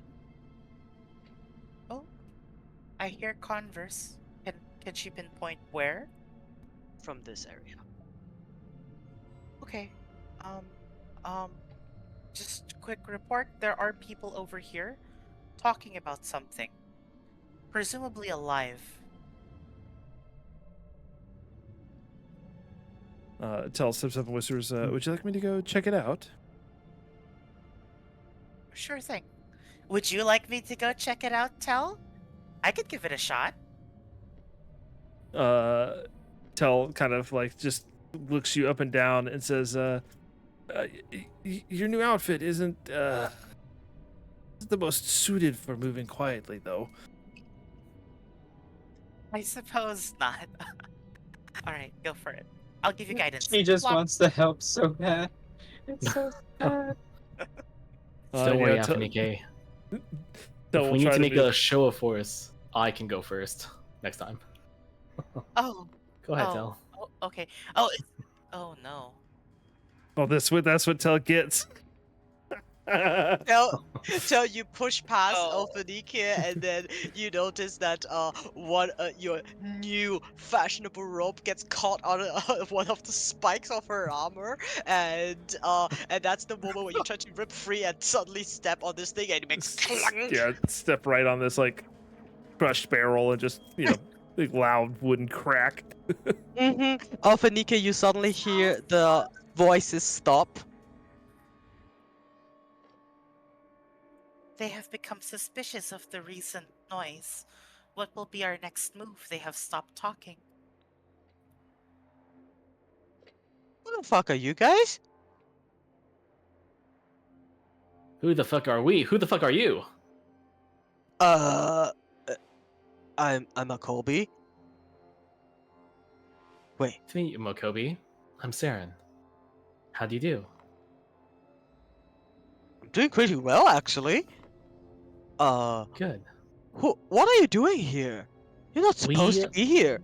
Oh, I hear converse. Can she pinpoint where? From this area. Okay. Just quick report. There are people over here talking about something. Presumably alive. Tell steps up and whispers, "Would you like me to go check it out?" Sure thing. Would you like me to go check it out, Tell? I could give it a shot. Tell kind of like just looks you up and down and says, "Your new outfit isn't the most suited for moving quietly, though." I suppose not. Alright, go for it. I'll give you guidance. She just Flop. wants to help so bad. It's so sad. Don't worry, yeah, Afanike. Tell If will we need try to make be- a show of force, I can go first next time. Oh, Go ahead, oh, Tel. oh, okay. Oh, oh no. Oh, that's what Tell gets. Till you push past Oh. Alphanike, and then you notice that one your new fashionable robe gets caught on one of the spikes of her armor, and that's the moment where you try to rip free and suddenly step on this thing and it makes clang. Yeah, step right on this like crushed barrel and just big loud wooden crack. Alphanike, you suddenly hear the voices stop. They have become suspicious of the recent noise. What will be our next move? They have stopped talking. Who the fuck are you guys? Who the fuck are we? Who the fuck are you? Uh, I'm a Colby. Wait, To meet you, Mokobi. I'm Saren. How do you do? I'm doing pretty well actually. Good. What are you doing here? You're not supposed to be here.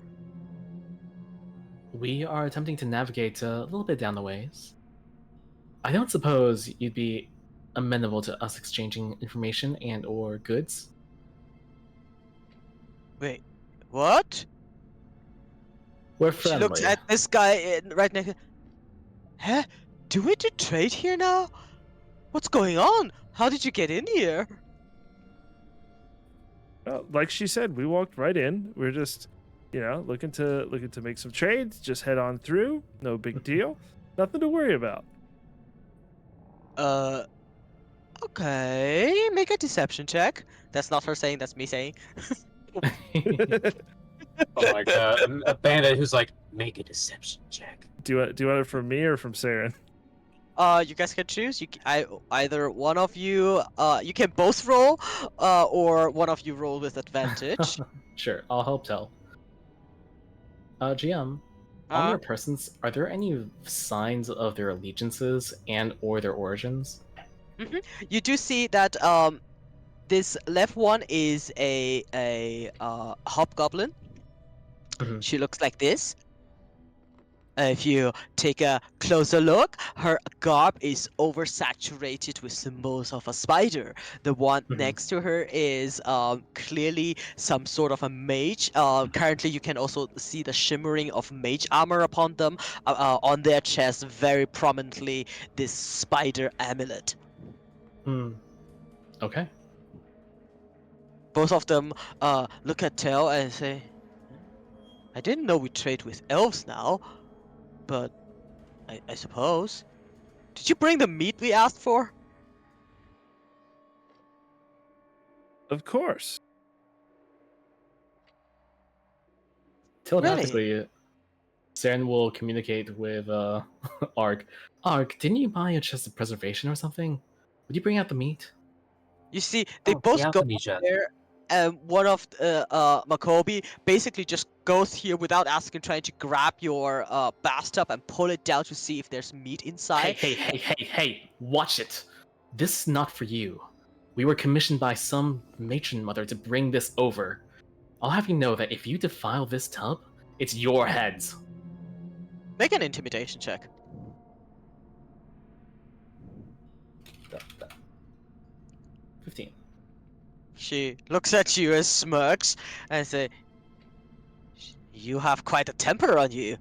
We are attempting to navigate a little bit down the ways. I don't suppose you'd be amenable to us exchanging information and or goods? Wait, what? We're She looks friendly. at this guy right next. Huh? Do we do trade here now? What's going on? How did you get in here? Well, like she said, we walked right in. We're just, looking to make some trades. Just head on through. No big deal. Nothing to worry about. Okay. Make a deception check. That's not her saying. That's me saying. Oh my god, a bandit who's like, make a deception check. Do you want it from me or from Saren? You guys can choose. Either one of you. You can both roll. Or one of you roll with advantage. Sure, I'll help Tell. GM, on their persons, are there any signs of their allegiances and or their origins? You do see that this left one is a hobgoblin. Mhm. She looks like this. If you take a closer look, her garb is oversaturated with symbols of a spider. The one next to her is clearly some sort of a mage. Currently, you can also see the shimmering of mage armor upon them. On their chest, very prominently, this spider amulet. Okay. Both of them look at Tel and say, I didn't know we trade with elves now, but I suppose. Did you bring the meat we asked for? Of course. Telepathically, Saren will communicate with Ark. Ark, didn't you buy a chest of preservation or something? Would you bring out the meat? You see, they Oh, both yeah, go Phoenicia. there, and one of Makobi basically just goes here without asking, trying to grab your bathtub and pull it down to see if there's meat inside. Hey, watch it. This is not for you. We were commissioned by some matron mother to bring this over. I'll have you know that if you defile this tub, it's your heads. Make an intimidation check. 15. She looks at you and smirks and say, "You have quite a temper on you.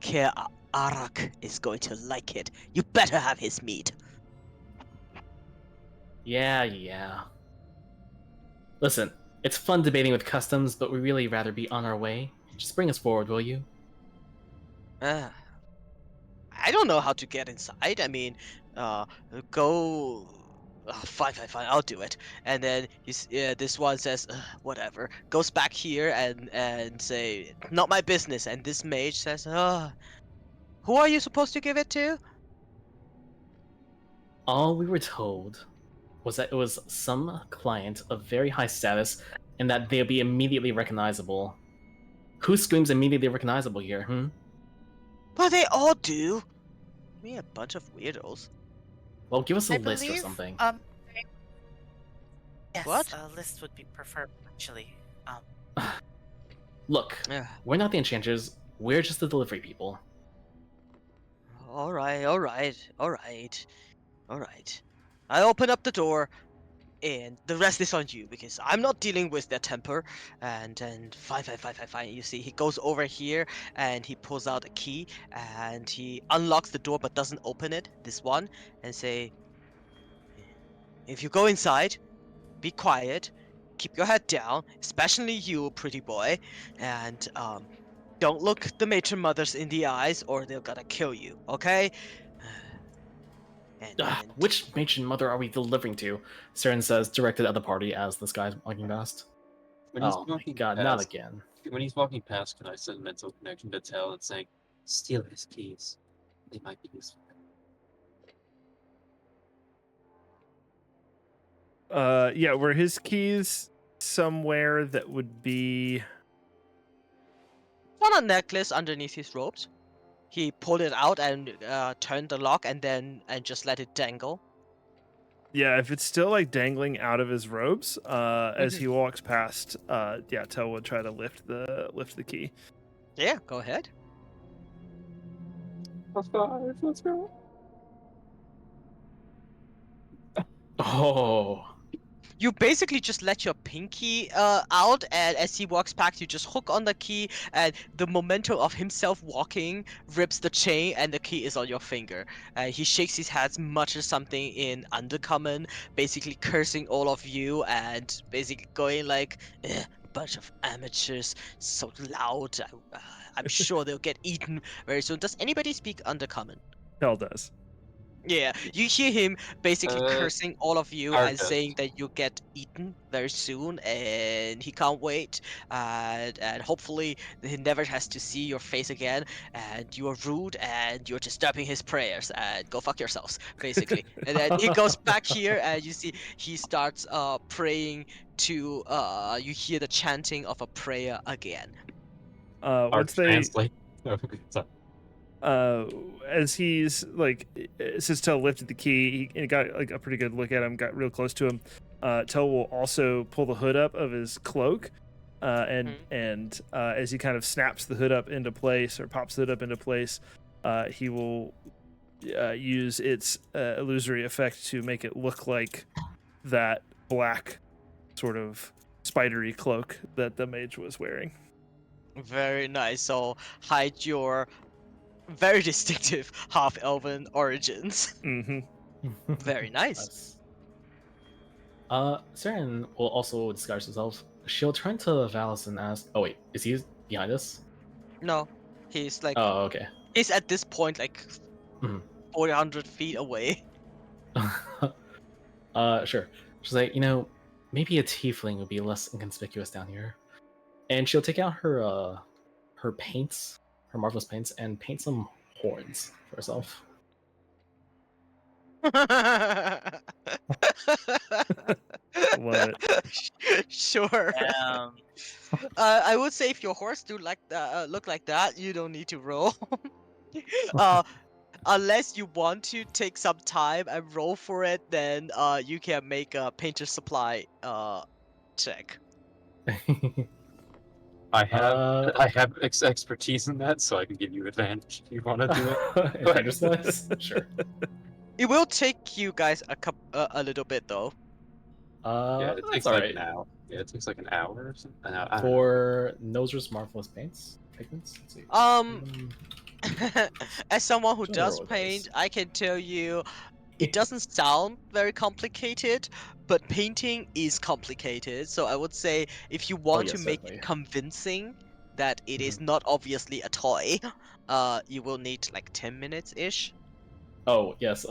Kir Arak is going to like it. You better have his meat." Yeah. Listen, it's fun debating with customs, but we'd really rather be on our way. Just bring us forward, will you? I don't know how to get inside. I mean, go. Fine. I'll do it. And then this one says, whatever. Goes back here and say, not my business. And this mage says, who are you supposed to give it to? All we were told was that it was some client of very high status and that they'll be immediately recognizable. Who screams immediately recognizable here, Well, they all do. We a bunch of weirdos. Well, give us a I list or believe, something. yes, What? a list would be preferred, actually. Look, Yeah. we're not the enchanters. We're just the delivery people. All right, all right, all right, all right. I open up the door, and the rest is on you because I'm not dealing with their temper. And fine, fine, fine, fine, fine. You see, he goes over here and he pulls out a key and he unlocks the door but doesn't open it. This one, and say, if you go inside, be quiet, keep your head down, especially you, pretty boy, and don't look the matron mothers in the eyes or they're gonna kill you. Okay? And Which matron mother are we delivering to? Saren says, directed at the party as this guy's walking past. When he's Oh my walking god, not past, again. when he's walking past, can I send a mental connection to Tell and saying, "Steal his keys. They might be useful." Yeah, were his keys somewhere that would be? on a necklace underneath his robes. He pulled it out and turned the lock and just let it dangle. Yeah, if it's still like dangling out of his robes, as he walks past, yeah, Tell would try to lift the key. Yeah, go ahead. +5, let's go. Oh. You basically just let your pinky out, and as he walks back, you just hook on the key, and the momentum of himself walking rips the chain, and the key is on your finger. He shakes his head, mutters something in Undercommon, basically cursing all of you, and basically going like, bunch of amateurs, so loud. I'm sure they'll get eaten very soon. Does anybody speak Undercommon? Tell does. Yeah, you hear him basically Uh, cursing all of you Art and does. saying that you'll get eaten very soon, and he can't wait. And hopefully he never has to see your face again. And you are rude, and you're disturbing his prayers. And go fuck yourselves, basically. And then he goes back here, and you see he starts praying to you hear the chanting of a prayer again. Art Once they translate. Sorry. as he's like, since Tell lifted the key, he got like a pretty good look at him, got real close to him. Tell will also pull the hood up of his cloak, and as he kind of snaps the hood up into place or pops the hood up into place, he will use its illusory effect to make it look like that black sort of spidery cloak that the mage was wearing. Very nice. So hide your very distinctive half elven origins. Mm-hmm. Very nice. Nice. Saren will also disguise herself. She'll turn to Valis and ask, oh wait, is he behind us? No, he's like Oh, okay. he's at this point like Mhm. 400 feet away. Sure. She's like, maybe a tiefling would be less inconspicuous down here. And she'll take out her paints, her marvelous paints, and paint some horns for herself. Love it. Sure. Um, I would say if your horse do like look like that, you don't need to roll. uh, unless you want to take some time and roll for it, then you can make a painter supply check. I have Uh, I have expertise in that, so I can give you advantage if you want to do it. painter supplies? Sure. It will take you guys a little bit though. Yeah, it That's takes all like right. an hour. Yeah, it takes like an hour or something. I don't know. For Noser's marvelous paints, pigments. Let's see. As someone who Don't remember does what that paint, is. I can tell you it doesn't sound very complicated, but painting is complicated. So I would say if you want to yes, make certainly. it convincing that it is Mhm. not obviously a toy, you will need like 10 minutes ish. Oh yes.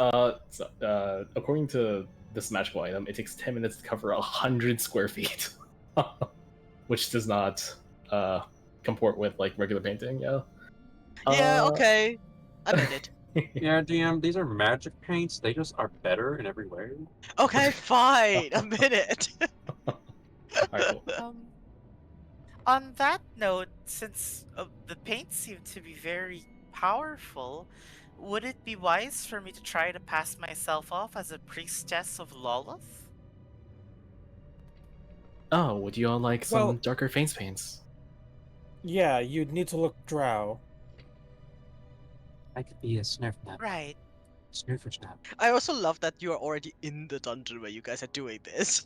According to this magical item, it takes 10 minutes to cover 100 square feet, which does not comport with like regular painting. Yeah. Yeah, Uh, okay. I made it. Yeah, DM, these are magic paints. They just are better in every way. Okay, fine. A minute. Alright, cool. On that note, since the paints seem to be very powerful, would it be wise for me to try to pass myself off as a priestess of Lolith? Oh, would you all like some Well- darker face paints? Yeah, you'd need to look drow. I could be a Snurf now. Right. Snurfers now. I also love that you are already in the dungeon where you guys are doing this.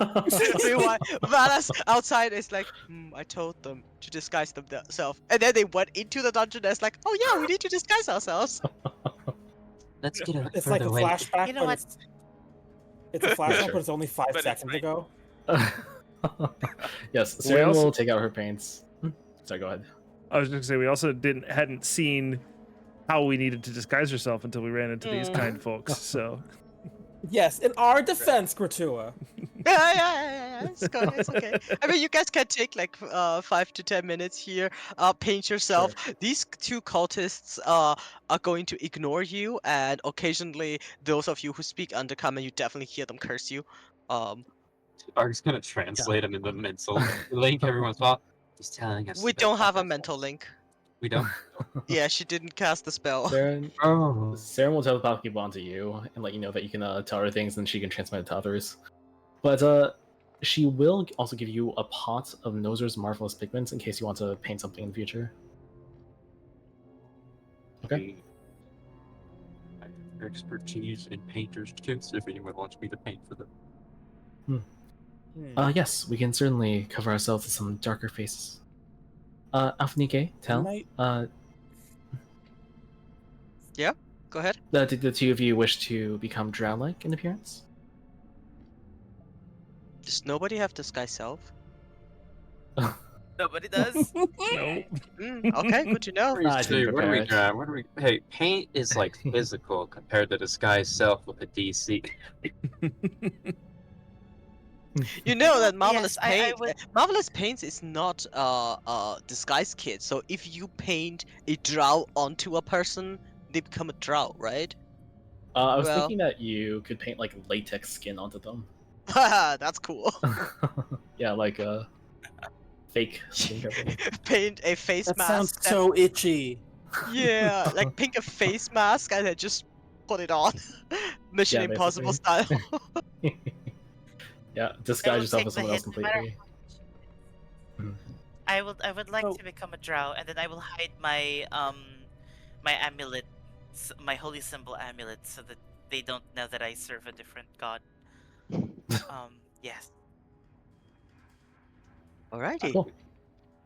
Oh, Meanwhile, Vala's outside is like, I told them to disguise themselves. And then they went into the dungeon and it's like, oh yeah, we need to disguise ourselves. Let's get a It's further like a away. flashback, You know but what? it's a flashback, Sure. but it's only 5 But it's seconds fine. ago. yes, We Saren also- will take out her paints. Sorry, go ahead. I was just gonna say we also hadn't seen how we needed to disguise ourselves until we ran into these kind folks. So Yes, in our defense, Gratua. Yeah. It's good. It's okay. I mean, you guys can take like 5 to 10 minutes here. Paint yourself. These two cultists are going to ignore you, and occasionally those of you who speak undercommon, you definitely hear them curse you. Arg's gonna translate him into mental link everyone's fault. He's telling us. We to don't fuck have a ourselves. mental link. We don't. Yeah, she didn't cast the spell. Saren, Oh. Saren will telepathically bond to you and let you know that you can tell her things, and she can transmit it to others. But she will also give you a pot of Nozer's marvelous pigments in case you want to paint something in the future. Okay. I have expertise in painter's kits if anyone wants me to paint for them. Yes, we can certainly cover ourselves with some darker faces. Alphanike, tell. Might- Go ahead. Did the two of you wish to become drow-like in appearance? Does nobody have disguise self? Nobody does. no. Okay, good to know. I didn't What are we prepare it. doing? What are we? Hey, paint is like physical compared to disguise self with a DC. You know that Marvelous Yes, I Paint, would. Marvelous Paints is not disguise kit. So if you paint a drow onto a person, they become a drow, right? I was Well- thinking that you could paint like latex skin onto them. Haha, that's cool. Yeah, like a fake skin covering. Paint a face That mask. sounds so itchy. Yeah, like paint a face mask and then just put it on. Mission Yeah, Impossible basically. style. Yeah, I disguise will yourself take as the someone else hit no matter completely. I would like So- to become a drow, and then I will hide my my amulet, my holy symbol amulet, so that they don't know that I serve a different god. Yes. Alrighty. Cool.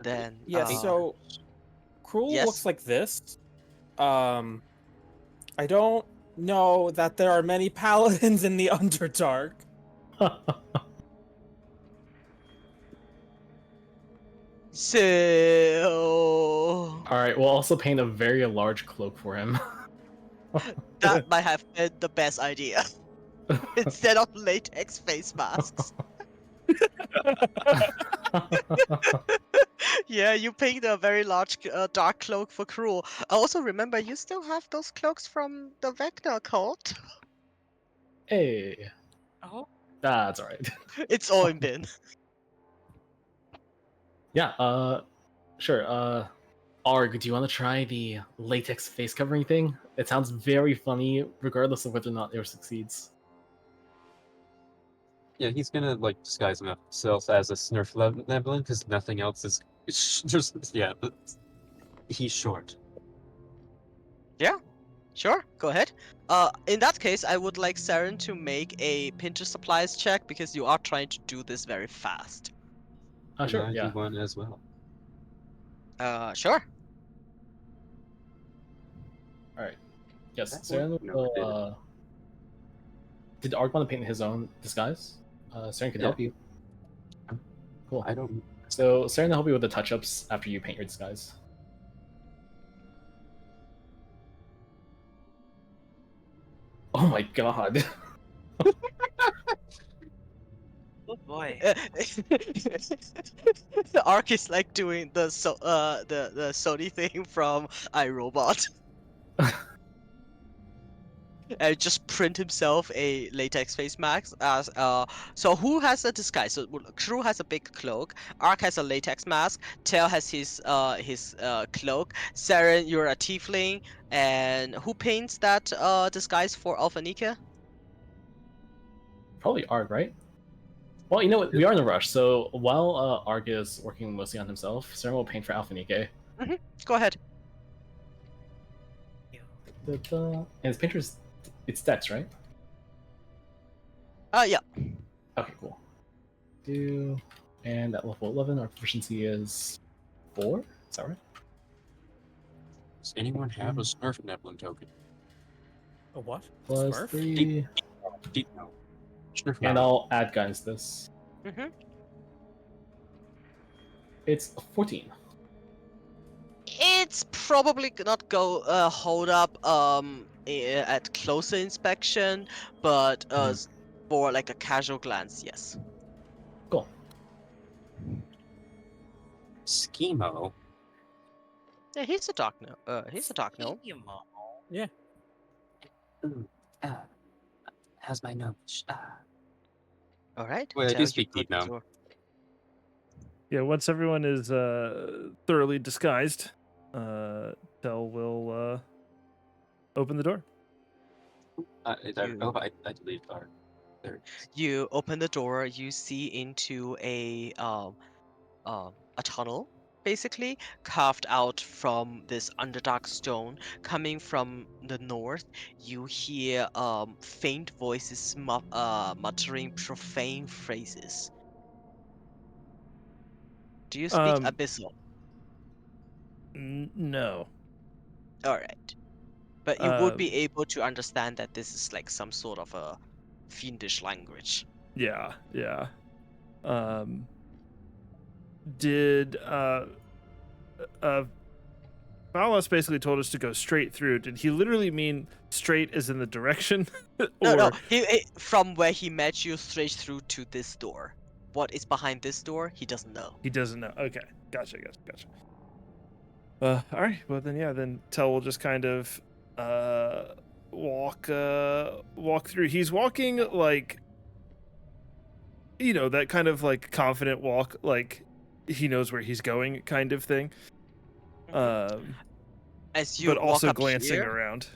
Then. Yeah, so Cruel yes? looks like this. I don't know that there are many paladins in the Underdark. So Alright, we'll also paint a very large cloak for him. that might have been the best idea. Instead of latex face masks. Yeah, you paint a very large dark cloak for Cruel. I also remember you still have those cloaks from the Vecna cult. Hey, Oh. that's alright. It's all in bin. Yeah, sure. Arg, do you want to try the latex face covering thing? It sounds very funny, regardless of whether or not it succeeds. Yeah, he's gonna like disguise himself as a Snurf Nebulin because nothing else is. Just yeah, he's short. Sure, go ahead. In that case, I would like Saren to make a pincher supplies check because you are trying to do this very fast. Sure, And I yeah. do one as well. Sure. Alright. Yes, That Saren worked? No, it will, didn't. Did Arg want to paint his own disguise? Saren can Yeah. help you. Cool. I don't. So, Saren will help you with the touch-ups after you paint your disguise. Oh my god. Oh boy. The Arc is like doing the Sony thing from iRobot. and just print himself a latex face mask. So who has a disguise? So Crew has a big cloak. Ark has a latex mask. Tail has his cloak. Saren, you're a tiefling. And who paints that disguise for Alphanika? Probably Arg, right? Well, you know what? We are in a rush, so while Arg is working mostly on himself, Saren will paint for Alpha Nike. Go ahead. And his painter's it's Dex, right? Yeah. Okay, cool. And at level 11, our proficiency is 4. Is that right? Does anyone have a Smurf Neblin token? A what? Plus Smurf? 3. Deep no. Smurf And Neblin. I'll add guys this. It's 14. It's probably not go hold up at closer inspection, but for like a casual glance, yes. Cool. Schemo. Yeah, he's a dark gnome. He's a dark gnome. Yeah. Ooh, how's my nose? All right. Wait, I Tell do you speak go deep to now. door. Yeah, once everyone is thoroughly disguised, Tel will open the door. I deleted our. There it is. You open the door. You see into a tunnel, basically carved out from this underdark stone. Coming from the north, you hear faint voices muttering profane phrases. Do you speak Abyssal? No. All right, but you would be able to understand that this is like some sort of a fiendish language. Yeah. Did Valos basically told us to go straight through. Did he literally mean straight as in the direction? Or No. He from where he met you straight through to this door. What is behind this door? He doesn't know. he doesn't know? Okay, gotcha. All right. Well, then Tel will just kind of walk through. He's walking like, that kind of like confident walk, like he knows where he's going, kind of thing. As you But walk also up glancing here, around.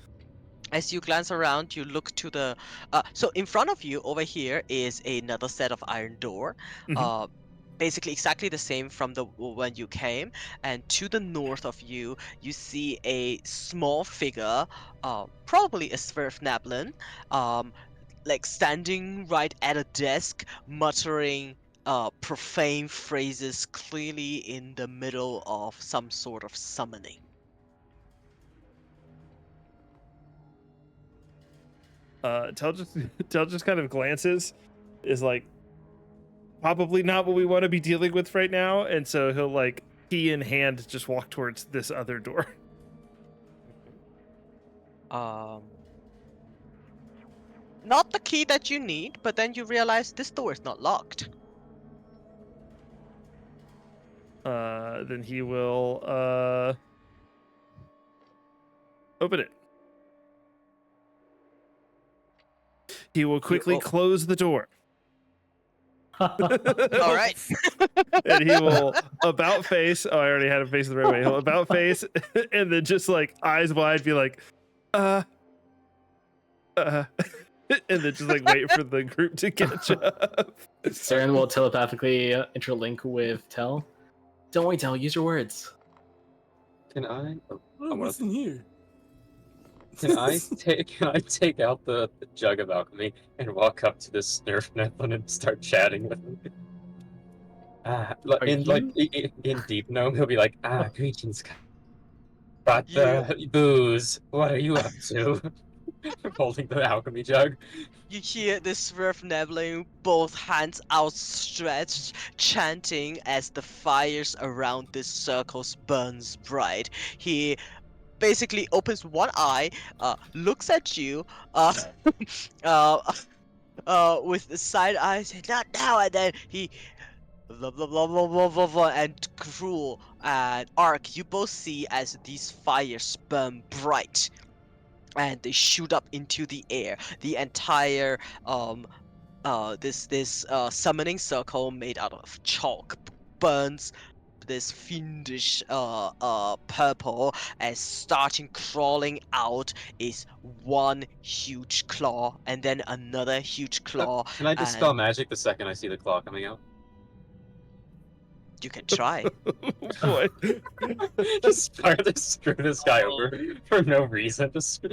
as you glance around, you look to the. So in front of you, over here, is another set of iron door. Mhm. Basically exactly the same from the when you came. And to the north of you, you see a small figure, probably a Svirfneblin, like standing right at a desk, muttering profane phrases, clearly in the middle of some sort of summoning. Tel just kind of glances, is like probably not what we want to be dealing with right now, and so he'll like key in hand just walk towards this other door. Not the key that you need, but then you realize this door is not locked. Then he will open it. He will quickly close the door. All right. And he will about face. Oh, I already had him face the right way. He'll about face and then just like eyes wide be like, and then just like wait for the group to catch up. Saren will telepathically interlink with Tel. Don't worry, Tel, use your words. Can I? What's in here? Can I take out the jug of alchemy and walk up to this Nerf Neblin and start chatting with him? In Deep Gnome, he'll be like, greetings. Got the booze. What are you up to? Holding the alchemy jug. You hear this Svirfneblin, both hands outstretched, chanting as the fires around this circles burns bright. He basically opens one eye, looks at you, with the side eyes, not now, and then he blah, blah, blah, blah, blah, blah, blah, and Cruel and Ark, you both see as these fires burn bright. and they shoot up into the air. The entire this summoning circle made out of chalk burns this fiendish purple, and starting crawling out is one huge claw, and then another huge claw, Can I dispel and magic the second I see the claw coming out? you can try. Boy. Just further screw this guy Oh. over for no reason. Just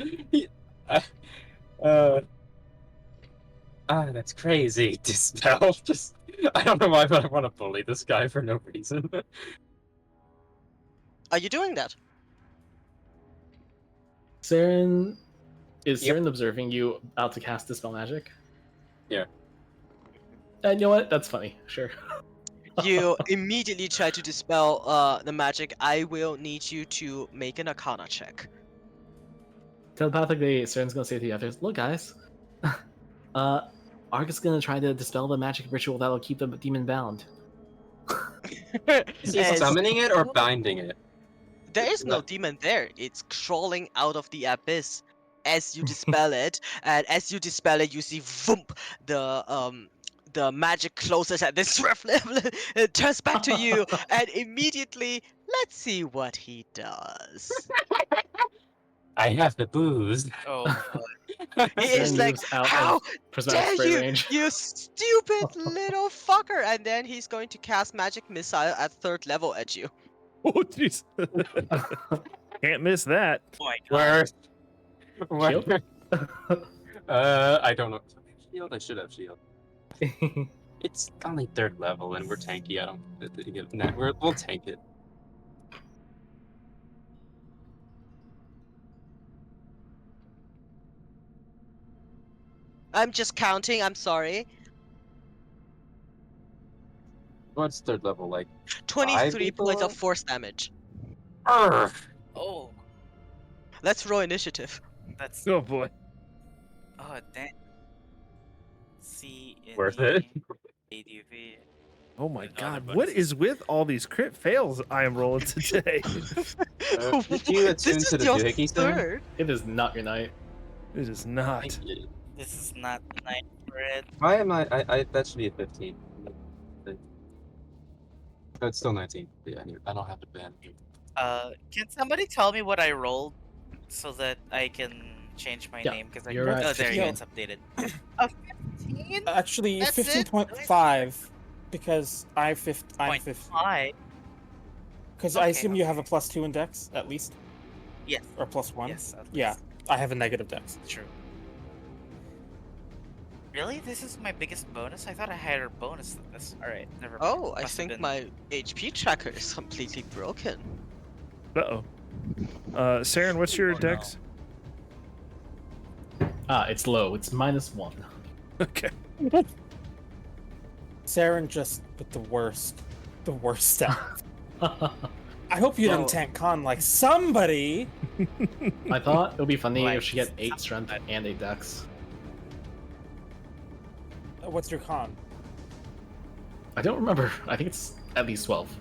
that's crazy. Dispel. Just I don't know why, but I want to bully this guy for no reason. Are you doing that? Saren, is Yep. Saren observing you about to cast Dispel Magic? Yeah. And you know what? That's funny. Sure. You immediately try to dispel the magic. I will need you to make an Arcana check. Telepathically, Saren's gonna say to the others, "Look, guys, Ark is gonna try to dispel the magic ritual that'll keep the demon bound." Is he As- summoning it or binding it? There is no demon there. It's crawling out of the abyss as you dispel it, and as you dispel it, you see voomp, the magic closes at this level. It turns back to you, and immediately, let's see what he does. I have the booze. Oh, He is Saren like, moves out how of prismatic dare spray you, range. you stupid little fucker! And then he's going to cast magic missile at 3rd level at you. Oh, jeez. Can't miss that. oh my god. Where? Shield? I don't know. Shield? I should have shield. It's only 3rd level and we're tanky. I don't. Nah, we'll tank it. I'm just counting, I'm sorry. What's 3rd level like? 23 points of people? force damage. Urgh. Oh, Let's roll initiative. that's Oh boy. oh damn. C Worth it. ADV. Oh my Another god. bonus What is- is with all these crit fails I am rolling today? Did you attune This to is the your doohickey soon? 3rd. It is not your night. It is not. This is not the night for it. Why am I that should be a 15. Oh, it's still 19. Yeah, I don't have to ban. Can somebody tell me what I rolled so that I can change my Yeah, name? Because I you're at oh, there you go, 15. it's updated. A 15? Actually, That's it? 15.5 because I'm 15. 5. Because I Okay, assume you have a okay. +2 in Dex at least, Yes. or +1. Yes. At Yeah, least. I have a negative Dex. True. Really? This is my biggest bonus? I thought I had a bonus than this. Alright, never mind. Oh, I Must have think been- my HP tracker is completely broken. Uh-oh. Saren, what's your Oh, no. dex? It's low. It's -1. Okay. Saren just with the worst stat. I hope you Well- didn't tank con like somebody. I thought it would be funny Like, if she get 8 something strength like- and 8 dex. What's your con? I don't remember. I think it's at least 12.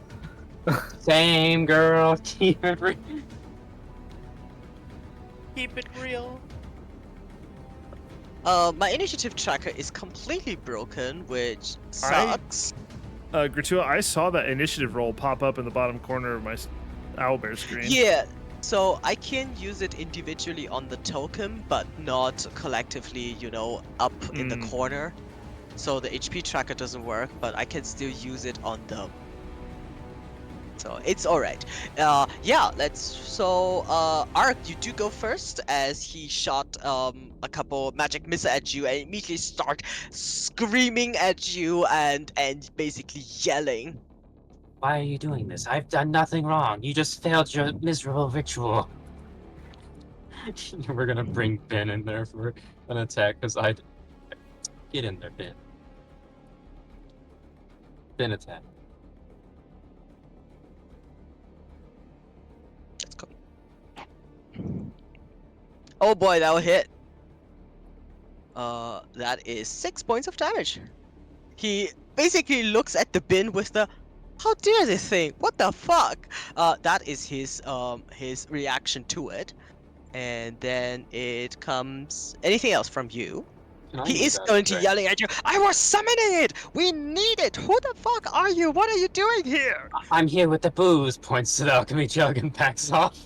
Same girl. Keep it real. Keep it real. My initiative tracker is completely broken, which sucks. Gratua, I saw that initiative roll pop up in the bottom corner of my owlbear screen. Yeah, so I can use it individually on the token, but not collectively, up in the Mm. corner. So the HP tracker doesn't work, but I can still use it on the. So it's alright. Ark, you do go first as he shot a couple magic missiles at you and immediately start screaming at you and basically yelling. Why are you doing this? I've done nothing wrong. You just failed your miserable ritual. We're gonna bring Ben in there for an attack because I get in there, Ben. Ben attack. Let's go. Oh boy, that will hit. That is 6 points of damage. He basically looks at the bin with the, how dare this thing? What the fuck? That is his reaction to it. And then it comes. Anything else from you? Can I He move is out going of to range? yelling at you. I was summoning it. We need it. Who the fuck are you? What are you doing here? I'm here with the booze, points to the alchemy jug and backs off.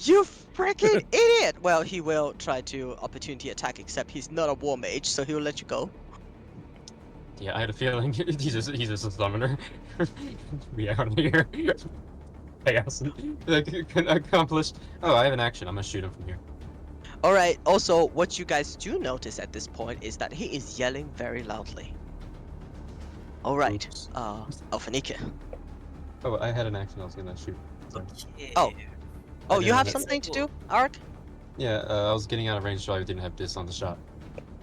You freaking idiot! Well, he will try to opportunity attack, except he's not a war mage, so he'll let you go. Yeah, I had a feeling he's just a summoner. We out of here. Chaos accomplished. Oh, I have an action. I'm gonna shoot him from here. All right. Also, what you guys do notice at this point is that he is yelling very loudly. All right. Oops. Alphanike. Oh, I had an action. I was gonna shoot. Sorry. Okay. Oh. I Oh, you didn't have have- something to Cool. do, Ark? Yeah, I was getting out of range, so I didn't have this on the shot.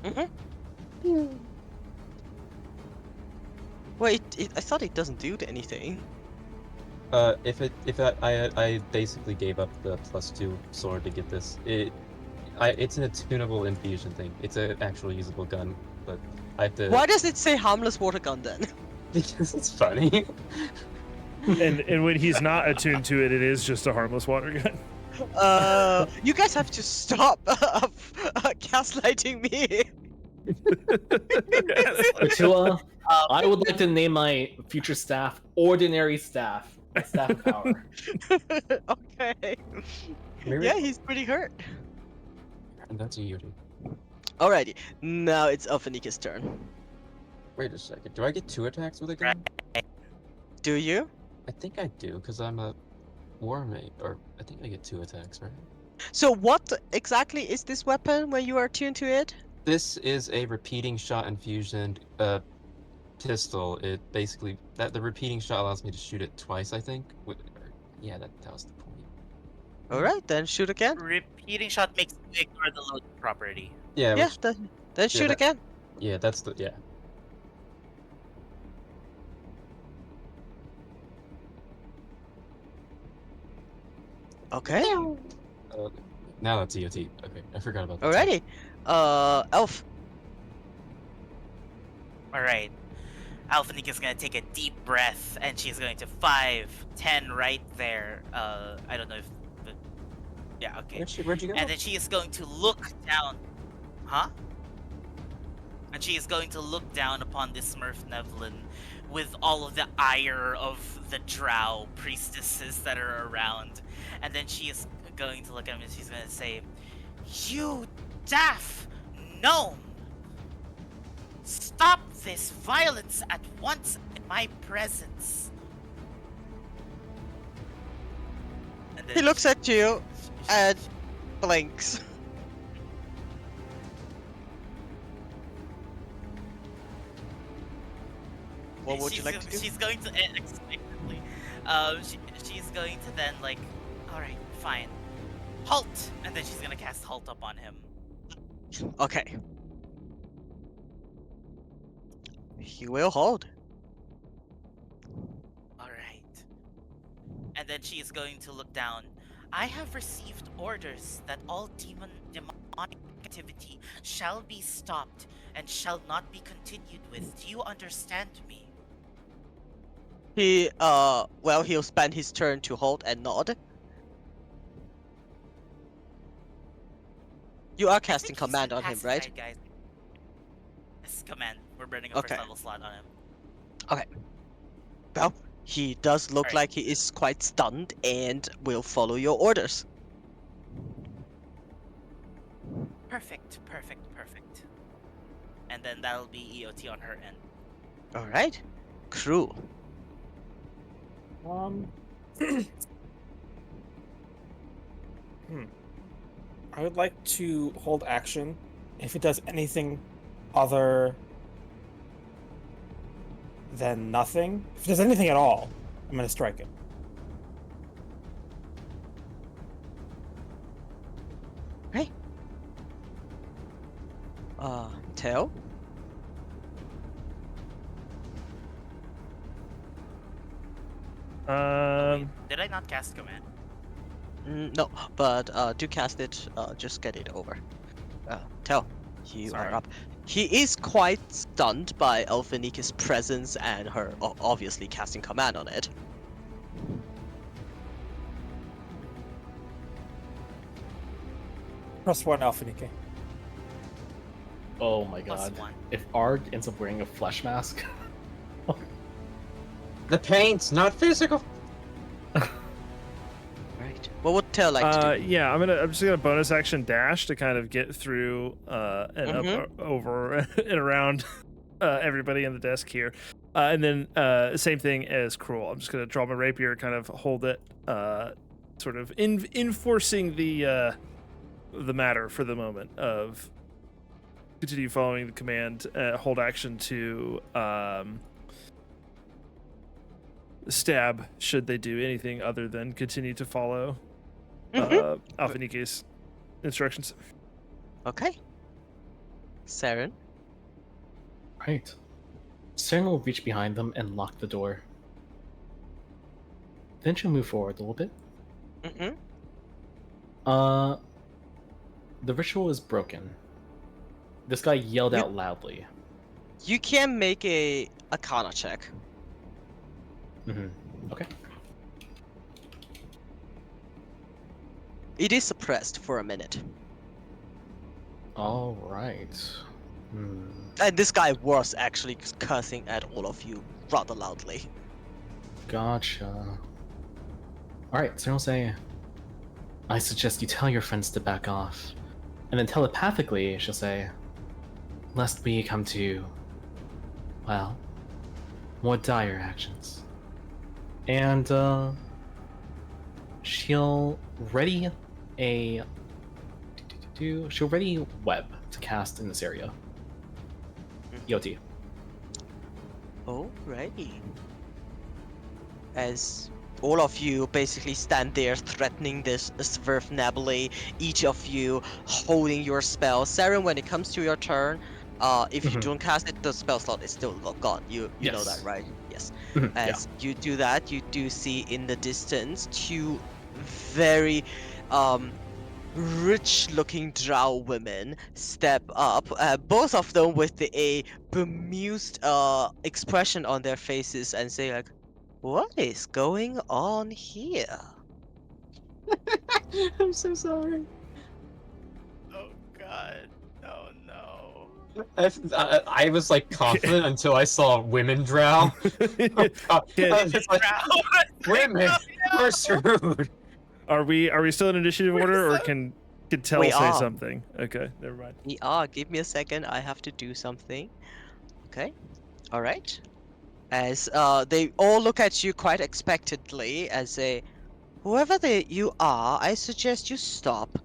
Mm-hmm. Wait, I thought it doesn't do anything. I basically gave up the +2 sword to get this. It's an attunable infusion thing. It's an actual usable gun, but I have to. Why does it say harmless water gun then? Because it's funny. And when he's not attuned to it, it is just a harmless water gun. You guys have to stop gaslighting me. Atua, I would like to name my future staff Ordinary Staff. My staff of power. Okay. Maybe- Yeah, he's pretty hurt. And that's a Yuri. Alrighty, now it's Alphanika's turn. Wait a second. Do I get 2 attacks with a gun? Do you? I think I do, because I'm a war mate. Or I think I get 2 attacks, right? So what exactly is this weapon when you are tuned to it? This is a repeating shot infusion pistol. It basically the repeating shot allows me to shoot it twice, I think. Yeah, that was the point. Alright, then shoot again. Repeating shot makes you ignore the load property. Yeah, Yeah, which, then shoot that- again. yeah, that's the yeah. Okay. Now that's EOT. Okay, I forgot about that. Alrighty. Elf. Alright. Alphanika's gonna take a deep breath and she's going to 5, 10 right there. I don't know if the... Yeah, okay. Where'd you go? And then she is going to look down. Huh? And she is going to look down upon this Smurf Nevlin with all of the ire of the drow priestesses that are around. And then she is going to look at him and she's going to say, "You daft gnome! Stop this violence at once in my presence!" And then He looks at you and blinks. What would you like to do? She's going to expectantly. She's going to then like, all right, fine, halt, and then she's gonna cast halt up on him. Okay. He will hold. All right. And then she is going to look down. I have received orders that all demonic activity shall be stopped and shall not be continued with. Do you understand me? He, well, he'll spend his turn to hold and nod. You are I casting think he's command on him, passive, right? guys? Yes, command. We're burning a Okay. first level slot on him. Well, he does look Alright. like he is quite stunned and will follow your orders. Perfect, perfect, perfect. And then that'll be EOT on her end. Alright. Crew. I would like to hold action. If it does anything other than nothing, if it does anything at all, I'm gonna strike it. Tail? Did I not cast command? No, but do cast it, just get it over. Tail, you Sorry. are up. He is quite stunned by Alphanika's presence and her obviously casting command on it. +1 Alphanike. Oh my Plus god. one. If Arg ends up wearing a flesh mask. The paint's not physical. Right. What would Tail like to do? Yeah, I'm just gonna bonus action dash to kind of get through and up over and around everybody in the desk here, and then same thing as Cruel. I'm just gonna draw my rapier, kind of hold it, sort of enforcing the matter for the moment of continue following the command, hold action to stab should they do anything other than continue to follow Alphanike's instructions. Okay. Saren. Right. Saren will reach behind them and lock the door. Then she'll move forward a little bit. Mm-hmm. The ritual is broken. This guy yelled out loudly. You can make a Arcana check. Okay. It is suppressed for a minute. All right. And this guy was actually cursing at all of you rather loudly. Gotcha. All right, so I'll say, I suggest you tell your friends to back off. And then telepathically, she'll say, lest we come to, well, more dire actions. And, she'll ready a... She'll ready web to cast in this area. EOT. Alrighty. As all of you basically stand there threatening this Swerve Nebulae, each of you holding your spell. Saren, when it comes to your turn, if you don't cast it, the spell slot is still gone. You know that, right? Yes. As you do that, you do see in the distance two very rich-looking drow women step up, both of them with a bemused expression on their faces, and say like, "What is going on here?" I'm so sorry. Oh god. Oh no. I was like confident until I saw women drow. It's like, women, we're screwed. Are we still in initiative order, or can Tell We say are. something? Okay, never mind. We are. Give me a second. I have to do something. Okay. All right. As they all look at you quite expectantly, as say, "Whoever you are, I suggest you stop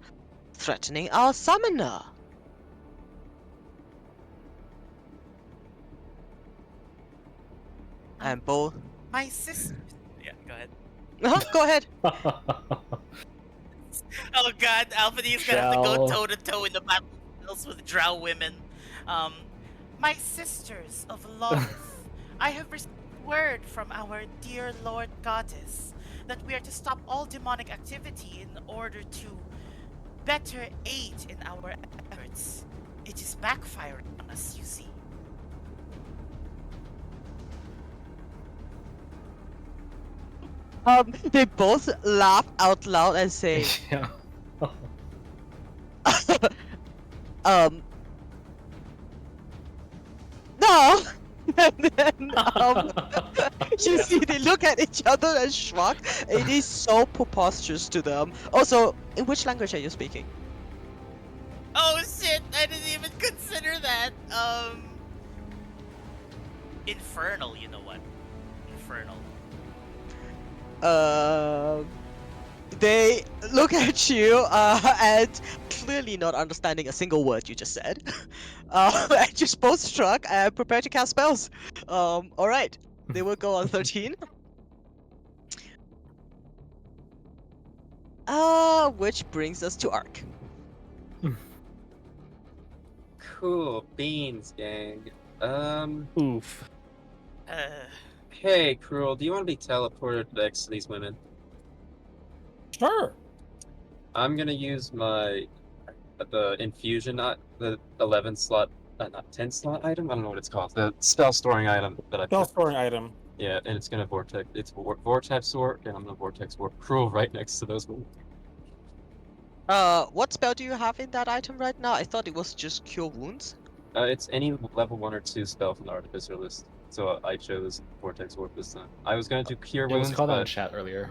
threatening our summoner." And both. My sister. Yeah, go ahead. Go ahead. Oh god, Alphane's gonna have to go Shall- toe to toe in the battle with drow women. My sisters of Lolith, I have received word from our dear Lord Goddess that we are to stop all demonic activity in order to better aid in our efforts. It is backfiring on us, you see. They both laugh out loud and say, Yeah. "No." And then you see they look at each other and shrug. It is so preposterous to them. Also, in which language are you speaking? Oh shit, I didn't even consider that. Infernal, you know what? Infernal. They look at you and clearly not understanding a single word you just said. And just both shrug and prepare to cast spells. All right, they will go on 13. Which brings us to Ark. Cool beans, gang. Oof. Hey, Cruel, do you want to be teleported next to these women? Sure. I'm gonna use the infusion, not the 11 slot, not 10 slot item. I don't know what it's called. The spell storing item that I Spell put. storing item. Yeah, and it's gonna vortex. It's vortex work, and I'm gonna vortex work Cruel right next to those women. What spell do you have in that item right now? I thought it was just cure wounds. It's any level 1 or 2 spell from the Artificer list. So I chose Vortex Warp this time. I was gonna do Cure It was Wounds, called out in but chat earlier.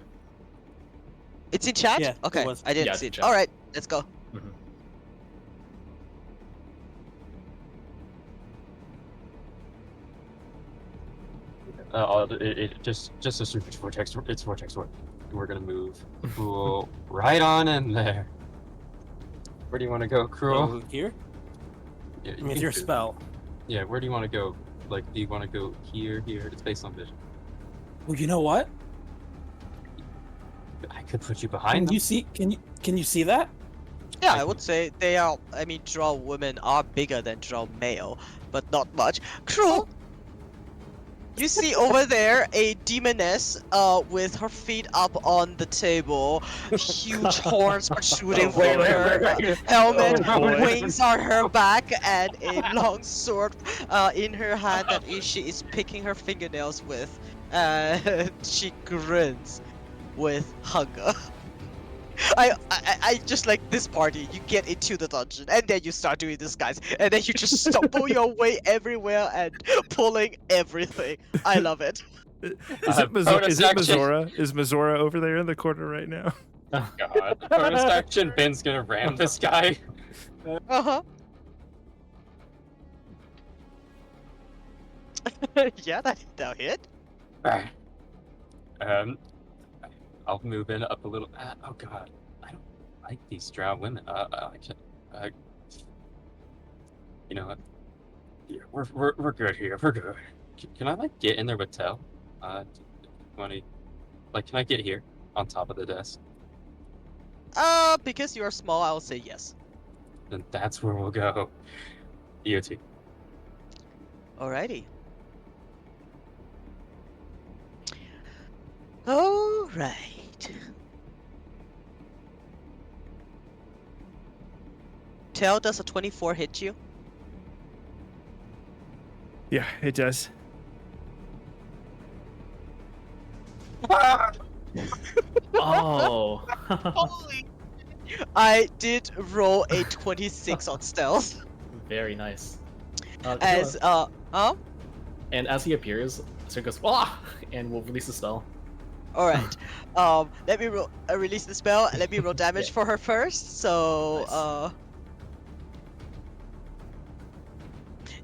It's in chat? Yeah, it Okay, was. I didn't Yeah, see it's it. in chat. Alright, let's go. Mhm. just a super Vortex. It's Vortex Warp. We're gonna move Cruel right on in there. Where do you want to go, Cruel? So here, Yeah, you with can your choose. spell. Yeah, where do you want to go? Like, do you want to go here, here? It's based on vision. Well, you know what? I could put you behind Can them. you see? Can you see that? Yeah, I I would say they are. I mean, drow women are bigger than drow male, but not much. Cruel. You see over there a demoness, with her feet up on the table, huge horns protruding Oh, from boy. her helmet, Oh, boy. wings on her back, and a long sword, in her hand that she is picking her fingernails with. She grins with hunger. I just like this party. You get into the dungeon and then you start doing this, guys, and then you just stumble your way everywhere and pulling everything. I love it. Is it bonus action. Mazora? Is Mazora over there in the corner right now? God, bonus action. Ben's gonna ram this guy. Uh huh. Yeah, that'll hit. Alright. I'll move in up a little. Oh God, I don't like these drow women. I can't. You know what? Yeah, we're good here. We're good. Can I like get in there with Tel? Can I get here on top of the desk? Because you're small, I'll say yes. Then that's where we'll go. EOT. Alrighty. Alright. Tell, does a 24 hit you? Yeah, it does. Oh. Holy! I did roll a 26 on stealth. Very nice. As Killa. And as he appears, Sir goes, "Ah!" and we'll release the spell. All right. Let me release the spell. Let me roll damage Yeah. for her first. So, Nice.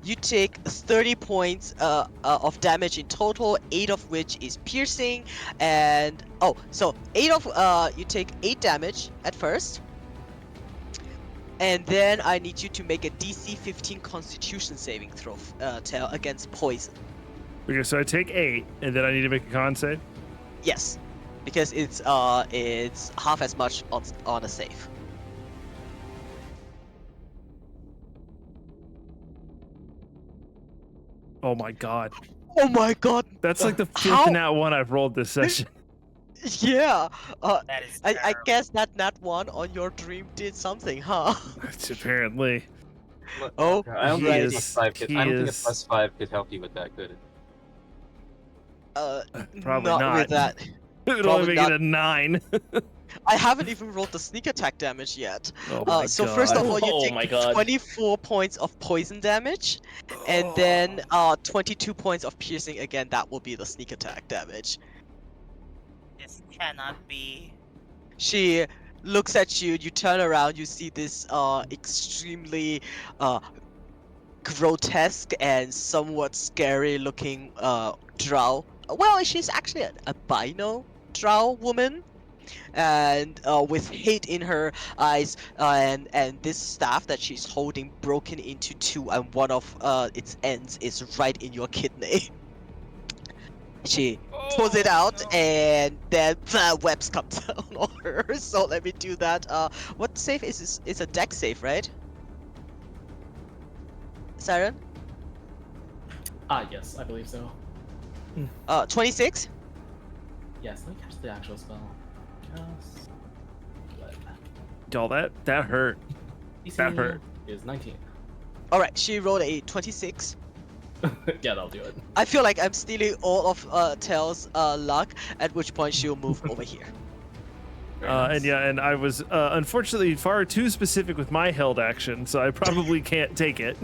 you take 30 points of damage in total, 8 of which is piercing, and so you take 8 damage at first. And then I need you to make a DC 15 Constitution saving throw, Tail, against poison. Okay, so I take 8, and then I need to make a con save. Yes, because it's half as much on a save. Oh my god. Oh my god! That's like the 5th How? nat 1 I've rolled this session. Yeah. That is I terrible. guess that nat 1 on your dream did something, huh? It's apparently. Oh, I don't he think is- a +5 could. I don't think a is- +5 could help you with that, could it? Probably not not. with that. It would Probably only make not. it a 9. I haven't even rolled the sneak attack damage yet. Oh my So god. first of all, you Oh take my god. 24 points of poison damage, and then 22 points of piercing. Again, that will be the sneak attack damage. This cannot be. She looks at you. You turn around. You see this extremely grotesque and somewhat scary-looking drow. Well, she's actually a albino drow woman, and with hate in her eyes, and this staff that she's holding broken into 2, and one of its ends is right in your kidney. She pulls it out, and then webs come down on her. So let me do that. What save is this? It's a dex save, right? Siren? Yes, I believe so. 26? Yes, let me catch the actual spell. Just web. Y'all, that hurt. DC That hurt. is 19. Alright, she rolled a 26. Yeah, that'll do it. I feel like I'm stealing all of Tail's luck, at which point she'll move over here. Very nice. And I was unfortunately far too specific with my held action, so I probably can't take it.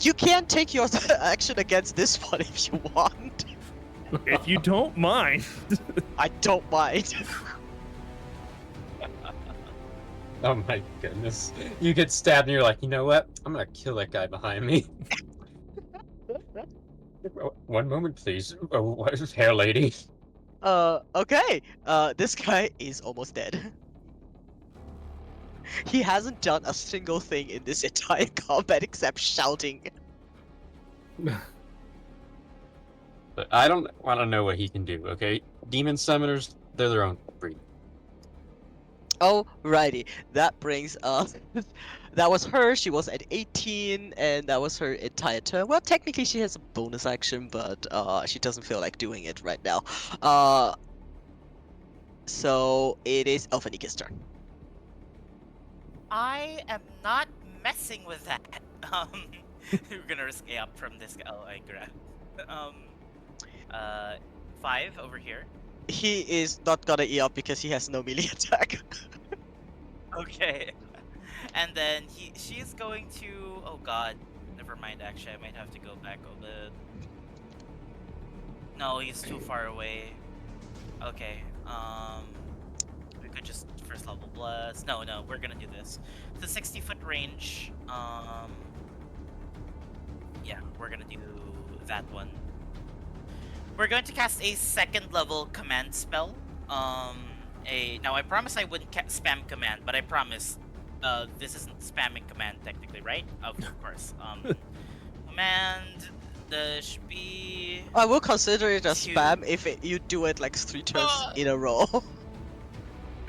You can take your action against this one if you want. If you don't mind. I don't mind. Oh my goodness. You get stabbed and you're like, you know what? I'm gonna kill that guy behind me. One moment, please. Oh, what is hair lady? Okay. This guy is almost dead. He hasn't done a single thing in this entire combat except shouting. But I don't want to know what he can do, okay? Demon summoners, they're their own breed. Alrighty, that brings that was her. She was at 18, and that was her entire turn. Well, technically she has a bonus action, but she doesn't feel like doing it right now. So it is Elfanika's turn. I am not messing with that. We're gonna risk a up from this guy. Oh, I grab. 5 over here. He is not gonna E up because he has no melee attack. Okay. And then she's going to. Oh God. Never mind. Actually, I might have to go back a bit. No, he's too far away. Okay. We could just first level bless. No, we're gonna do this. The 60-foot range. Yeah, we're gonna do that one. We're going to cast a second level command spell. Now I promise I wouldn't spam command, but I promise this isn't spamming command technically, right? Of course. Command should be. I will consider it a Two. spam if you do it like 3 turns in a row.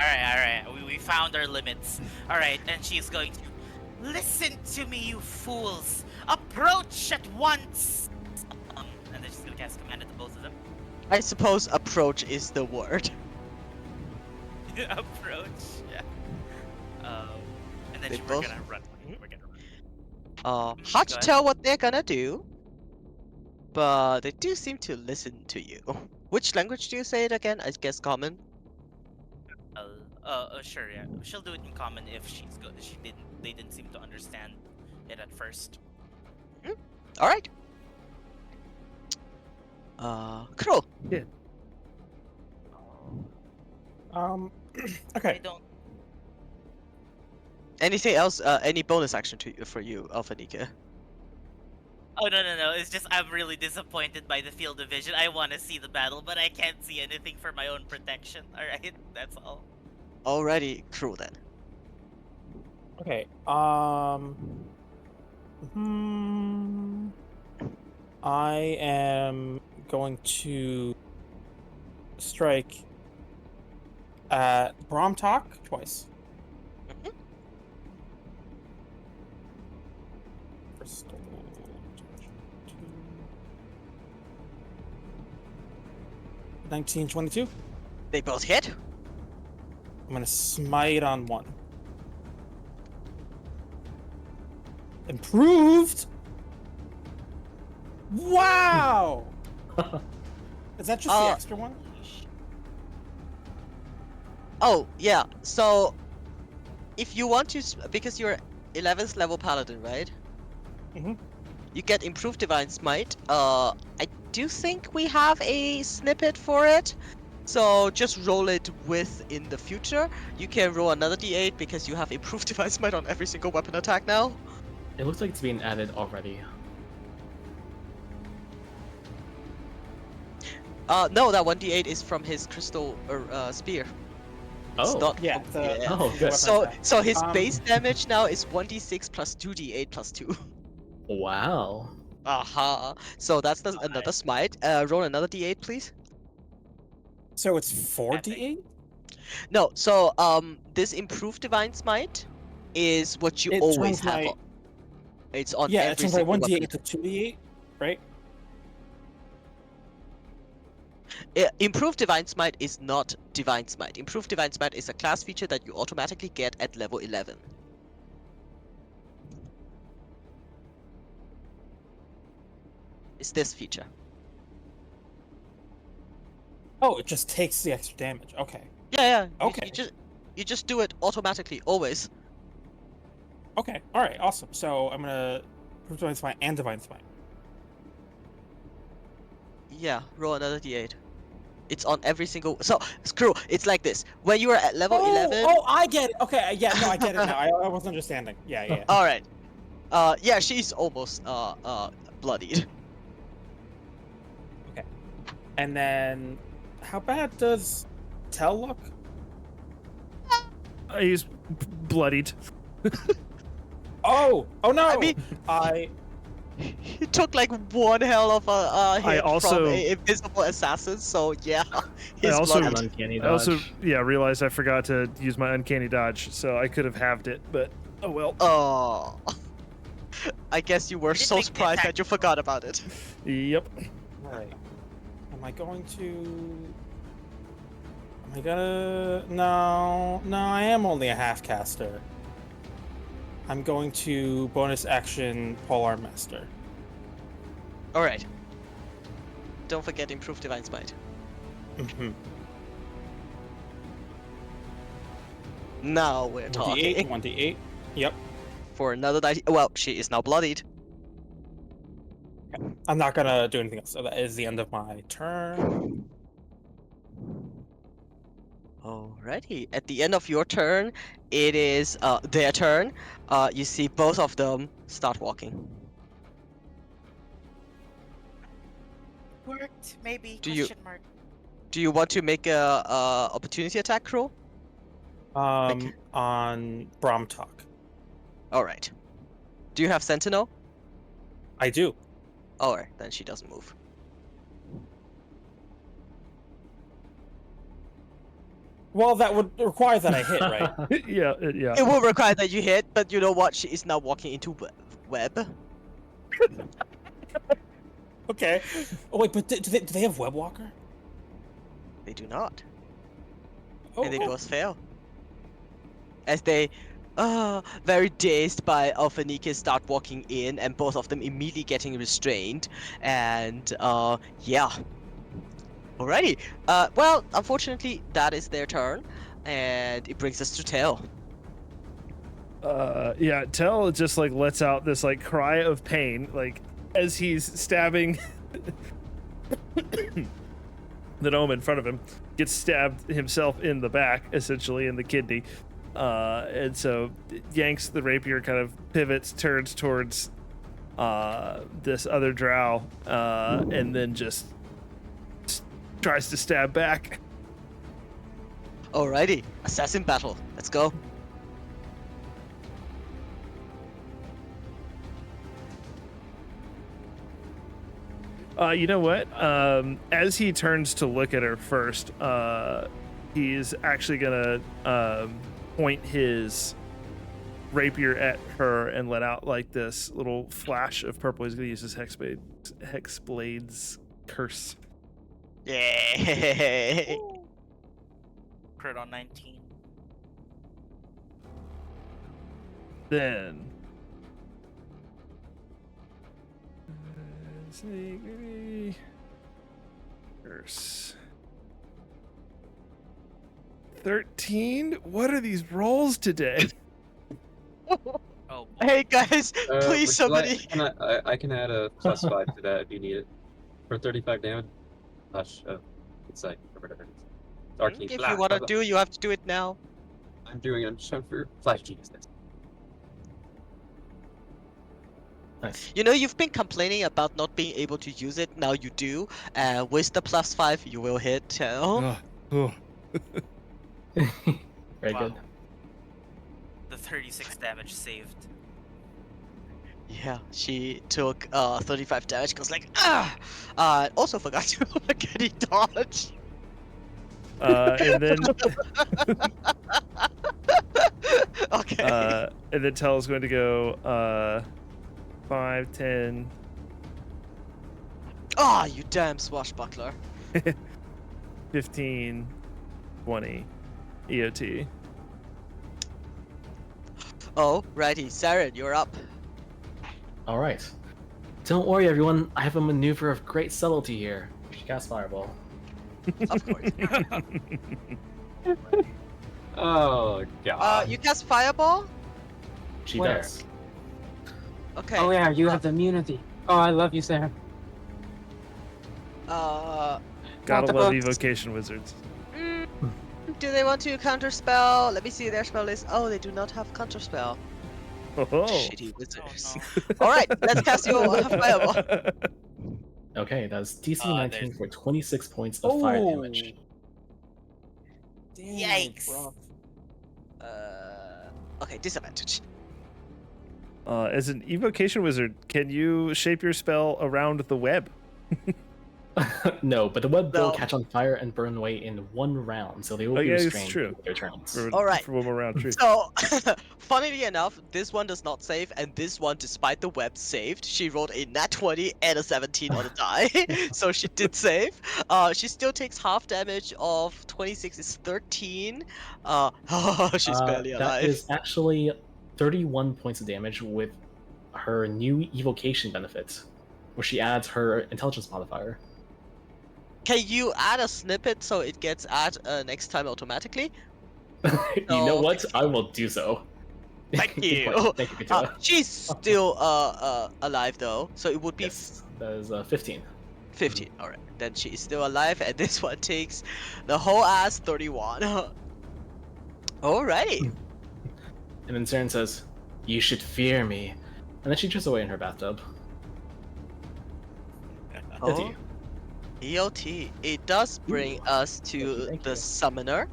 Alright. We found our limits. Alright, and she's going to. Listen to me, you fools! Approach at once! And then she's gonna cast command at both of them. I suppose approach is the word. Approach, yeah. And then They we're both- gonna run. We're gonna run. Hard to Go ahead. tell what they're gonna do, but they do seem to listen to you. Which language do you say it again? I guess common. Sure, yeah. She'll do it in common if she's good. They didn't seem to understand it at first. All right. Crow. I Okay. don't. Anything else? Any bonus action for you, Alphanika? Oh no. It's just I'm really disappointed by the field of vision. I want to see the battle, but I can't see anything for my own protection. All right, that's all. Alrighty, Crow then. Okay. I am going to strike at Bromtok twice. Mhm. First, 19, 22. They both hit. I'm gonna smite on one. Improved. Wow. Is that just the extra one? Oh yeah. So, if you want to, because you're 11th level paladin, right? Mhm. You get improved divine smite. I do think we have a snippet for it. So just roll it with in the future. You can roll another d8 because you have improved divine smite on every single weapon attack now. It looks like it's being added already. No, that 1d8 is from his crystal spear. It's Oh. not Yeah. from- The, yeah. Oh, the good. weapon So attack. so his base damage now is 1d6 plus 2d8 plus 2. Wow. Aha. So that's another smite. Roll another d8, please. So it's 4d8. No, so this improved divine smite is what you It always turns have. my- It's on Yeah, every it turns like single 1d8 weapon. to 2d8, right? Improved divine smite is not divine smite. Improved divine smite is a class feature that you automatically get at level 11. It's this feature. Oh, it just takes the extra damage. Okay. Yeah. Okay. You just do it automatically, always. Okay. All right. Awesome. So I'm gonna proof divine smite and divine smite. Yeah, roll another d8. It's on every single. So screw. It's like this. When you are at level 11. Oh, I get it. Okay. Yeah. No, I get it now. I wasn't understanding. Yeah. Yeah. All right. Yeah, she's almost bloodied. Okay. And then, how bad does Tell look? He's bloodied. Oh no! I mean, he took like one hell of a hit also- from a invisible assassin. So yeah, he's also- An bloodied. uncanny I also, dodge. realized I forgot to use my uncanny dodge, so I could have halved it, but oh well. Oh. I guess you were did so make the surprised attack. that you forgot about it. Yep. Right. Am I going to? Am I gonna? No. I am only a half caster. I'm going to bonus action Polar Master. All right. Don't forget improved divine smite. Mm-hmm. Now we're 1d8. talking. 1d8. Yep. For another 90. Well, she is now bloodied. I'm not gonna do anything else. So that is the end of my turn. Alrighty. At the end of your turn, it is their turn. You see both of them start walking. Worked, maybe? Do you- Question mark. Do you want to make a opportunity attack roll? On Brahm Talk. All right. Do you have Sentinel? I do. All right, then she doesn't move. Well, that would require that I hit, right? yeah. It will require that you hit, but you know what? She is now walking into web. Okay. Oh wait, but do they have Web Walker? They do not, Oh, and they both fail. As they, very dazed by Alphanike, start walking in, and both of them immediately getting restrained. And yeah. Alrighty. Well, unfortunately, that is their turn, and it brings us to Tail. Yeah, Tell just like lets out this like cry of pain, like as he's stabbing the gnome in front of him, gets stabbed himself in the back, essentially in the kidney, and so yanks the rapier, kind of pivots, turns towards this other drow, and then just tries to stab back. Alrighty, assassin battle. Let's go. You know what? As he turns to look at her first, he's actually gonna point his rapier at her and let out like this little flash of purple. He's gonna use his Hexblade's curse. Yay! Crit on 19. Then curse 13. What are these rolls today? Oh, boy. Hey guys, please somebody. I can add a +5 to that if you need it. For 35 damage. Insight, or whatever it is. Arcane If Flash, you want blah, to blah. do, you have to do it now. I'm just for Flash Genius. Nice. You know, you've been complaining about not being able to use it. Now you do. With the +5, you will hit Tail. Oh. Very Wow. good. The 36 damage saved. Yeah, she took 35 damage. Goes like also forgot to get a dodge. And then Okay. and then Tell is going to go 5, 10, You damn swashbuckler. 15, 20 EOT. Oh, righty, Saren, you're up. All right. Don't worry, everyone. I have a maneuver of great subtlety here. She casts Fireball. Of course. Oh god. You cast Fireball? She Where? does. Okay. Oh yeah, you have the immunity. Oh, I love you, Sarah. Uh, Gotta the love books. evocation wizards. mm, do they want to counterspell? Let me see their spell list. Oh, they do not have counterspell. Oh. Shitty Oh wizards. no. All right, let's cast your Fireball. Okay, that's DC 19 there's- for 26 points of fire damage. Damn, Yikes. bro. Okay, disadvantage. As an evocation wizard, can you shape your spell around the web? No, but the web will No. catch on fire and burn away in one round, so they will Oh, be yeah, it's restrained true. for their turns. All right. For one more round, true. So, funnily enough, this one does not save, and this one, despite the web saved, she rolled a nat 20 and a 17 on the die, so she did save. She still takes half damage of 26 is 13. She's barely That alive. is actually 31 points of damage with her new evocation benefit, where she adds her intelligence modifier. Can you add a snippet so it gets add next time automatically? You know No, what? I will do so. Thank Good you. point. Thank you, Katua. She's still alive though, so it would be Yes, that is 15. 15. All right, then she is still alive, and this one takes the whole ass 31. Alrighty. And then Saren says, "You should fear me," and then she drifts away in her bathtub. Oh, EOT. It does bring us to thank the you. summoner,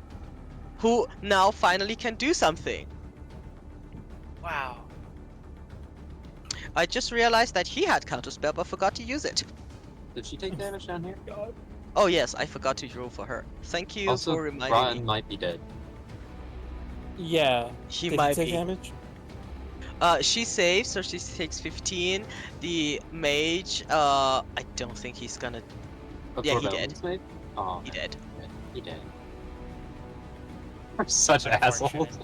who now finally can do something. Wow. I just realized that he had counterspell, but forgot to use it. Did she take damage down here? Oh yes, I forgot to roll for her. Thank you Also, for reminding Rotten me. might be dead. Yeah. She Did he might take be. damage? She saves, so she takes 15. The mage, I don't think he's gonna. Yeah, he did. Mate? Oh, He did. he did. We're such assholes.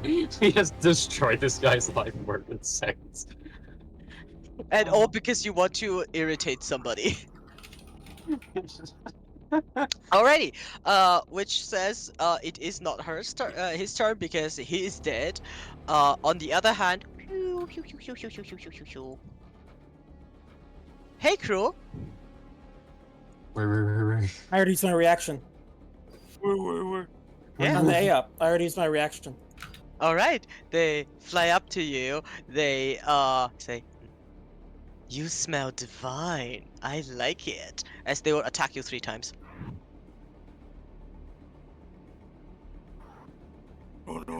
We just destroyed this guy's life work in seconds. And all because you want to irritate somebody. Alrighty. Which says it is not his turn because he is dead. On the other hand, hey crew. Where? I already used my reaction. Yeah. On the A up. I already used my reaction. Alright. They fly up to you. They say, "You smell divine. I like it." As they will attack you 3 times.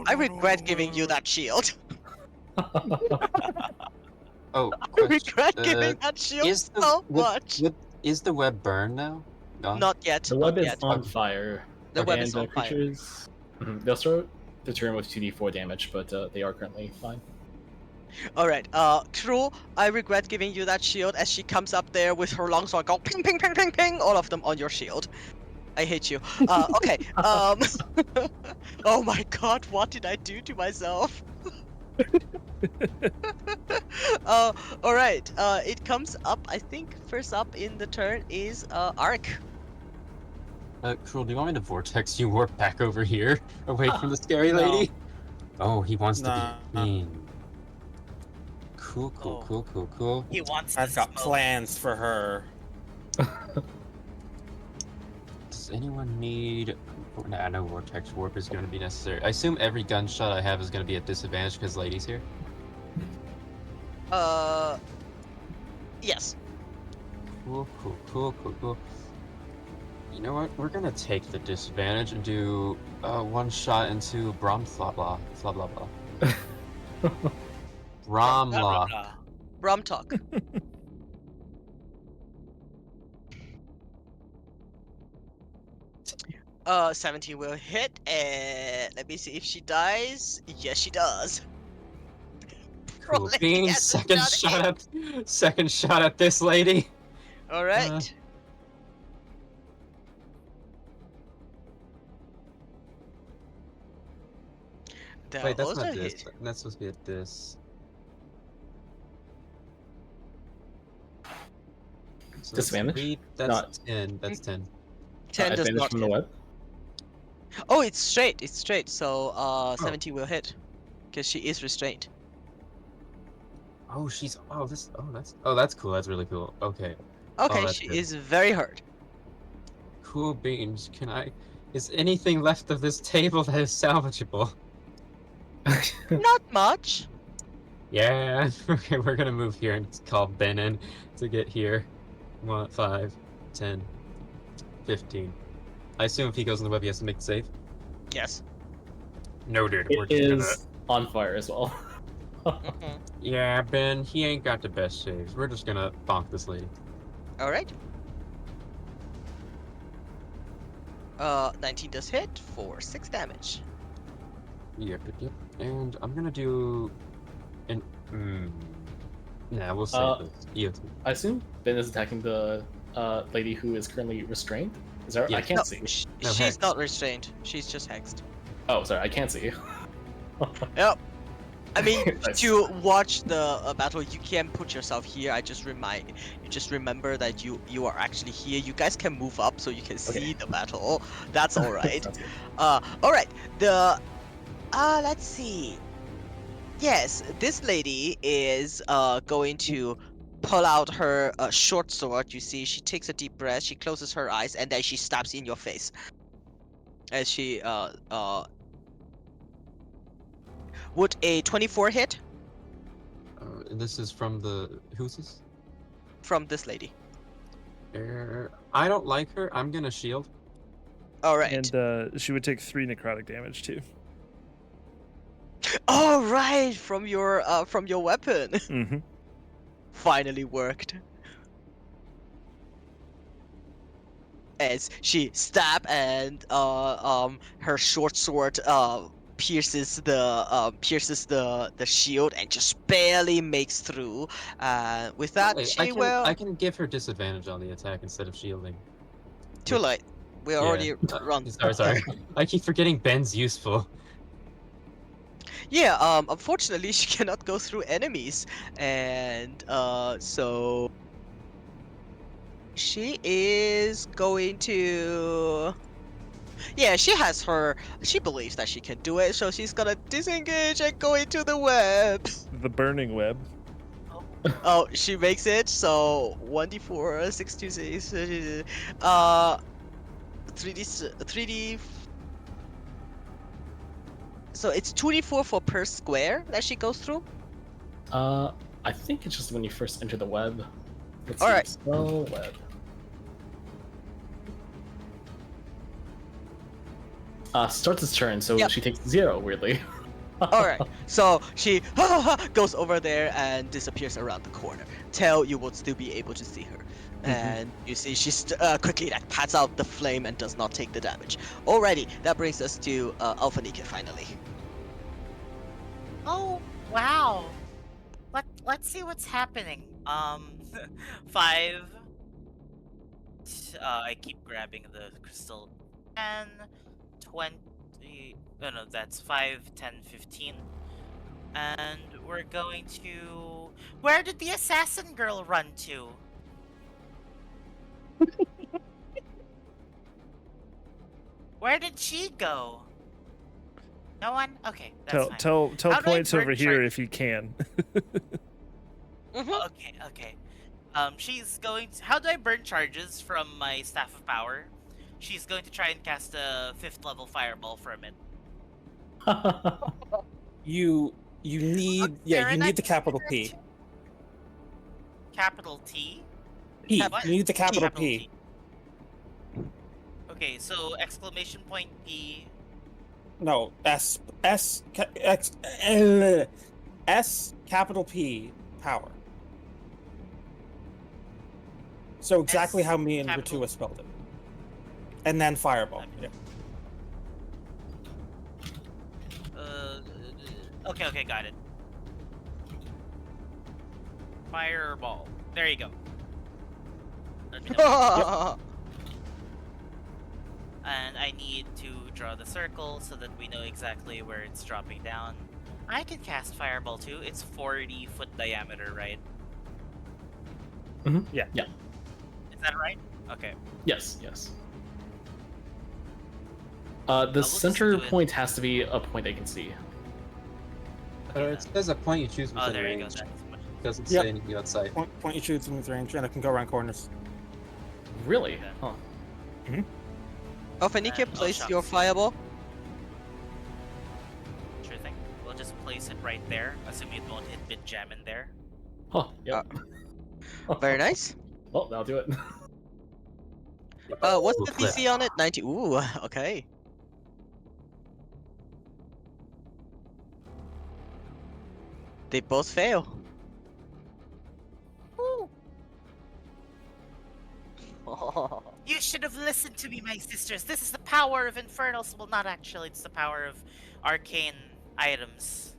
I regret giving you that shield. Oh, I question. regret giving that shield so much. Is the web burned now? Gone? Not yet. The not web is yet. on fire. The web and is on fire. creatures, they'll start the turn with 2d4 damage, but they are currently fine. Alright, Crew, I regret giving you that shield as she comes up there with her longsword, go ping, ping, ping, ping, ping, all of them on your shield. I hate you. Okay, oh my god, what did I do to myself? Alright, it comes up, I think first up in the turn is, Ark. Cruel, do you want me to vortex you warp back over here, away from the scary No. lady? Oh, he wants to Nah. be mean. Cool. He wants I've to got smoke. plans for her. Does anyone need... Nah, no vortex warp is going to be necessary. I assume every gunshot I have is going to be at disadvantage because lady's here. Yes. Cool. You know what? We're gonna take the disadvantage and do one shot into Bromthla. Bromla. Brom talk. 17 will hit, and let me see if she dies. Yes, she does. Cool Rolling beans. as a Second shot at this lady. All right. Wait, that's also not this. hit. That's supposed to be at this. So Disadvantage? That's Not- 10. That's 10. 10 does advantage not from the hit. web. Oh, it's straight. It's straight. So 17 Oh. will hit, because she is restrained. Oh, she's. Oh, this. Oh, that's. Oh, that's cool. That's really cool. Okay. Oh, Okay, that's she good. is very hurt. Cool beans. Can I? Is anything left of this table that is salvageable? Not much. Yeah. Okay, we're gonna move here and call Ben in to get here. 1, 5, 10, 15. I assume if he goes in the web, he has to make the save. Yes. Noted. We're It just gonna. is on fire as well. Mhm. Yeah, Ben. He ain't got the best saves. We're just gonna bonk this lady. All right. 19 does hit for 6 damage. Yep. And I'm gonna do an. Nah, we'll save Uh, this. Yeah. I assume Ben is attacking the lady who is currently restrained. Is that? I Yes. can't No, see. No, she's hex. not restrained. She's just hexed. Oh, sorry, I can't see. Yep. I mean, Nice. to watch the battle, you can put yourself here. You just remember that you are actually here. You guys can move up so you can see the battle. That's all right. Sounds good. All right. Let's see. Yes, this lady is going to pull out her short sword. You see, she takes a deep breath. She closes her eyes, and then she stabs in your face. As she would a 24 hit And this is from the. Who's this? from this lady? I don't like her. I'm gonna shield. All right. And she would take 3 necrotic damage too. All right, from your weapon. Mm-hmm. Finally worked. As she stab and her short sword pierces the shield and just barely makes through. With that, Wait, she will. I can give her disadvantage on the attack instead of shielding. Too late. We Yeah. already run. Sorry. I keep forgetting Ben's useful. Yeah. Unfortunately, she cannot go through enemies, and so she is going to. Yeah, she believes that she can do it, so she's gonna disengage and go into the web. The burning web. Oh, she makes it, so 1d4, 6, 2, 6, 3d. So it's 2d4 for per square that she goes through? I think it's just when you first enter the web. Let's All see. right. Spell web. Starts its turn, so Yep. she takes 0, weirdly. Alright, so she goes over there and disappears around the corner. Till you would still be able to see her. And you see she quickly like pats out the flame and does not take the damage. Alrighty, that brings us to Alphanike finally. Oh wow! Let's see what's happening. 5. I keep grabbing the crystal. 10, 20. No, that's 5, 10, 15. And we're going to. Where did the assassin girl run to? Where did she go? No one? Okay, that's fine. Tell How do I points over burn here charge? if you can. Okay. She's going to. How do I burn charges from my Staff of Power? She's going to try and cast a 5th level fireball from it. You need you need the capital P. Capital T? P. What? You need the capital P. T. Okay, so exclamation point P. No, S capital P power. So exactly S how me and capital- Ritua spelled it. And then fireball. Yeah. Okay, got it. Fireball. There you go. Let me know. And I need to draw the circle so that we know exactly where it's dropping down. I can cast Fireball too. It's 40-foot diameter, right? Yeah. Is that right? Okay. Yes. The just center do it. point has to be a point they can see. It says a point you choose Oh, within there you go. range. That's much. It doesn't Yep. say anything outside. Point you choose in range, and it can go around corners. Really? Okay. Huh. Alphanike, And place shucks. your fireball. Sure thing. We'll just place it right there, assuming it won't hit mid jam in there. Huh. Yep. Very nice. Well, that'll do it. What's Cool the clip. DC on it? 90. Ooh, okay. They both fail. You should have listened to me, my sisters. This is the power of infernals. Well, not actually. It's the power of arcane items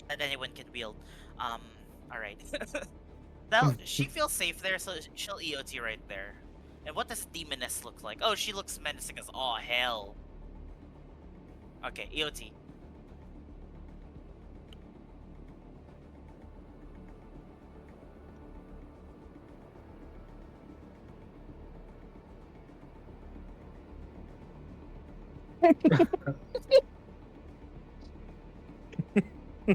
that anyone can wield. All right. Now she feels safe there, so she'll EOT right there. And what does Demoness look like? Oh, she looks menacing as all hell. Okay, EOT.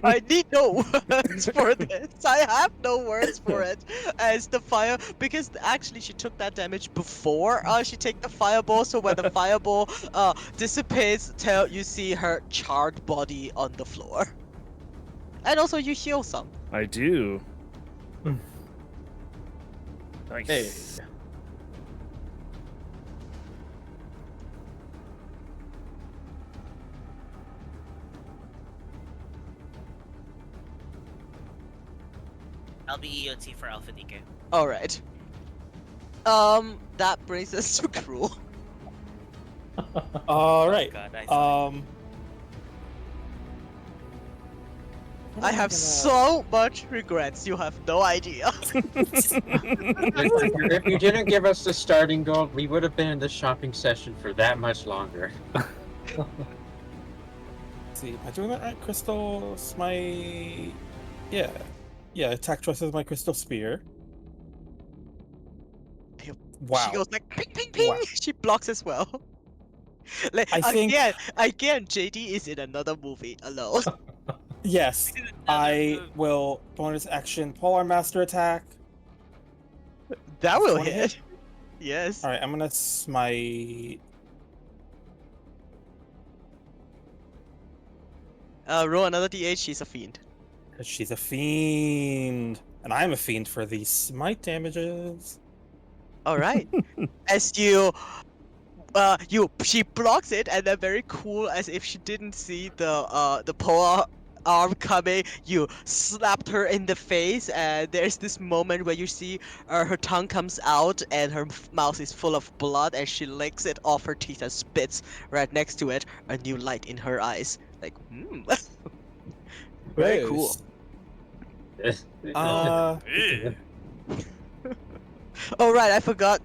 I need no words for this. I have no words for it. As the fire, because actually she took that damage before she take the fireball. So when the fireball dissipates, you see her charred body on the floor, and also you heal some. I do. Nice. Hey. I'll be EOT for Alpha DK. All right. That brings us to Cruel. All right. God, I saw Um. I have so much regrets. You have no idea. If you didn't give us the starting gold, we would have been in the shopping session for that much longer. Let's see, am I doing that right? Crystal's my. Yeah. Attack choice is my crystal spear. Wow. She goes like ping ping ping. Wow. She blocks as well. Like I think- again, JD is in another movie alone. Yes. I will bonus action Polar Master attack. That will Wanna hit. Yes. Alright, I'm gonna smite. Roll another D8. She's a fiend. Because she's a fiend. And I'm a fiend for these smite damages. All right. As she blocks it, and then very cool, as if she didn't see the polar arm coming, you slapped her in the face, and there's this moment where you see her tongue comes out and her mouth is full of blood, and she licks it off her teeth and spits right next to it, a new light in her eyes. Like, very cool. Oh right, I forgot.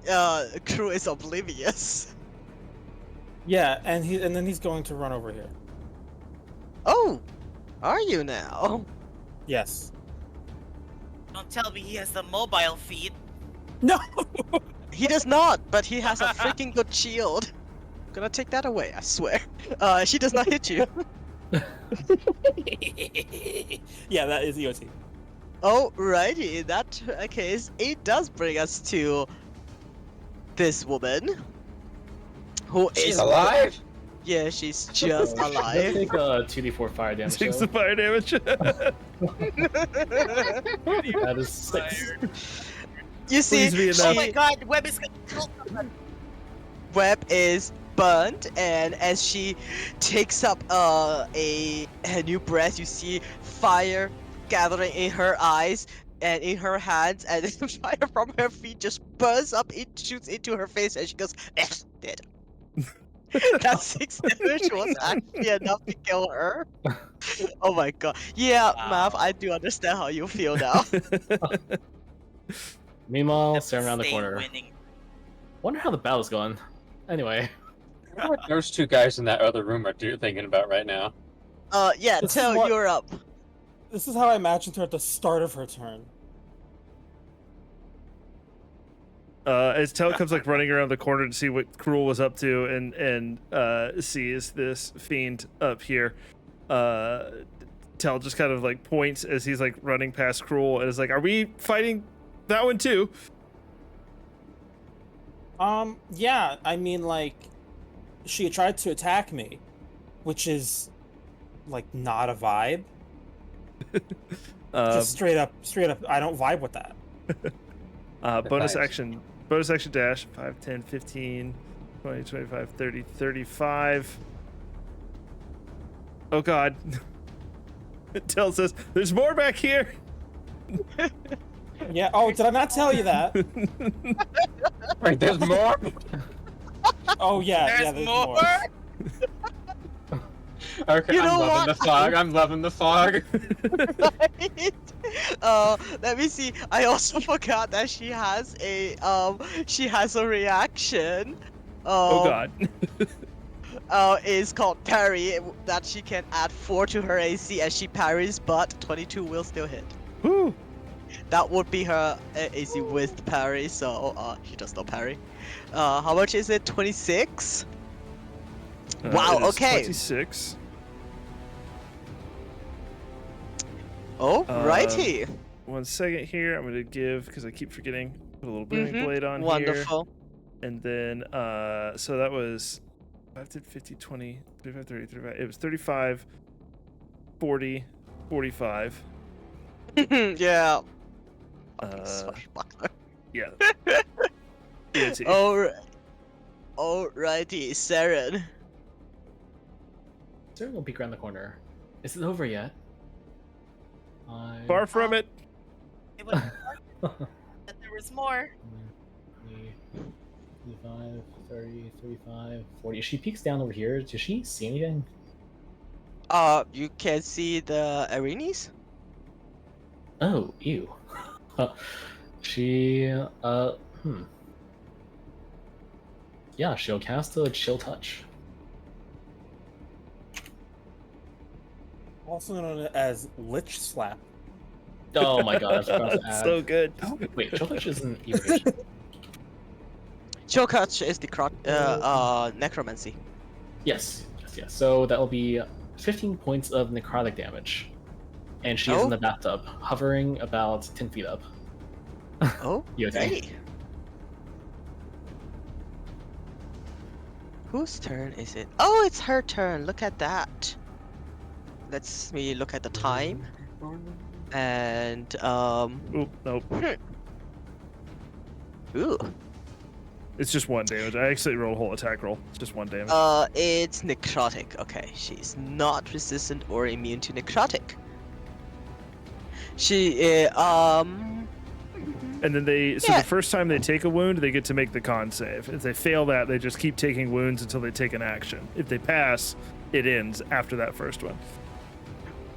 Crew is oblivious. Yeah, and then he's going to run over here. Oh, are you now? Yes. Don't tell me he has the mobile feat. No. He does not, but he has a freaking good shield. Gonna take that away, I swear. She does not hit you. Yeah, that is EOT. Alrighty, in that case, it does bring us to this woman. Who She's is alive? Yeah, she's just Let's alive. take 2d4 fire damage. Takes though. the fire damage. That is 6. You see, Please be Oh enough. my god, Web is gonna kill someone. Web is burnt, and as she takes up a new breath, you see fire gathering in her eyes and in her hands, and the fire from her feet just burns up, it shoots into her face, and she goes, dead. That 6 damage was actually enough to kill her. Oh my god. Yeah, Mav, I do understand how you feel now. Meanwhile, staring around the Stay corner. winning. Wonder how the battle's going. Anyway. I wonder what those two guys in that other room are thinking about right now. Yeah, This is Tell, what- you're up. This is how I imagined her at the start of her turn. As Tell comes like running around the corner to see what Cruel was up to, and sees this fiend up here. Tell just kind of like points as he's like running past Cruel and is like, "Are we fighting that one too?" Yeah, I mean, like, she tried to attack me, which is, like, not a vibe. Just straight up, I don't vibe with that. Bonus action dash, 5, 10, 15, 20, 25, 30, 35. Oh god. It tells us there's more back here. Yeah, oh, did I not tell you that? Wait, there's more? Oh, yeah, There's there's more? more. Okay, You know I'm loving what? the fog. I'm loving the fog. Right? Let me see. I also forgot that she has a reaction. Oh god. Is called parry that she can add 4 to her AC as she parries, but 22 will still hit. Woo. That would be her AC with parry, so she does not parry. How much is it? 26? Wow, It is okay. 26. Alrighty. 1 second here. I'm gonna give, because I keep forgetting, put a little booming blade on here. Wonderful. And then, so that was 5, 10, 50, 20, 35, 30, 35. It was 35, 40, 45. Yeah. Uh, Swashbuckler. Yeah. ENT. Alrighty, Saren. Sarah will peek around the corner. Is it over yet? Far from it. It would but there was more. 25, 30, 35, 40. She peeks down over here. Does she see anything? You can see the Arenes? Oh, ew. She, Yeah, she'll cast a Chill Touch. Also known as Lich Slap. Oh my god, I was about to add. So good. Oh, wait, Chill Touch isn't evasion. Chokach is the necromancy. Yes. So that will be 15 points of necrotic damage. And she is in the bathtub, hovering about 10 feet up. Oh, You okay? hey. Whose turn is it? Oh, it's her turn. Look at that. Let's me look at the time. And Oop, nope. ooh. It's just 1 damage. I actually rolled a whole attack roll. It's just 1 damage. It's necrotic. Okay, she's not resistant or immune to necrotic. She And then the yeah. first time they take a wound, they get to make the con save. If they fail that, they just keep taking wounds until they take an action. If they pass, it ends after that first one.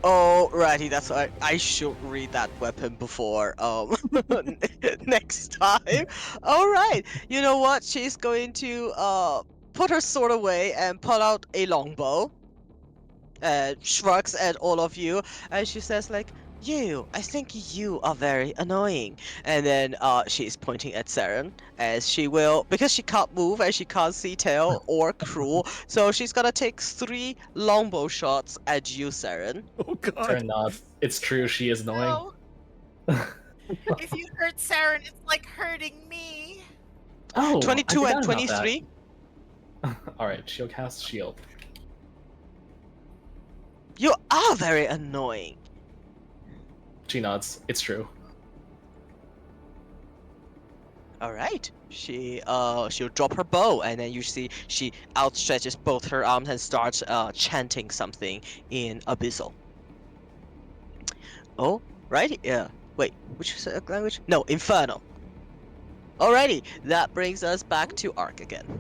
Oh, righty, that's why I should read that weapon before next time. Alright, you know what? She's going to put her sword away and pull out a longbow. Shrugs at all of you, and she says like, I think you are very annoying. And then she's pointing at Saren, as she will, because she can't move and she can't see Tail or Cruel, so she's gonna take 3 longbow shots at you, Saren. Oh god. Sarah nods. It's true, she is annoying. No. If you hurt Saren, it's like hurting me. Oh, 22 I and forgot about 23. that. Alright, she'll cast Shield. You are very annoying. She nods. It's true. All right. She'll drop her bow, and then you see she outstretches both her arms and starts chanting something in Abyssal. Oh, right. Yeah. Wait, which language? No, Infernal. Alrighty, that brings us back to Ark again.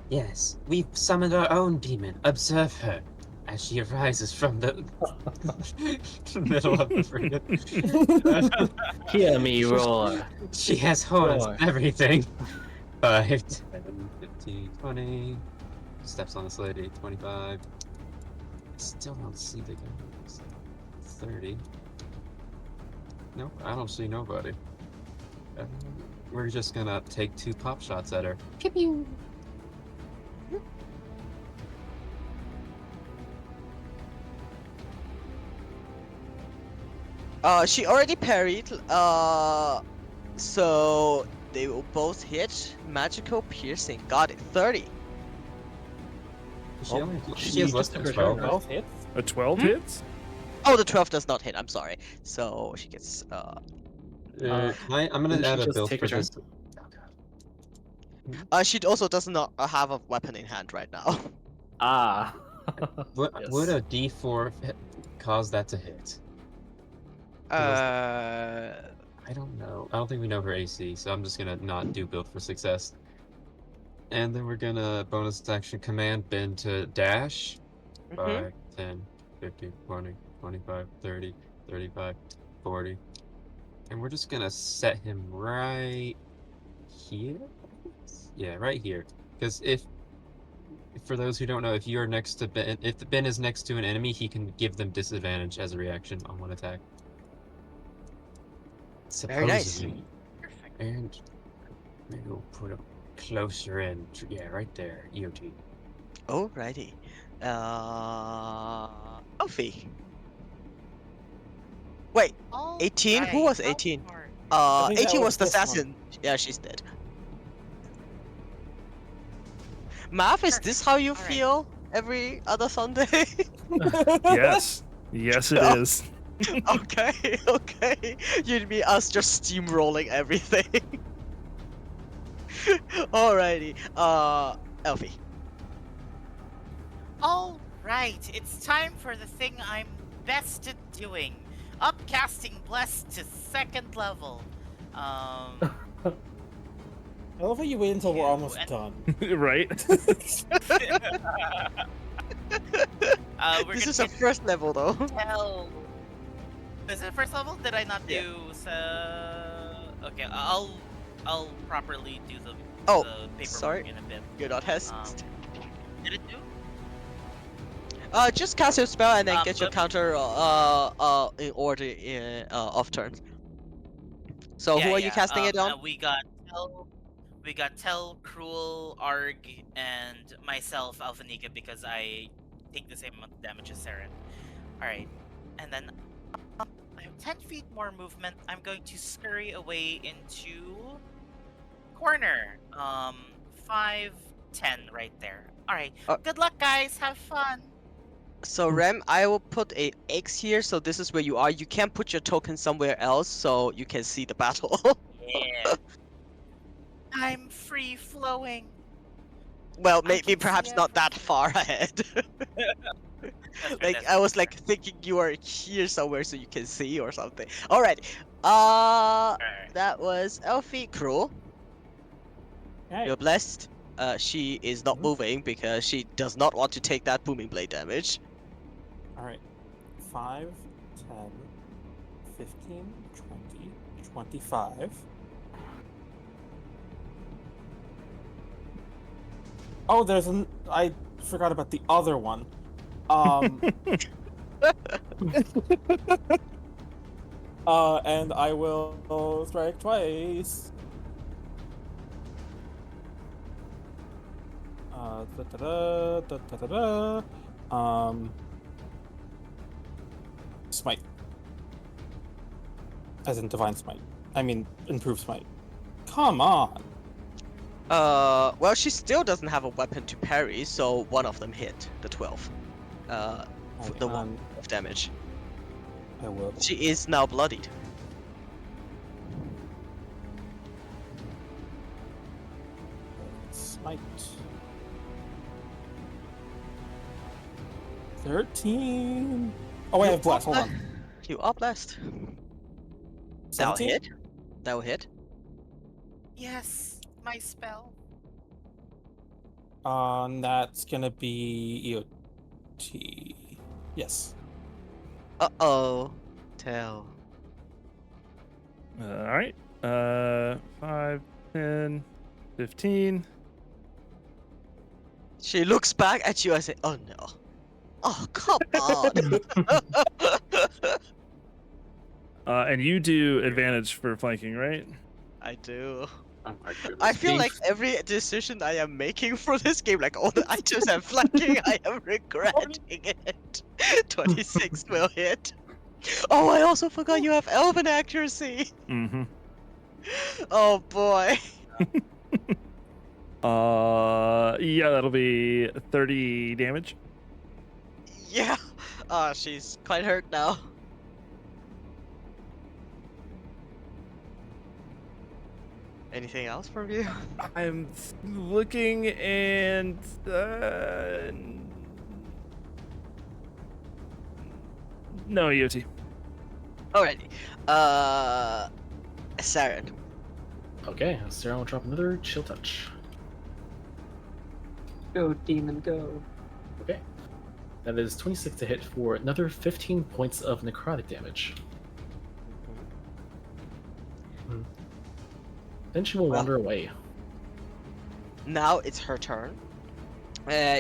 Yes, we've summoned our own demon. Observe her as she arises from the middle of the frigate. Hear me roar. She has horns Roar. and everything. 5, 10, 15, 20. Steps on this lady. 25. Still don't see the guys. 30. Nope, I don't see nobody. we're just gonna take 2 pop shots at her. She already parried. So they will both hit. Magical piercing. Got it. 30. She, only, she she has less just than took her turn, 12. right? 12 hits. A 12 hits? Oh, the 12 does not hit. I'm sorry. So she gets I'm gonna Didn't add she a just build take for her turn? this. Oh, God. she also does not have a weapon in hand right now. Ah. Would Yes. a D4 cause that to hit? Uh, I don't know. I don't think we know her AC, so I'm just gonna not do build for success. And then we're gonna bonus action command Ben to dash. mhm. 5, 10, 15, 20, 25, 30, 35, 40. And we're just gonna set him right here? Yeah, right here. Because for those who don't know, if you're next to Ben, if Ben is next to an enemy, he can give them disadvantage as a reaction on one attack. Very nice. Supposedly. And maybe we'll put him closer in. Yeah, right there. EOT. Alrighty. Alfie. Wait, All 18? Who right, was go 18? for it. I think that 18 was the this one. assassin. Yeah, she's dead. Mav, is this how you All right. feel every other Sunday? Yes. Yes, it is. Okay, okay. You'd be us just steamrolling everything. Alrighty. Elfie. All right, it's time for the thing I'm best at doing. Upcasting Bless to 2nd level. I love how you wait until we're Ew, almost and- done. Right? We're This gonna is a first level though. tell. Is it first level? Did I not Yeah. do so? Okay, I'll properly do the Oh, paperwork sorry. in a bit. You're not hesitant. Did it do? Just cast your spell and then get your But- counter in order of turn. So who are you casting it on? We got Tell, Cruel, Arg, and myself, Alphanika, because I take the same amount of damage as Saren. Alright. And then I have 10 feet more movement. I'm going to scurry away into corner. 5, 10 right there. Alright. Good luck, guys. Have fun. So Rem, I will put a X here. So this is where you are. You can't put your token somewhere else, so you can see the battle. Yeah. I'm free flowing. Well, I maybe can see perhaps not that everything. far ahead. That's fair, Like that's I was fair. like thinking you are here somewhere so you can see or something. All right. Alright. That was Elfie. Cruel. Hey. You're blessed. She is not Mhm. moving because she does not want to take that booming blade damage. Alright. 5, 10, 15, 20, 25. Oh, there's an. I forgot about the other one. And I will strike twice. Smite. As in divine smite. I mean, improved smite. Come on. Well, she still doesn't have a weapon to parry, so one of them hit the 12. Okay, The one of damage. I will. She is now bloodied. Smite. 13. Oh, I have blast. Hold on. You are blessed. That'll 17? hit. That will hit. Yes, my spell. That's gonna be EOT. Yes. Uh-oh. Tell. All right. 5, 10, 15. She looks back at you and say, "Oh no. Oh, come on." And you do advantage for flanking, right? I do. Oh my goodness. I feel Being like every decision I am making for this game, like all the items I'm flanking, I am regretting it. 26 will hit. Oh, I also forgot you have elven accuracy. Mm-hmm. Oh boy. Yeah, that'll be 30 damage. Yeah. She's quite hurt now. Anything else from you? I'm looking and no EOT. Alrighty. Saren. Okay, Sarah will drop another chill touch. go demon go. Okay. That is 26 to hit for another 15 points of necrotic damage. Then she will Well. wander away. Now it's her turn.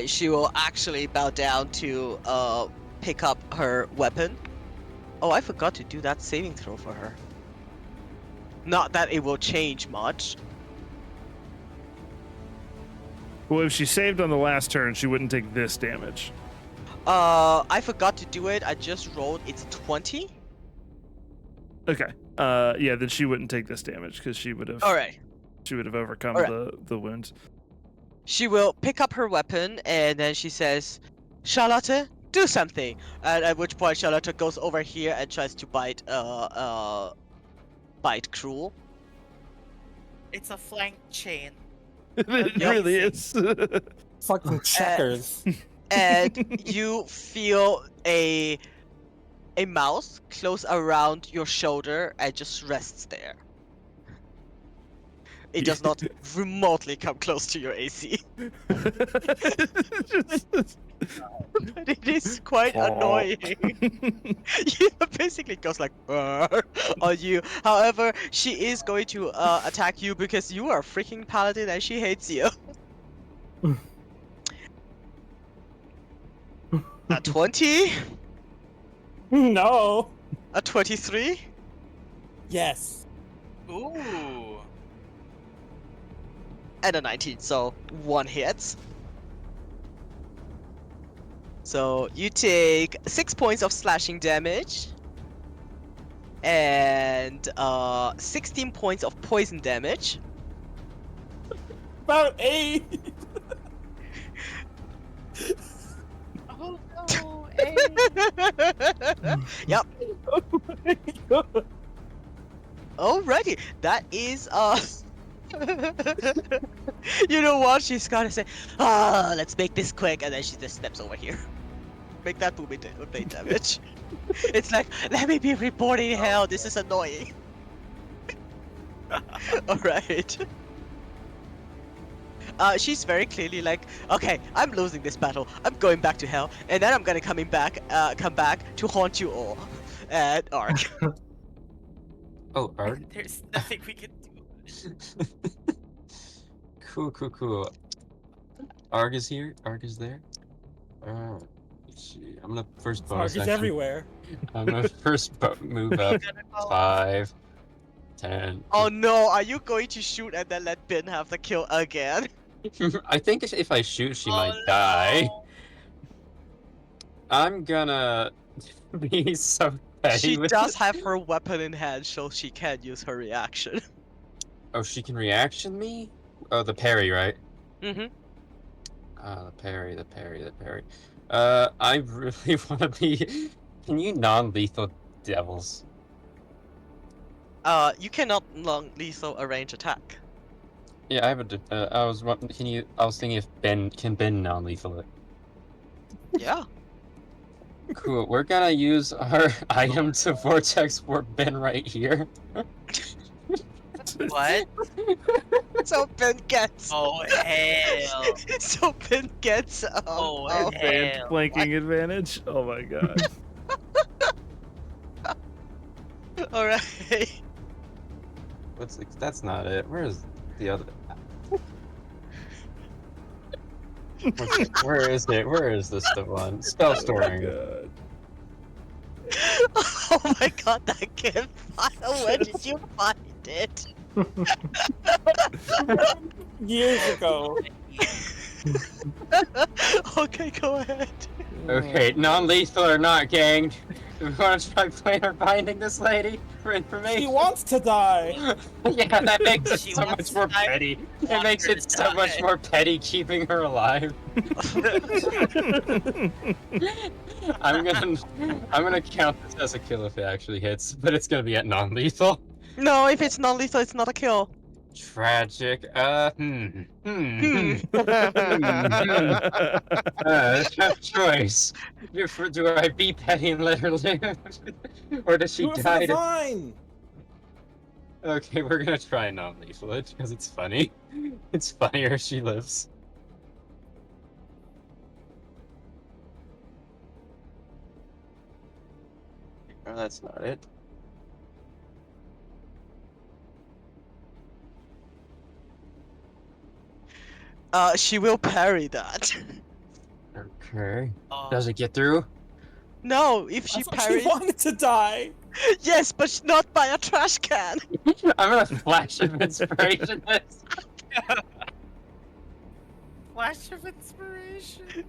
She will actually bow down to pick up her weapon. Oh, I forgot to do that saving throw for her. Not that it will change much. Well, if she saved on the last turn, she wouldn't take this damage. I forgot to do it. I just rolled. It's 20. Okay. Yeah, then she wouldn't take this damage because she would have. All right. She would have overcome Alright. the wounds. She will pick up her weapon and then she says, "Charlotte, do something." And at which point Charlotte goes over here and tries to bite Cruel. It's a flank chain. It really is. Fucking checkers. And you feel a mouse close around your shoulder and just rests there. It does not remotely come close to your AC. But it is quite annoying. Yeah, basically goes like "Brr" on you. However, she is going to attack you because you are a freaking paladin and she hates you. A 20? No. A 23? Yes. Ooh. And a 19, so one hit. So you take 6 points of slashing damage and 16 points of poison damage. About 8. Oh no, A. Yep. Oh my god. Alrighty, that is you know what? She's gotta say, let's make this quick, and then she just steps over here. Make that booby damage. It's like, let me be reporting hell. This is annoying. Alright. She's very clearly like, okay, I'm losing this battle. I'm going back to hell, and then I'm gonna come back to haunt you all. And Ark. Oh, Arg? There's nothing we can do. Cool. Arg is here. Arg is there. Let's see. I'm gonna first bonus Targets action. everywhere. I'm gonna first move up 5, 10. Oh no, are you going to shoot and then let Ben have the kill again? I think if I shoot, she Oh, might no. die. I'm gonna be so petty She with does it. have her weapon in hand, so she can use her reaction. Oh, she can reaction me? Oh, the parry, right? Mm-hmm. The parry. I really want to be. Can you non-lethal devils? You cannot non-lethal arrange attack. Yeah, I have a. I was. Can you? I was thinking if Ben non-lethal it. Yeah. Cool. We're gonna use our item to vortex warp Ben right here. What? So Ben gets. Oh hell. So Ben gets. Oh, Advanced hell. flanking advantage. Oh my god. All right. That's not it. Where's the other? Where is it? Where is this the one? Spell storing. God. Oh my god, that game file. Where did you find it? Years ago. Okay, go ahead. Okay, non-lethal or not, gang. Do we want to try playing or binding this lady for information? She wants to die. Yeah, that makes it She so wants much more to die. petty. It Want makes her it to so much die. more petty keeping her alive. I'm gonna count this as a kill if it actually hits, but it's gonna be at non-lethal. No, if it's non-lethal, it's not a kill. Tragic. Hmm. Tough choice. Do I be petty and let her live, or does she Do it for die? the vine. Okay, we're gonna try non-lethal it because it's funny. It's funnier if she lives. Oh, that's not it. She will parry that. Okay. Oh, Does it get through? No, if I she thought she parries, wanted to die. yes, but not by a trash can. I'm gonna flash of inspiration this. flash of inspiration.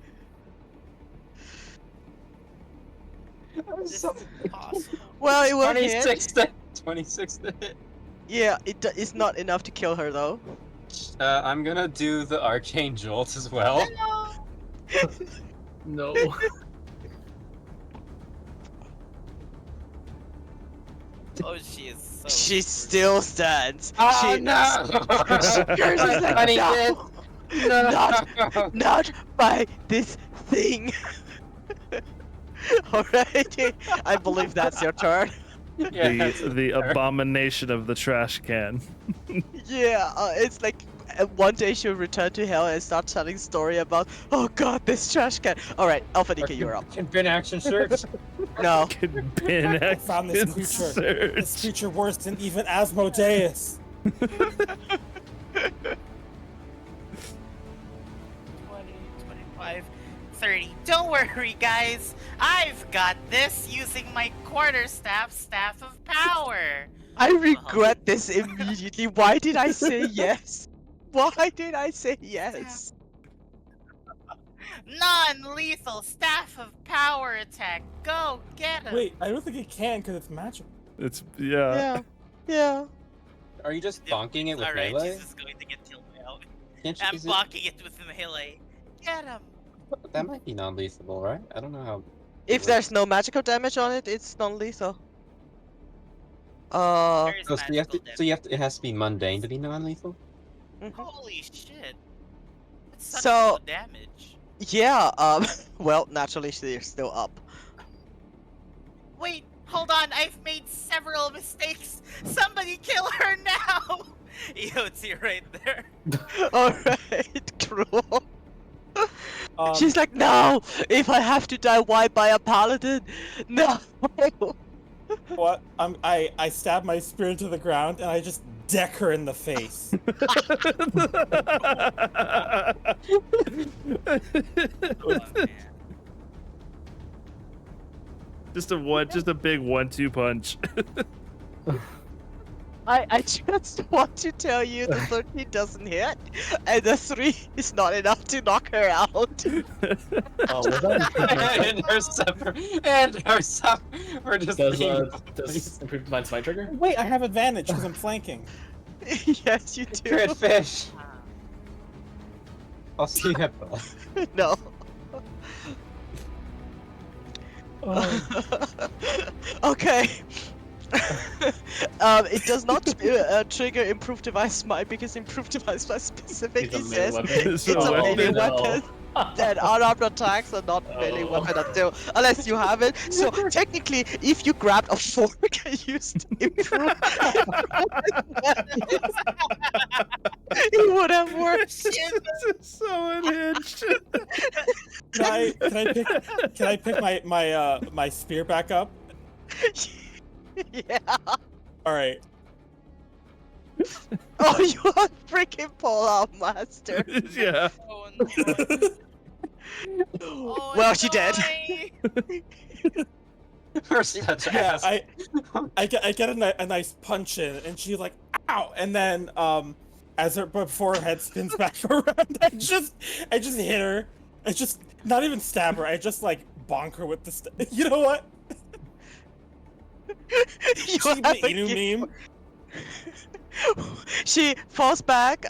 This is impossible. Well, it will hit. 26 to hit. Yeah, it's not enough to kill her though. I'm gonna do the arcane jolt as well. No. Oh, she is so. She still stands. Oh she, no! Yours is like, Funny no, kid. No. not by this thing. Alright, I believe that's your turn. Yeah, The abomination of the trash can. Yeah, it's like one day she'll return to hell and start telling story about, oh god, this trash can. Alright, Alpha DK, you're up. Can bin action search? No. Could bin I found this action creature. search. This creature worse than even Asmodeus. 20, 25, 30. Don't worry, guys. I've got this using my quarterstaff staff of power. I regret this immediately. Why did I say yes? Why did I say yes? Non-lethal staff of power attack. Go get him. Wait, I don't think it can because it's magic. It's yeah. Yeah. Are you just bonking it with Alright, melee? she's just going to get killed now. Can't you, I'm is it- blocking it with melee. Get him. That might be non-lethal, right? I don't know how. If there's no magical damage on it, it's non-lethal. There is Oh, so you have to. magical So you have to. It has to be mundane to be non-lethal. Mhm. Holy shit. That's such So- low damage. Yeah, well, naturally they're still up. Wait, hold on, I've made several mistakes. Somebody kill her now. EOT right there. Alright, cruel. Um, She's like, no! If I have to die, why by a paladin? No! what? I stab my spear into the ground and I just deck her in the face. Oh, man. just a big 1-2 punch. I just want to tell you the 13 doesn't hit, and the 3 is not enough to knock her out. Oh, was that and her suffer. We're just does being does improved mind's my trigger? Wait, I have advantage because I'm flanking. Yes, you do. Crit fish. I'll see you at both. No. Okay. It does not trigger improved device smite because improved device smite specifically It's a melee says weapon. It's it's a a melee weapon. weapon. That unarmed attacks are not melee Oh. weapon until unless you have it. So technically, if you grabbed a fork and used improved, it would have worked. This is so unhinged. Can I pick my spear back up? Yeah. All right. Oh, you are freaking pull-out master. Yeah. Oh, no. Oh, Well, she dead. First touch Yeah, ass. I get a nice punch in, and she like ow, and then before her head spins back around, I just hit her. I just not even stab her. I just like bonk her with the you know what? You She have the a Inu gift meme. She falls back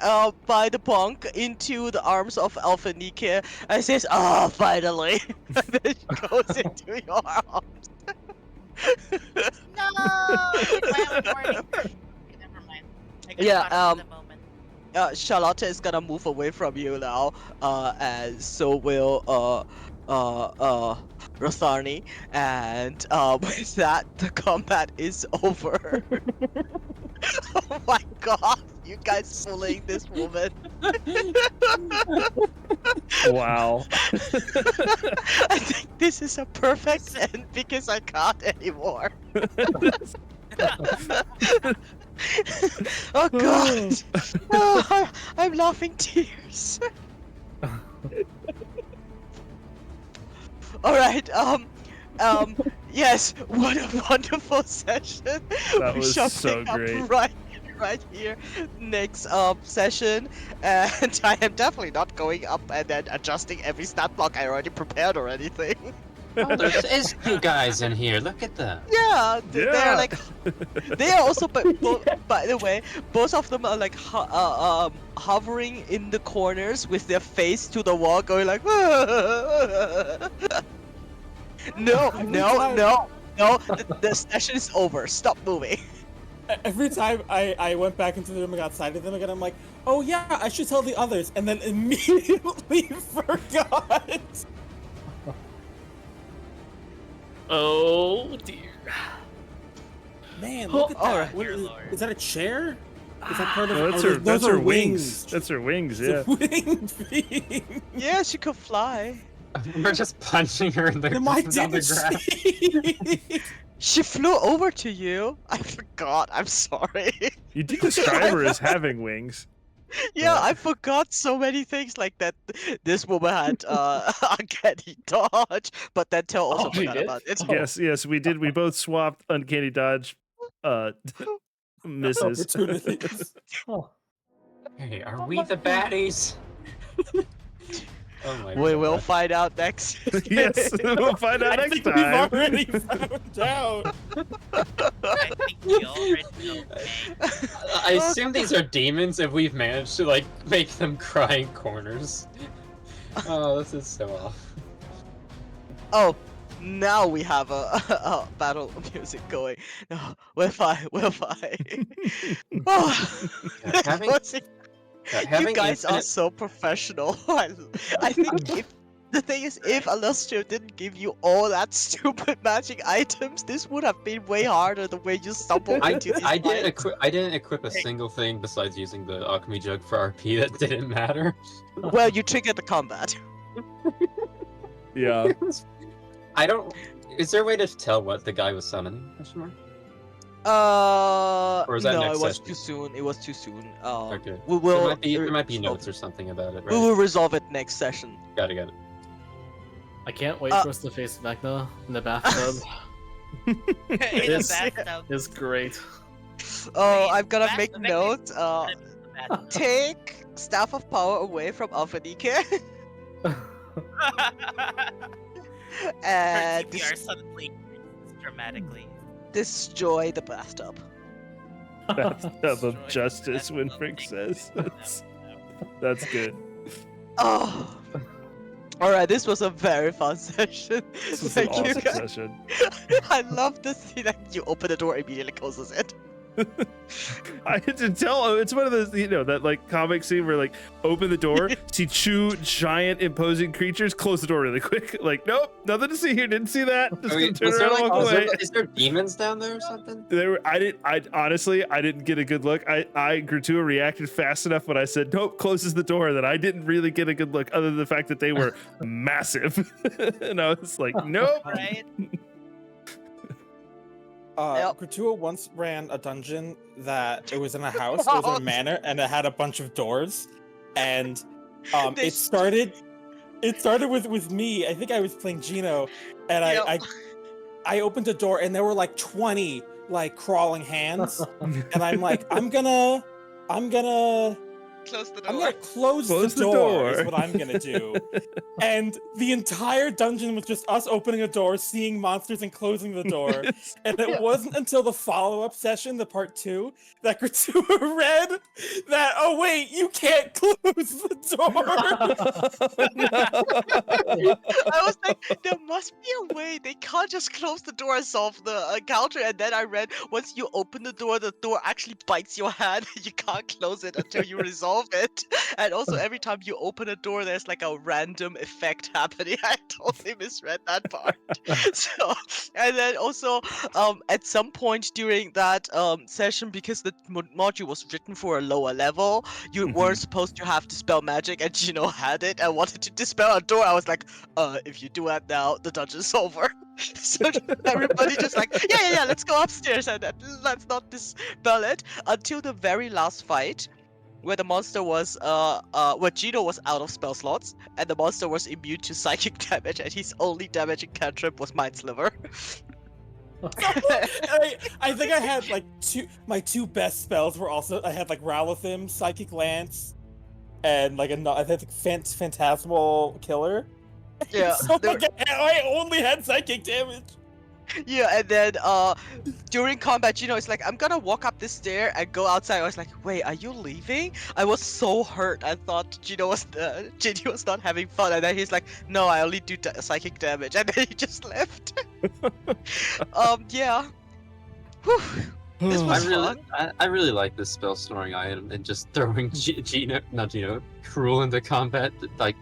by the bonk into the arms of Alpha Nike and says, "Ah, finally!" And then she goes into your arms. No! Do I have a warning? Okay, never mind. I got Yeah, caught up in the moment. Charlotte is gonna move away from you now, and so will Rotharni, and with that, the combat is over. Oh my god, you guys bullying this woman. Wow. I think this is a perfect end because I can't anymore. Oh god. Oh, I'm laughing tears. All right. Yes. What a wonderful session. That We was shall so pick up great. right here next session, and I am definitely not going up and then adjusting every stat block I already prepared or anything. Oh, there's two guys in here. Look at them. Yeah, they're Yeah. like they are also, but by the way, both of them are like hovering in the corners with their face to the wall, going like, no, the session is over. Stop moving. Every time I went back into the room and got side of them again, I'm like, oh yeah, I should tell the others, and then immediately forgot. Oh dear. Man, look at that. alright. What Dear is, Lord. is that a chair? Is that part of No, that's oh, her. those That's are her wings. That's her wings. Yeah. Winged being. Yeah, she could fly. We're just punching her in the, Then why on the didn't ground. she? She flew over to you. I forgot. I'm sorry. You did describe her as having wings. Yeah, But- I forgot so many things like that. This woman had uncanny dodge, but then Tell also Oh, she forgot did? about it. Yes, we did. We both swapped uncanny dodge. Misses. Opportunities. Oh. Hey, are we the baddies? Oh my We god. will find out next. Yes, we'll find out I next think we've time. already found out. I think we already know. I assume these are demons if we've managed to like make them cry in corners. Oh, this is so off. Oh, now we have a battle music going. No, we're fine. We're fine. Oh, Yeah, having- you having guys are infinite- so professional. I think if the thing is, if Illustrio didn't give you all that stupid magic items, this would have been way harder the way you stumbled into these I didn't fights. I didn't equip a single thing besides using the alchemy jug for RP that didn't matter. Well, you triggered the combat. Yeah. I don't. Is there a way to tell what the guy was summoning? Question mark? Or is that no, next it was session? too soon. It was too soon. Okay. We will. There might be resolve notes or something about it, We right? will resolve it next session. Got it. I can't wait for us to face Vecna in the bathtub. In the It's- bathtub. It's great. Oh, Wait, I'm gonna back- make back- note. The bathtub. Take Staff of Power away from Alphanike Her and TPR suddenly increases dramatically. destroy the bathtub. Bathtub of Destroy justice, the Winfrick bathtub. says. That's good. Oh. Alright, this was a very fun session. This was an Thank you awesome guys. session. I love to see that you open the door, immediately closes it. I had to tell. It's one of those, that like comic scene where like open the door, see two giant imposing creatures, close the door really quick. Like, nope, nothing to see here. Didn't see that. Just gonna turn around and walk away. Is there demons down there or something? I honestly, I didn't get a good look. Gratuita reacted fast enough when I said nope, closes the door, that I didn't really get a good look, other than the fact that they were massive. And I was like, nope. Right? Yep. Gratuita once ran a dungeon that it was in a house, it was in a manor, and it had a bunch of doors. And They it started with me. I think I was playing Gino, and Yep. I opened the door and there were like 20 like crawling hands, and I'm like, I'm gonna Close the I'm door. gonna close Close the the door, is door. what I'm gonna do. And the entire dungeon was just us opening a door, seeing monsters, and closing the door. And it wasn't until the follow-up session, the part 2, that Gratuita read that, oh wait, you can't close the door. I was like, there must be a way. They can't just close the door and solve the encounter. And then I read, once you open the door actually bites your hand. You can't close it until you resolve it. And also, every time you open a door, there's like a random effect happening. I totally misread that part. So, and then also, at some point during that session, because the module was written for a lower level, you weren't supposed to have dispel magic, and Gino had it and wanted to dispel a door. I was like, if you do that now, the dungeon's over. So everybody just like, yeah, let's go upstairs and let's not dispel it until the very last fight, where the monster was where Gino was out of spell slots and the monster was immune to psychic damage, and his only damaging cantrip was Mind Sliver. I think I had like my two best spells were also, I had like Ralathim, Psychic Lance, and like I think Phantasmal Killer. Yeah. So like, I only had psychic damage. Yeah, and then during combat, Gino is like, I'm gonna walk up this stair and go outside. I was like, wait, are you leaving? I was so hurt. I thought Gino was not having fun, and then he's like, no, I only do psychic damage, and then he just left. Yeah. Whew. This was fun. I really like this spell storing item and just throwing Cruel into combat. Like,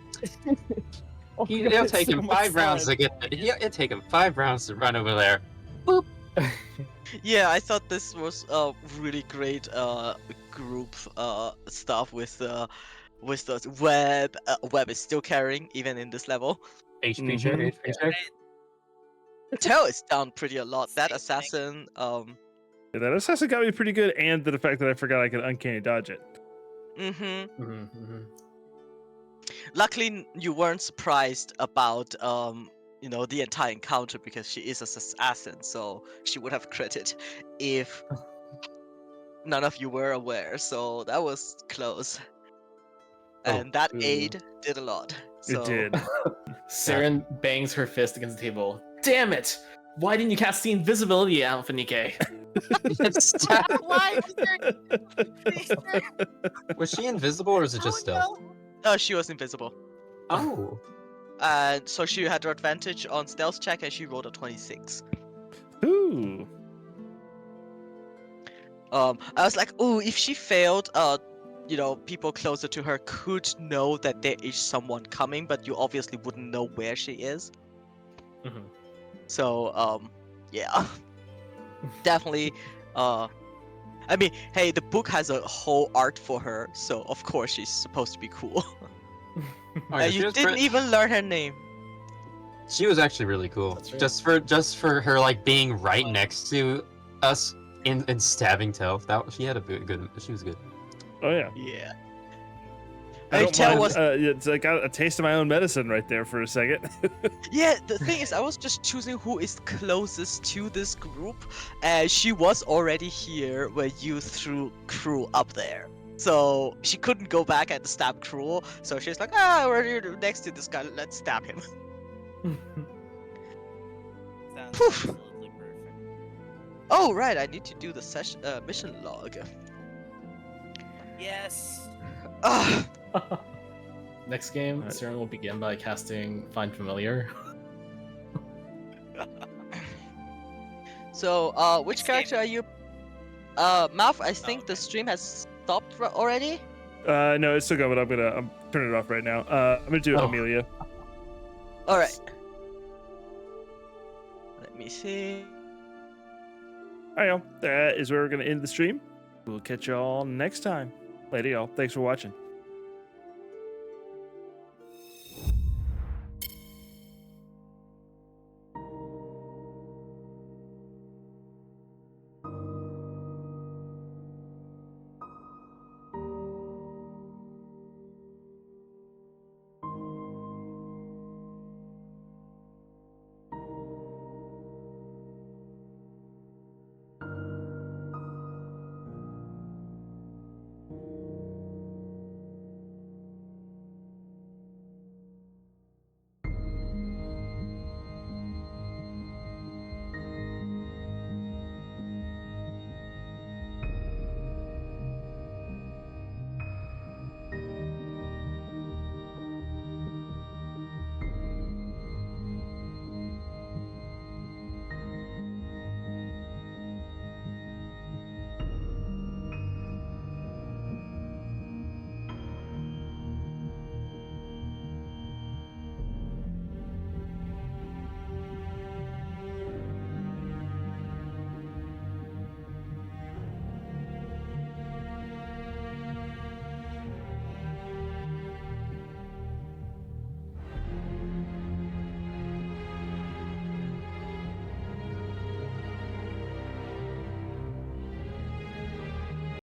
it'll take him 5 rounds to get. It'll take him 5 rounds to run over there. Boop. Yeah, I thought this was a really great group stuff with the web. Web is still carrying even in this level. HP check. Tail is down pretty a lot. That assassin, Yeah, that assassin got me pretty good, and the fact that I forgot I could uncanny dodge it. Luckily, you weren't surprised about the entire encounter, because she is an assassin, so she would have critted if none of you were aware. So that was close, and that aid did a lot. So. It did. Saren bangs her fist against the table. Damn it! Why didn't you cast the invisibility, Alphanike? Why is there... Was she invisible or is it just stealth? No, she was invisible. Oh. And so she had her advantage on stealth check, and she rolled a 26. Ooh. I was like, oh, if she failed, people closer to her could know that there is someone coming, but you obviously wouldn't know where she is. So, yeah. Definitely, I mean, hey, the book has a whole art for her, so of course she's supposed to be cool. You didn't even learn her name. She was actually really cool. Right. Just for her like being right next to us in stabbing Telf. She had a good. She was good. Oh yeah. Yeah. I don't Tail mind, was. it's like a taste of my own medicine right there for a second. Yeah, the thing is, I was just choosing who is closest to this group, and she was already here when you threw Cruel up there. So she couldn't go back and stab Cruel, so she's like, we're here next to this guy, let's stab him. Sounds Phew. absolutely perfect. Oh, right, I need to do the mission log. Yes. Ugh. Next game, Alright. Saren will begin by casting Find Familiar. So, which Next character game. are you? Malf, I think the okay. stream has stopped already. No, it's still going, but I'm turning it off right now. I'm gonna do Amelia. All right. Let me see. All right, y'all. That is where we're gonna end the stream. We'll catch y'all next time. Later, y'all. Thanks for watching.